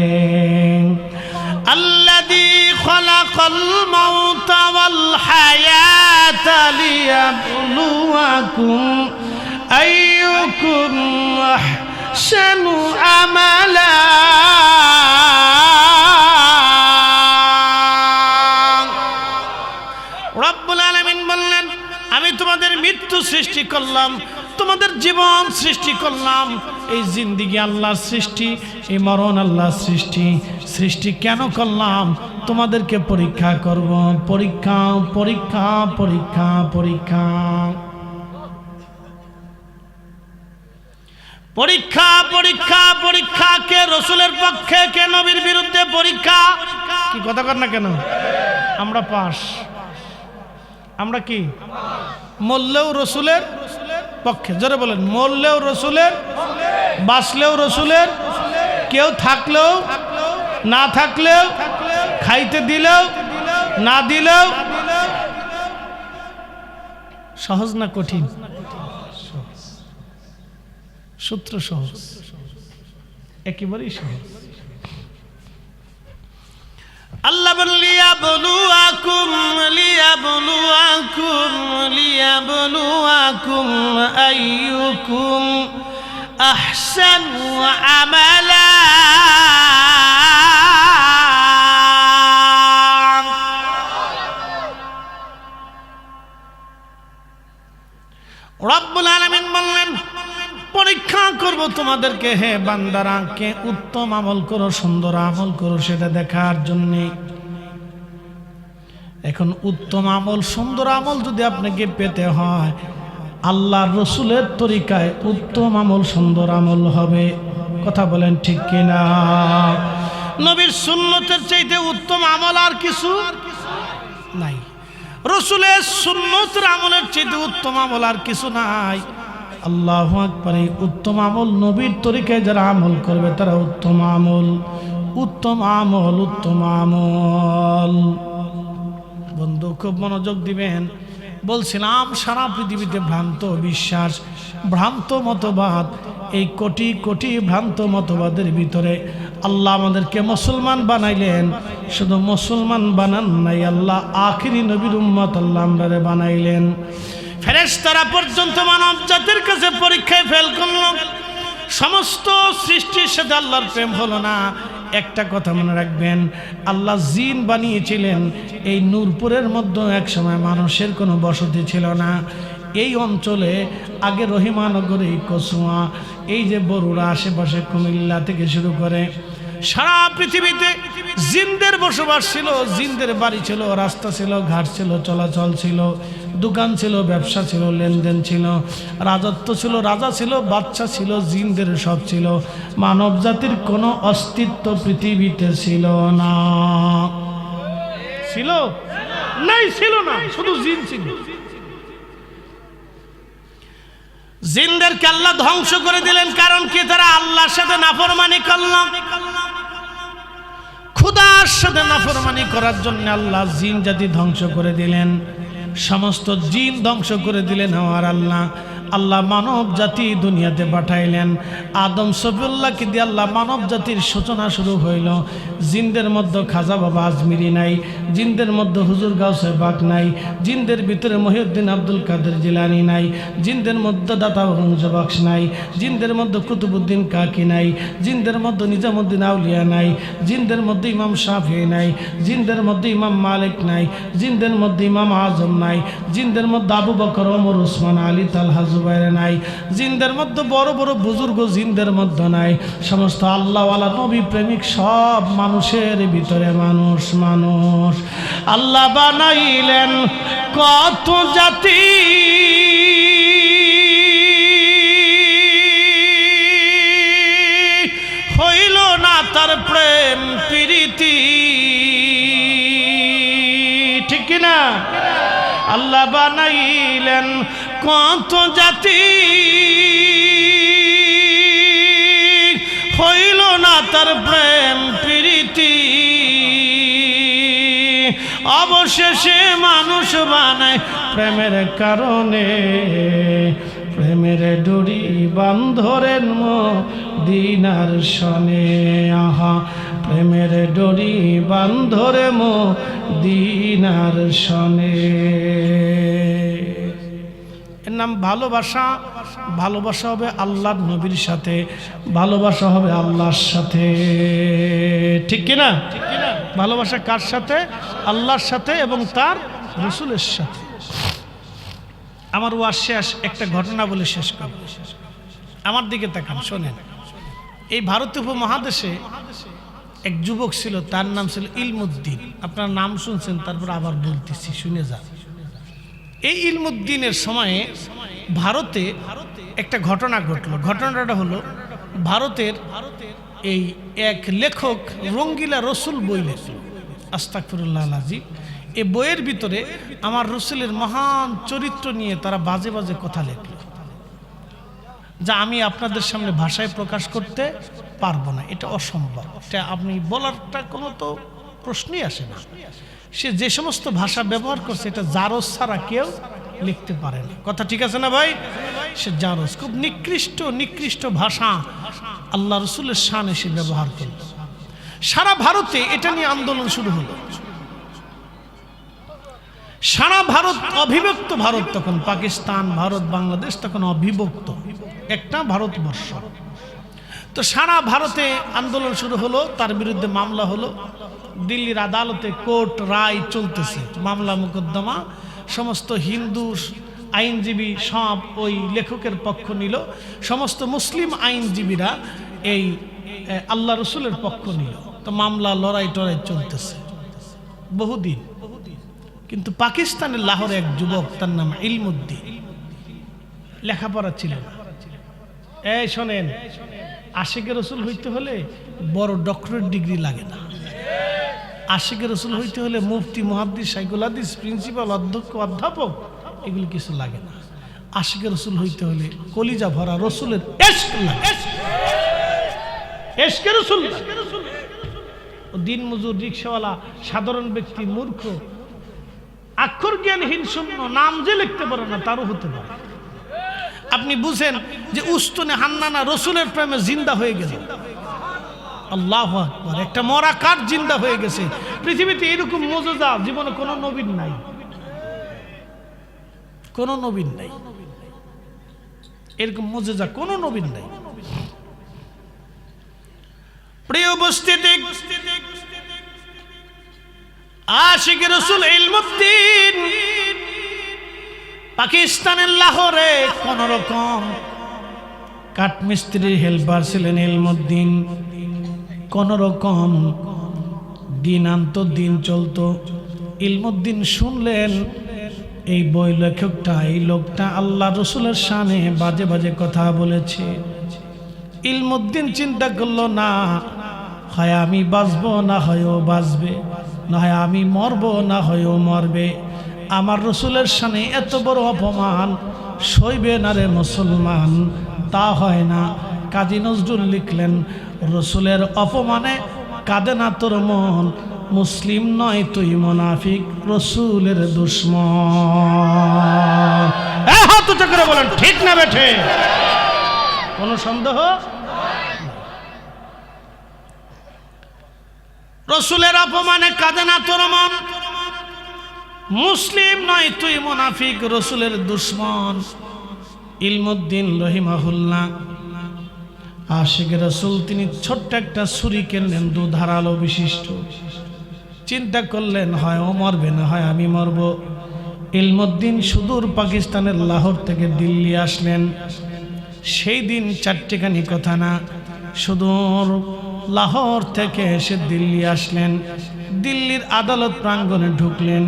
আল্লাযী খালাকাল মাউতা ওয়াল হায়াতা লিয়াবলুয়াকুম আইয়ুকুম আহসানু আমালা। রব্বুল আলামিন বললেন আমি তোমাদের মৃত্যু সৃষ্টি করলাম, তোমাদের জীবন সৃষ্টি করলাম। এই জিন্দেগি আল্লাহর সৃষ্টি, এই মরণ আল্লাহর সৃষ্টি। সৃষ্টি কেন করলাম? তোমাদেরকে পরীক্ষা করব। পরীক্ষা পরীক্ষা পরীক্ষা পরীক্ষা পরীক্ষা পরীক্ষা পরীক্ষা। কে রসুলের পক্ষে, কে নবীর বিরুদ্ধে পরীক্ষা? কি কথা কর না কেন? আমরা পাস, আমরা কি মরলেও রসুলের পক্ষে। জোরে বলেন, মরলেও রসুলের, বাঁচলেও রসুলের, কেউ থাকলেও না থাকলেও, খাইতে দিলেও না দিলেও। সহজ না কঠিন? সূত্র সহজ, একেবারেই সহজ। আল্লাহ বলেন লিয়াবলুয়াকুম লিয়াবলুয়াকুম লিয়াবলুয়াকুম আইয়ুকুম আহসানু আমালা। রব্বুল আলামিন বললেন পরীক্ষা করব তোমাদেরকে, হে বান্দারা, কে উত্তম আমল করো, সুন্দর আমল করো, সেটা দেখার জন্য। এখন উত্তম আমল, সুন্দর আমল যদি আপনাকে পেতে হয়, আল্লাহর রসুলের তরিকায় উত্তম আমল, সুন্দর আমল হবে। কথা বলেন ঠিক কিনা? নবীর সুন্নতের চাইতে উত্তম আমল আর কিছু নাই। রসুলের সুন্নতের আমলের চাইতে উত্তম আমল আর কিছু নাই। আল্লাহু আকবার। এই উত্তম আমল নবীর তরিকায় যারা আমল করবে তারা উত্তম আমল, উত্তম আমল, উত্তম আমল। বন্ধু খুব মনোযোগ দিবেন। বলছিলাম সারা পৃথিবীতে ভ্রান্ত বিশ্বাস, ভ্রান্ত মতবাদ। এই কোটি কোটি ভ্রান্ত মতবাদের ভিতরে আল্লাহ আমাদেরকে মুসলমান বানাইলেন। শুধু মুসলমান বানান নাই, আল্লাহ আখিরি নবীর উম্মত আল্লাহ আমরারে বানাইলেন। ফেরেশতারা পর্যন্ত মানব জাতির কাছে পরীক্ষায় ফেল করল। সমস্ত সৃষ্টির সাথে আল্লাহর প্রেম হলো না। একটা কথা মনে রাখবেন, আল্লাহ জিন বানিয়েছিলেন। এই নূরপুরের মধ্যে এক সময় মানুষের কোনো বসতি ছিল না। এই অঞ্চলে আগে রহিমানগরে, কসুয়া, এই যে বরুড়া, আশেপাশে কুমিল্লা থেকে শুরু করে সারা পৃথিবীতে জিনদের বসবাস ছিল। জিনদের বাড়ি ছিল, রাস্তা ছিল, ঘাট ছিল, চলাচল ছিল, দোকান ছিল, ব্যবসা ছিল, লেনদেন ছিল, রাজত্ব ছিল, রাজা ছিল, বাচ্চা ছিল, জিনদের সব ছিল। মানব জাতির কোনো অস্তিত্ব পৃথিবীতে ছিল না। ছিল নাই? ছিল না, শুধু জিন ছিল। জিনদেরকে আল্লাহ ধ্বংস করে দিলেন। কারণ কি? তারা আল্লাহর সাথে নাফরমানি করল। খোদার সাথে নাফরমানি করার জন্য আল্লাহ জিন জাতি ধ্বংস করে দিলেন। সমস্ত জিন ধ্বংস করে দিলেন। আর আল্লাহ মানব জাতি দুনিয়াতে পাঠাইলেন। আদম সফিউল্লাহকে দিয়ে আল্লাহ মানব জাতির সূচনা শুরু হইল। জিনদের মধ্যে খাজা বাবা আজমিরি নাই, জিনদের মধ্যে হুজুর গাউসে পাক নাই, জিনদের ভিতরে মহিউদ্দিন আব্দুল কাদের জিলানি নাই, জিনদের মধ্যে দাতা বংশবক্স নাই, জিনদের মধ্যে কুতুবুদ্দিন কাকি নাই, জিনদের মধ্যে নিজামুদ্দিন আউলিয়া নাই, জিনদের মধ্যে ইমাম শাফি নাই, জিনদের মধ্যে ইমাম মালিক নাই, জিনদের মধ্যে ইমাম আজম নাই, জিনদের মধ্যে আবু বকর, ওমর, উসমান, আলী, তালহা, জুবাইর নাই, জিনদের মধ্যে বড় বড় বুজুর্গ জিনদের মধ্যে নাই। সমস্ত আল্লাহওয়ালা নবী প্রেমিক সব মানুষের ভিতরে মানুষ। মানুষ আল্লাহ বানাইলেন কত জাতি, হইল না তার প্রেম প্রীতি। ঠিক কিনা? বানাইলেন কত জাতি, হইল না তার প্রেম প্রীতি, অবশেষে মানুষ বানায় প্রেমের কারণে, প্রেমের ডুরি বান্ধরেন মদিনার শনে, আহা প্রেমের ডুরি বান্ধরে মদিনার শনে। এর নাম ভালোবাসা। ভালোবাসা হবে আল্লাহর নবীর সাথে, ভালোবাসা হবে আল্লাহর সাথে, ঠিক কিনা? ভালোবাসা কার সাথে? আল্লাহর সাথে এবং তার রাসূলের সাথে। আমার ওয়াজ শেষ, একটা ঘটনা বলে শেষ করব। আমার দিকে তাকান, শোনেন। এই ভারতীয় উপমহাদেশে এক যুবক ছিল, তার নাম ছিল ইলমুদ্দিন। আপনার নাম শুনছেন, তারপর আবার বলতেছি, শুনে যান। এই ইলমুদ্দিনের সময়ে ভারতে একটা ঘটনা ঘটলো। ঘটনাটা হলো, ভারতের এই এক লেখক রঙ্গিলা রসুল বই লেখল, আস্তাগফিরুল্লাহ আল-আযীম। এই বইয়ের ভিতরে আমার রসুলের মহান চরিত্র নিয়ে তারা বাজে বাজে কথা লেখল, যা আমি আপনাদের সামনে ভাষায় প্রকাশ করতে পারবো না, এটা অসম্ভব। এটা আপনি বলারটা কোনো তো প্রশ্নই আসে না। সে যে সমস্ত ভাষা ব্যবহার করছে, এটা জারজ ছাড়া কেউ লিখতে পারে না। কথা ঠিক আছে না ভাই? সে জারজ, খুব নিকৃষ্ট ভাষা আল্লাহ রসুলের শানে সে ব্যবহার করল। সারা ভারতে এটা নিয়ে আন্দোলন শুরু হলো। সারা ভারত অবিভক্ত ভারত, তখন পাকিস্তান, ভারত, বাংলাদেশ তখন অবিভক্ত একটা ভারতবর্ষ। তো সারা ভারতে আন্দোলন শুরু হলো, তার বিরুদ্ধে মামলা হলো। দিল্লির আদালতে কোর্ট রায় চলতেছে, মামলা মোকদ্দমা। সমস্ত হিন্দু আইনজীবী সব ওই লেখকের পক্ষ নিল, সমস্ত মুসলিম আইনজীবীরা এই আল্লাহ রসুলের পক্ষ নিল। তো মামলা লড়াই টড়াই চলতেছে বহুদিন। কিন্তু পাকিস্তানের লাহোরে এক যুবক, তার নাম ইলমুদ্দিন, লেখাপড়া ছিল না। এই শোনেন, আশিকে রসুল হইতে হলে বড় ডক্টরেট ডিগ্রি লাগে না। আশিকে রসুল হইতে হলে মুফতি, মুহাদ্দিস, শাইখুল হাদিস, প্রিন্সিপাল, অধ্যক্ষ, অধ্যাপক এগুলি কিছু লাগে না। আশিকে রসুল হইতে হলে কলিজা ভরা রসুলের ইশক লাগে। ইশকে রসুল। দিন মজুর, রিকশাওয়ালা, সাধারণ ব্যক্তি, মূর্খ, অক্ষর জ্ঞানহীন, শূন্য, নাম যে লিখতে পারে না, তারও হতে পারে। আপনি বুঝেন যে উস্তুনে হান্নানা রসুলের প্রেমে জিন্দা হয়ে গেল। আল্লাহু আকবার। একটা মরা কাঠ জিন্দা হয়ে গেছে। পৃথিবীতে এরকম মুজিজা জীবনে কোনো নবীর নাই, কোনো নবীর নাই। এরকম মুজিজা কোনো নবীর নাই। প্রিয় উপস্থিতি, আশিক রাসূল ইলমুদ্দিন পাকিস্তানের লাহোরে কোন রকম কাঠমিস্ত্রির হেল্পার ছিলেন ইলমুদ্দিন। কোন রকম দিন আনত, দিন চলতো। ইলমুদ্দিন শুনলেন এই বই লেখকটা, এই লোকটা আল্লাহ রসুলের শানে বাজে বাজে কথা বলেছে। ইলমুদ্দিন চিন্তা করলো, না হয় আমি বাঁচবো, না হয় ও বাঁচবে, না হয় আমি মরবো, না হয় ও মরবে। আমার রসুলের শানে এত বড় অপমান সইবে না রে মুসলমান, তা হয় না। কাজী নজরুল লিখলেন, রসুলের অপমানে কাঁদে না তোর মন, মুসলিম নয় তুই মুনাফিক, রসুলের দুশ্মন। হাত উঁচু করে বলেন, ঠিক না বেঠে? কোনো সন্দেহ? রসুলের অপমানে কাঁদে না তোর মন, মুসলিম নয় তুই মুনাফিক, রসুলের দুশ্মন। ইলমুদ্দিন রহিমাহুল্লাহ আশিক রাসূল, তিনি ছোট্ট একটা ছুরি কিনলেন, ধারালো বিশিষ্ট। চিন্তা করলেন, হয় ও মরবে, না হয় আমি মরব। ইলমুদ্দিন সুদূর পাকিস্তানের লাহোর থেকে দিল্লি আসলেন। সেই দিন চারটেখানি কথা না, সুদূর লাহোর থেকে এসে দিল্লি আসলেন। দিল্লির আদালত প্রাঙ্গণে ঢুকলেন।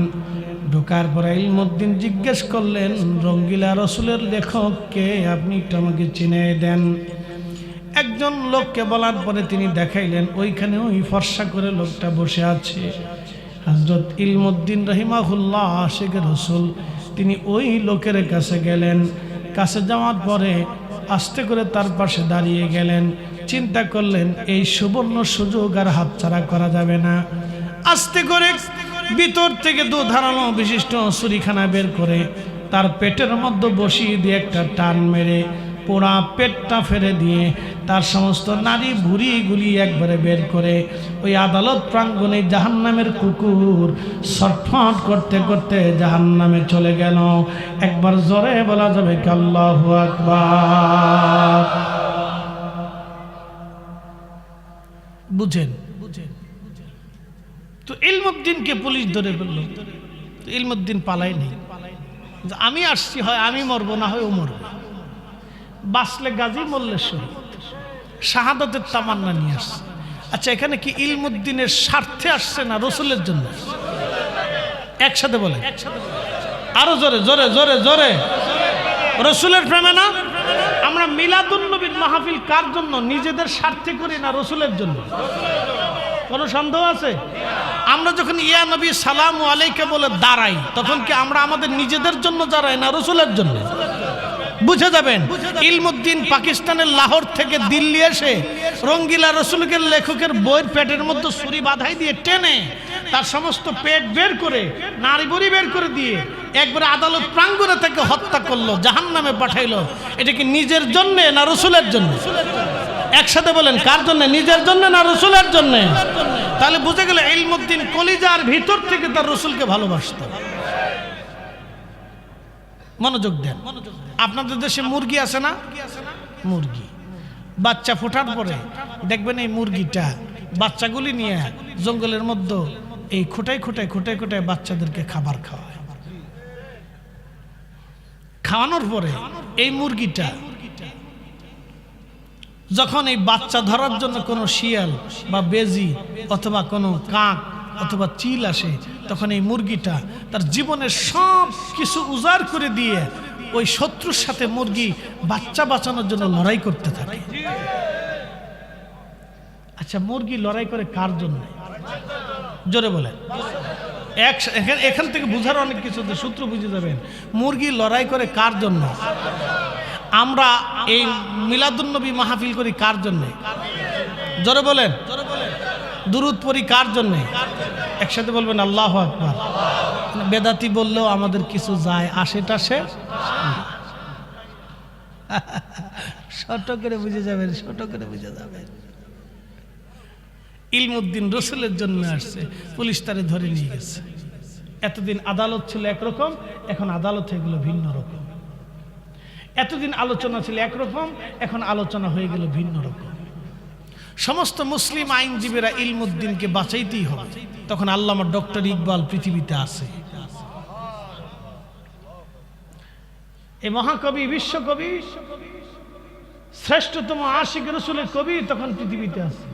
ঢোকার পরে ইলমুদ্দিন জিজ্ঞেস করলেন, রঙ্গিলা রসুলের লেখক কে? আপনি একটু আমাকে চিনে দেন। একজন লোককে বলার পরে তিনি দেখাইলেন, ওইখানে ওই ফর্সা করে লোকটা বসে আছে হযরত ইলমুদ্দিন রহিমাহুল্লাহ আশিক রাসূল। তিনি ওই লোকের কাছে গেলেন। কাছে যাওয়ার পরে আস্তে করে তার পাশে দাঁড়িয়ে গেলেন। চিন্তা করলেন এই সুবর্ণ সুযোগ আর হাতছাড়া করা যাবে না। আস্তে করে ভিতর থেকে ধারালো বিশিষ্ট ছুরিখানা বের করে তার পেটের মধ্যে বসিয়ে দিয়ে একটা টান মেরে পোড়া পেটটা ফেলে দিয়ে তার সমস্ত নারী ভুঁড়িগুলি একবারে বের করে ওই আদালত প্রাঙ্গণে জাহান্নামের কুকুর ছটফট করতে করতে জাহান্নামে চলে গেল। একবার জোরে বলা যাবে কি আল্লাহু আকবার। বুঝেন? তো ইলমুদ্দিনকে পুলিশ ধরে ফেলল। তো ইলমুদ্দিন পালাই নেই, আমি আসছি, হয় আমি মরবো না হয় ও মরবে, বাঁচলে গাজী মরলে শহীদ, শাহাদাতের তামান্না নিয়ে আসছে। আচ্ছা, এখানে কি ইলমুদ্দিনের স্বার্থে আসছে না রসুলের জন্য? একসাথে বলে, আরো জোরে জোরে জোরে জোরে, রসুলের প্রেমে না? আমরা মিলাদুন নবীর মাহফিল কার জন্য? নিজেদের স্বার্থে করি না রসুলের জন্য? কোনো সন্দেহ আছে? আমরা যখন ইয়া নবী সালামু আলাইকা বলে দাঁড়াই, তখন কি আমরা আমাদের নিজেদের জন্য দাঁড়াই না রসুলের জন্য? বুঝে যাবেন। ইলমুদ্দিন পাকিস্তানের লাহোর থেকে দিল্লি এসে রঙ্গিলা রসুলকে লেখকের বইয়ের পেটের মধ্যে ছুরি বাঁধাই দিয়ে টেনে তার সমস্ত পেট বের করে নারী বুড়ি বের করে দিয়ে একবারে আদালত প্রাঙ্গণে থেকে হত্যা করলো, জাহান্নামে পাঠাইলো। এটা কি নিজের জন্য না রসুলের জন্য? একসাথে বলেন, কার জন্য? নিজের জন্য না রসুলের জন্য? তাহলে বুঝে গেলে ইলমুদ্দিন কলিজার ভিতর থেকে তার রসুলকে ভালোবাসত। মনোযোগ দেন। আপনাদের দেশে মুরগি আছে না? মুরগি বাচ্চা ফোটার পরে দেখবেন এই মুরগিটা বাচ্চাগুলি নিয়ে জঙ্গলের মধ্যে এই খোটায় খোটায় খোটায় খোটায় বাচ্চাদেরকে খাবার খাওয়ায়। খাওয়ানোর পরে এই মুরগিটা যখন এই বাচ্চা ধরার জন্য কোনো শিয়াল বা বেজি অথবা কোনো কাক অথবা চিল আসে, তখন এই মুরগিটা তার জীবনের সব কিছু উজাড় করে দিয়ে ওই শত্রুর সাথে মুরগি বাচ্চা বাঁচানোর জন্য লড়াই করতে থাকে। আচ্ছা, মুরগি লড়াই করে কার জন্য? জোরে বলেন। এখান থেকে বুঝার অনেক কিছু সূত্র বুঝে যাবেন। মুরগি লড়াই করে কার জন্য? আমরা এই মিলাদুন নবী মাহফিল করি কার জন্য? জোরে বলেন। দুরূদ পড়ি কার জন্য? একসাথে বলবেন আল্লাহু আকবার। বেদাতি বললেও আমাদের কিছু যায় আসে টাসে, ছোট করে বুঝে যাবেন, ছোট করে বুঝে যাবেন। ইলমুদ্দিন রসুলের জন্য আসছে, পুলিশ তারে ধরে নিয়ে গেছে। এতদিন আদালত ছিল একরকম, এখন আদালত হয়ে গেল ভিন্ন রকম। এতদিন আলোচনা ছিল একরকম, এখন আলোচনা হয়ে গেল ভিন্ন রকম। সমস্ত মুসলিম আইনজীবীরা ইলমুদ্দিনকে বাঁচাইতেই হবে। তখন আল্লামা ডক্টর ইকবাল পৃথিবীতে আছে, এই মহাকবি, বিশ্বকবি, শ্রেষ্ঠতম আশিক রসুলের কবি তখন পৃথিবীতে আছে।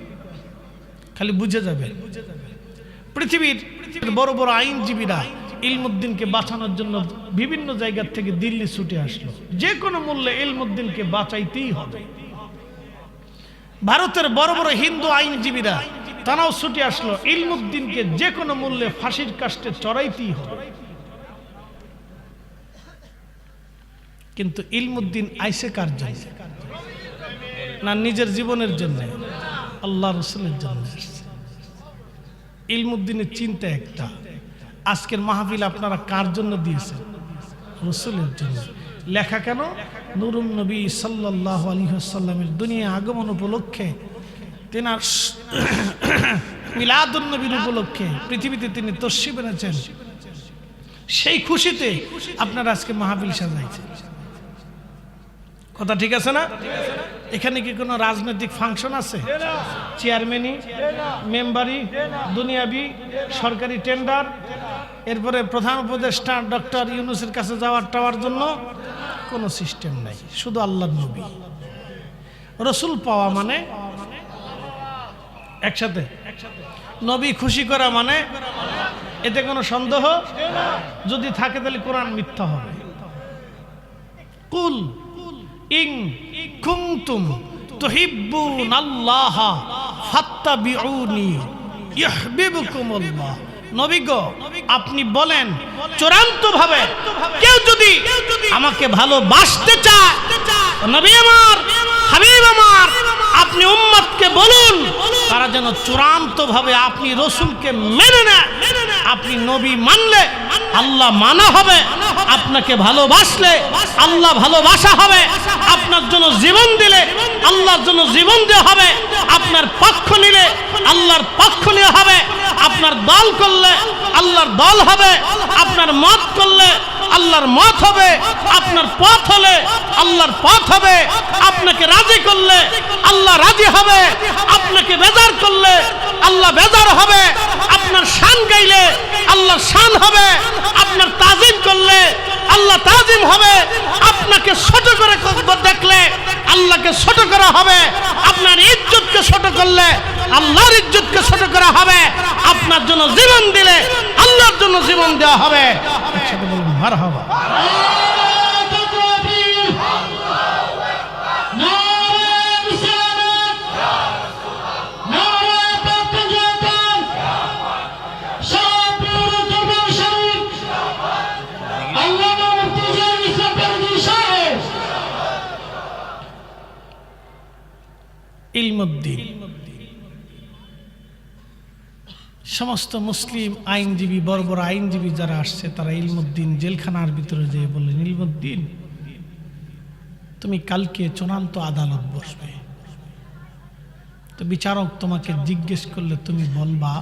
খালি বুঝে যাবে, পৃথিবীর বড় বড় আইনজীবীরা ইলমুদ্দিনকে বাঁচানোর জন্য বিভিন্ন জায়গা থেকে দিল্লি ছুটে আসলো। যে কোনো মূল্যে ইলমুদ্দিনকে বাঁচাইতেই হবে। ভারতের বড় বড় হিন্দু আইনজীবীরা তারাও ছুটে আসলো, ইলমুদ্দিনকে যে কোনো মূল্যে ফাঁসির কাস্টে চড়াইতেই হবে। কিন্তু ইলমুদ্দিন আইসে কার জন্য? না নিজের জীবনের জন্য? আল্লাহ রসুলের জন্য। ইলমুদ্দিনের চিন্তা একটা, আজকের মাহফিল আপনারা কার জন্য দিয়েছেন? রসুলের জন্য। লেখা কেন? নূরুন নবী সাল্লাল্লাহু আলাইহি ওয়াসাল্লামের দুনিয়া আগমন উপলক্ষে, তেনার মিলাদুন নবীর উপলক্ষে পৃথিবীতে তিনি তশরিফ এনেছেন। সেই খুশিতে আপনারা আজকে মাহফিল সাজাইছেন। কথা ঠিক আছে না? এখানে কি কোনো রাজনৈতিক ফাংশন আছে? চেয়ারম্যানই, মেম্বারি, দুনিয়াবি, সরকারি টেন্ডার, এরপরে প্রধান উপদেষ্টা ডক্টর ইউনূসের কাছে যাওয়ার জন্য কোনো সিস্টেম নাই। শুধু আল্লাহর নবী রসুল পাওয়া মানে একসাথে, নবী খুশি করা মানে, এতে কোনো সন্দেহ যদি থাকে তাহলে কোরআন মিথ্যা হবে। কুল ইন কুনতুম তুহিব্বুনাল্লাহ ফাত্তাবিউনি ইউহিব্বুকুমুল্লাহ। নবী গো আপনি বলেন চূড়ান্ত ভাবে কেউ যদি আমাকে ভালোবাসতে চায়, নবী আমার, হাবিব আমার, আপনি উম্মতকে বলুন তারা যেন চূড়ান্ত ভাবে আপনি রাসূলকে মেনে নেয়। আপনি নবী মানলে আল্লাহ মানা হবে, আপনাকে ভালোবাসলে আল্লাহ ভালোবাসা হবে, আপনার জন্য জীবন দিলে আল্লাহর জন্য জীবন দেওয়া হবে, আপনার পক্ষ নিলে আল্লাহর পক্ষ নেওয়া হবে, আপনার দল করলে আল্লাহর দল হবে, আপনার মত করলে আল্লাহর মত হবে, আপনার পথ হলে আল্লাহর পথ হবে, আপনাকে রাজি করলে আল্লাহ রাজি হবে, আপনাকে বেজার করলে আল্লাহ বেজার হবে, আপনার শান গাইলে আল্লাহর শান হবে, আপনার তাজিম করলে আল্লাহ তাজিম হবে, আপনাকে ছোট করে দেখলে আল্লাহকে ছোট করা হবে, আপনার ইজ্জতকে ছোট করলে আল্লাহর ইজ্জতকে ছোট করা হবে, আপনার জন্য জীবন দিলে আল্লাহর জন্য জীবন দেওয়া হবে। একসাথে বলুন মারহাবা। ইলমুদ্দিন সমস্ত মুসলিম আইনজীবী, বড় বড় আইনজীবী যারা আসছে তারা ইলমুদ্দিন জেলখানার ভিতরে যেয়ে বললেন, ইলমুদ্দিন তুমি কালকে চূড়ান্ত আদালত বসবে, তো বিচারক তোমাকে জিজ্ঞেস করলে তুমি বলবা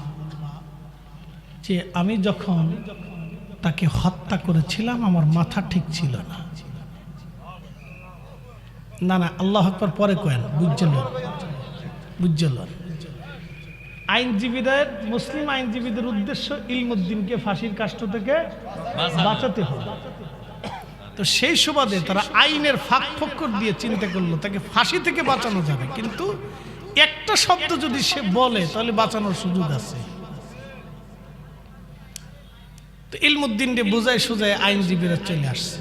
যে আমি যখন তাকে হত্যা করেছিলাম আমার মাথা ঠিক ছিল না। না না, আল্লাহ আকবার পরে কয়েন, বুঝল। আইনজীবীদের, মুসলিম আইনজীবীদের উদ্দেশ্য ইলমুদ্দিনকে ফাঁসির কাষ্ঠ থেকে বাঁচাতে হবে। তো সেই সুবাদে তারা আইনের ফাঁক ফোকর দিয়ে চিন্তা করলো তাকে ফাঁসি থেকে বাঁচানো যাবে, কিন্তু একটা শব্দ যদি সে বলে তাহলে বাঁচানোর সুযোগ আছে। তো ইলমুদ্দিনকে বুঝায় সুজায় আইনজীবীরা চলে আসছে।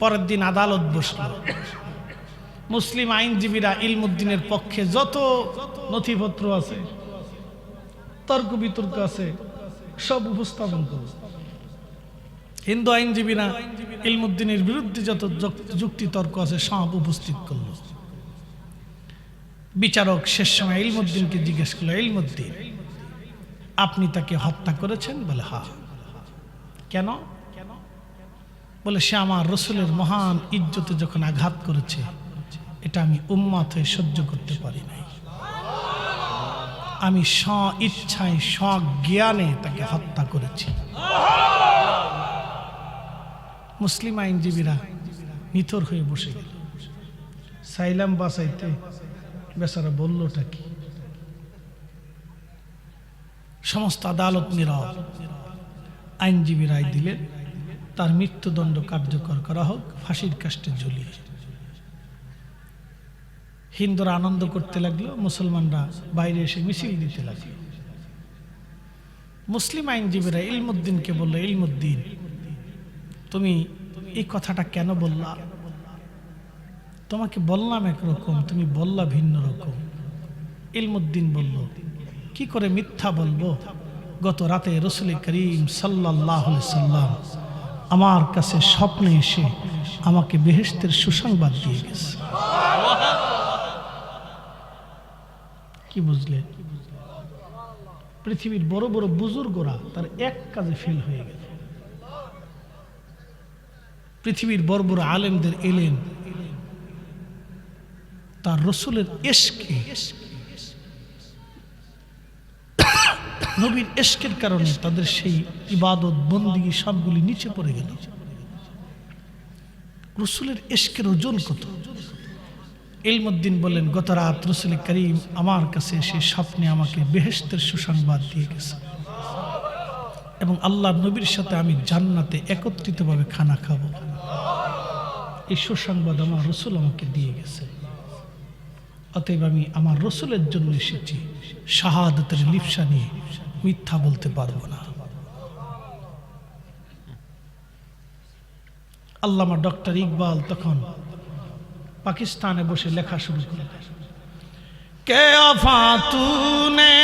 পরের দিন আদালত বসলো। মুসলিম আইনজীবীরা ইলমুদ্দিনের পক্ষে যত নথিপত্র আছে, তর্ক বিতর্ক আছে, সব উপস্থাপন করল। হিন্দু আইনজীবীরা ইলমুদ্দিনের বিরুদ্ধে যত যুক্তি তর্ক আছে সব উপস্থিত করল। বিচারক শেষ সময় ইলমুদ্দিনকে জিজ্ঞেস করলো, ইলমুদ্দিন আপনি তাকে হত্যা করেছেন? বলে হ্যাঁ। কেন? বলে সে আমার রাসূলের মহান ইজ্জতে যখন আঘাত করেছে এটা আমি উম্মত হয়ে সহ্য করতে পারি নাই, আমি স্ব ইচ্ছায় স্বজ্ঞানে তাকে হত্যা করেছি। মুসলিম আইনজীবীরা নিথর হয়ে বসে গেল। সাইলাম বাঁচাইতে বেচারা বললোটা কি? সমস্ত আদালত নীরব। আইনজীবী রায় দিলেন তার মৃত্যুদণ্ড কার্যকর করা হোক, ফাঁসির কাষ্ঠে ঝুলিয়ে। হিন্দুরা আনন্দ করতে লাগলো, মুসলমানরা বাইরে এসে মিছিল দিতে লাগলো। মুসলিম আইনজীবীরা ইলমুদ্দিনকে বললো, ইলমুদ্দিন তুমি এই কথাটা কেন বললা? তোমাকে বললাম একরকম, তুমি বললা ভিন্ন রকম। ইলমুদ্দিন বলল, কি করে মিথ্যা বলবো? গত রাতে রাসূল করিম সাল্লাল্লাহু আলাইহি সাল্লাম আমার কাছে স্বপ্নে এসে আমাকে বেহেশতের সুসংবাদ দিয়ে গেছে। কি বুঝলে? পৃথিবীর বড় বড় বুজুর্গরা তার এক কাজে ফেল হয়ে গেল। পৃথিবীর বড় বড় আলেমদের এলেন তার রাসূলের ইশকে, নবীর ইশকের কারণে তাদের সেই ইবাদত বন্দেগী সবগুলি নিচে পড়ে গেল। রাসূলের ইশকের ওজন কত! ইলমুদ্দিন বলেন, গত রাত রাসূল করিম আমার কাছে এসে স্বপ্নে আমাকে বেহেশতের সুসংবাদ দিয়ে গেছে এবং আল্লাহর নবীর সাথে আমি জান্নাতে একত্রিতভাবে খানা খাবো। এই সুসংবাদ আমার রাসূল আমাকে দিয়ে গেছে। অতএব আমি আমার রাসূলের জন্য এসেছি, শাহাদাতের লিপ্সা নিয়ে মিথ্যা বলতে পারবো না। আল্লামা ডক্টর ইকবাল তখন পাকিস্তানে বসে লেখা শুরু করলেন, কে আফা তুনে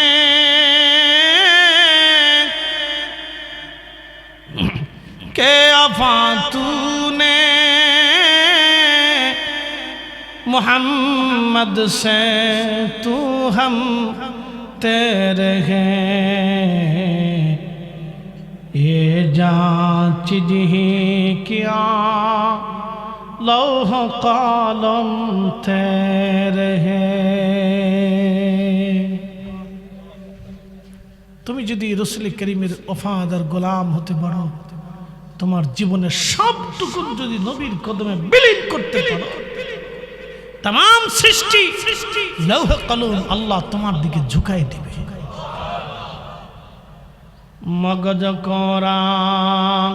के अफा तूने मोहम्मद से तू हम तेरे हैं ये जांच ही किया लौह कलम तेरे हैं। তুমি যদি রাসূল করিমের ওফাদার গোলাম হতে পারো, তোমার জীবনের সবটুকু যদি নবীর কদমে বিলীন করতে পারো, तमाम सृष्टि लौह कलम अल्लाह तुम्हार दिके झुकाई देवे। मगज कोरान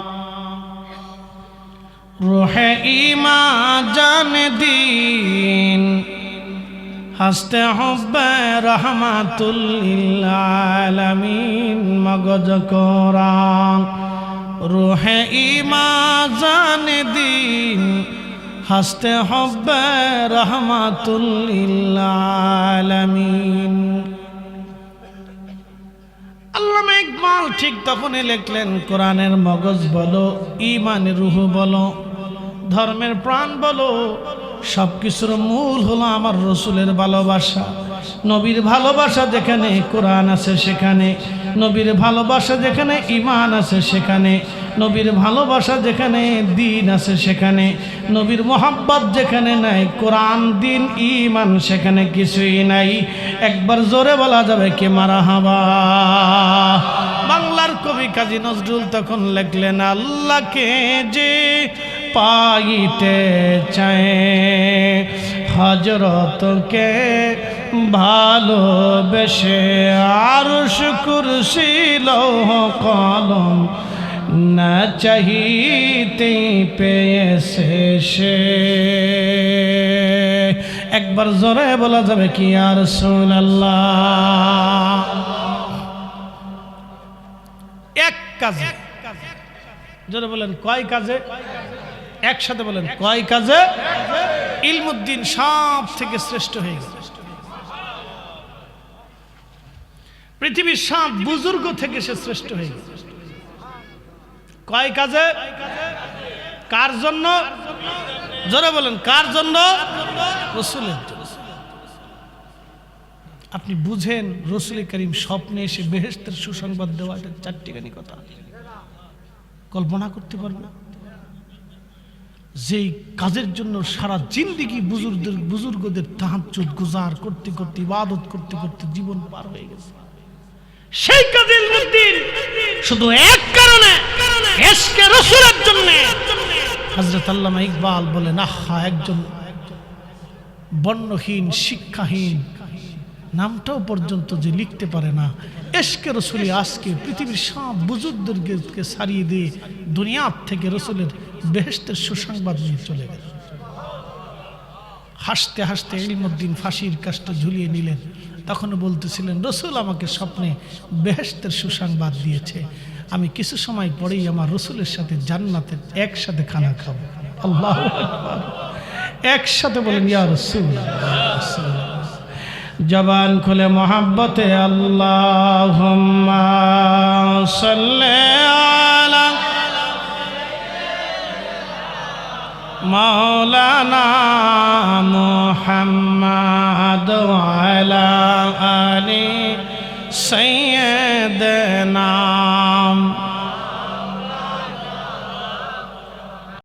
रूहे ईमान जान दीन हस्ते हुब्बे रहमतुल लिल आलमीन। मगज कोरान रूहे ईमान जान दीन हस्ते हुब्बे रहमतुल लिल आलमीन। আল্লামা ইকবাল ঠিক তখনই লিখলেন, কোরআনের মগজ বলো, ঈমানের রূহ বলো, ধর্মের প্রাণ বলো, সবকিছুর মূল হলো আমার রাসূলের ভালোবাসা। নবীর ভালোবাসা যেখানে কোরআন আছে সেখানে, নবীর ভালোবাসা যেখানে ঈমান আছে সেখানে, নবীর ভালোবাসা যেখানে দ্বীন আছে সেখানে, নবীর মোহাব্বত যেখানে নাই, কোরআন দ্বীন ঈমান সেখানে কিছুই নাই। একবার জোরে বলা যাবে কি মারহাবা। বাংলার কবি কাজী নজরুল তখন লিখলেন, আল্লাহকে যে পাইতে চায় হযরতকে ভালোবেসে আরশ কুরসি লৌহ কলম না চাহিতে পেয়েছে সে। একবার জোরে বলা যাবে কি ইয়া রাসূলুল্লাহ। এক কাজে, জোরে বলেন কয় কাজে? একসাথে বলেন কয় কাজে? ইলমুদ্দিন সব থেকে শ্রেষ্ঠ হয়ে গেল। পৃথিবীর সব বুজুর্গ থেকে সে শ্রেষ্ঠ হয়ে গেল। কয় কাজে? কার জন্য? জোরে বলেন কার জন্য? রাসূলের জন্য। আপনি বুঝেন রাসূল করিম স্বপ্নে এসে বেহেশতের সুসংবাদ দেওয়া, এটা চারটিখানি কথা, কল্পনা করতে পারবেন না। যেই কাজের জন্য সারা জিন্দেগি বুজুর্গদের তাহাজ্জুদ গুজার করতে করতে, ইবাদত করতে করতে জীবন পার হয়ে গেছে, সেই কাজের মধ্যে শুধু এক কারণে, ইশকে রাসূলের জন্য হযরত আল্লামা ইকবাল বলেন, আহা, একজন বর্ণহীন শিক্ষাহীন নামটাও পর্যন্ত যে লিখতে পারে না, ইশকে রাসূলি আজকে পৃথিবীর সব বুজুর্গদেরকে ছাড়িয়ে দিয়ে দুনিয়া থেকে রাসূলের বেহেশতের সুসংবাদ নিয়ে চলে গেল। হাসতে হাসতে ইলমুদ্দিন ফাঁসির কাষ্ঠে ঝুলিয়ে নিলেন। তখন বলতেছিলেন, রাসূল আমাকে স্বপ্নে বেহেশতের সুসংবাদ দিয়েছে, আমি কিছু সময় পরেই আমার রাসূলের সাথে জান্নাতের একসাথে খানা খাবো। আল্লাহু আকবার। একসাথে বলেন ইয়া রাসূলুল্লাহ। জবান খুলে মোহাব্বতে আল্লাহুম্মা সাল্লি আলা মাওলানা মুহাম্মাদ ওয়া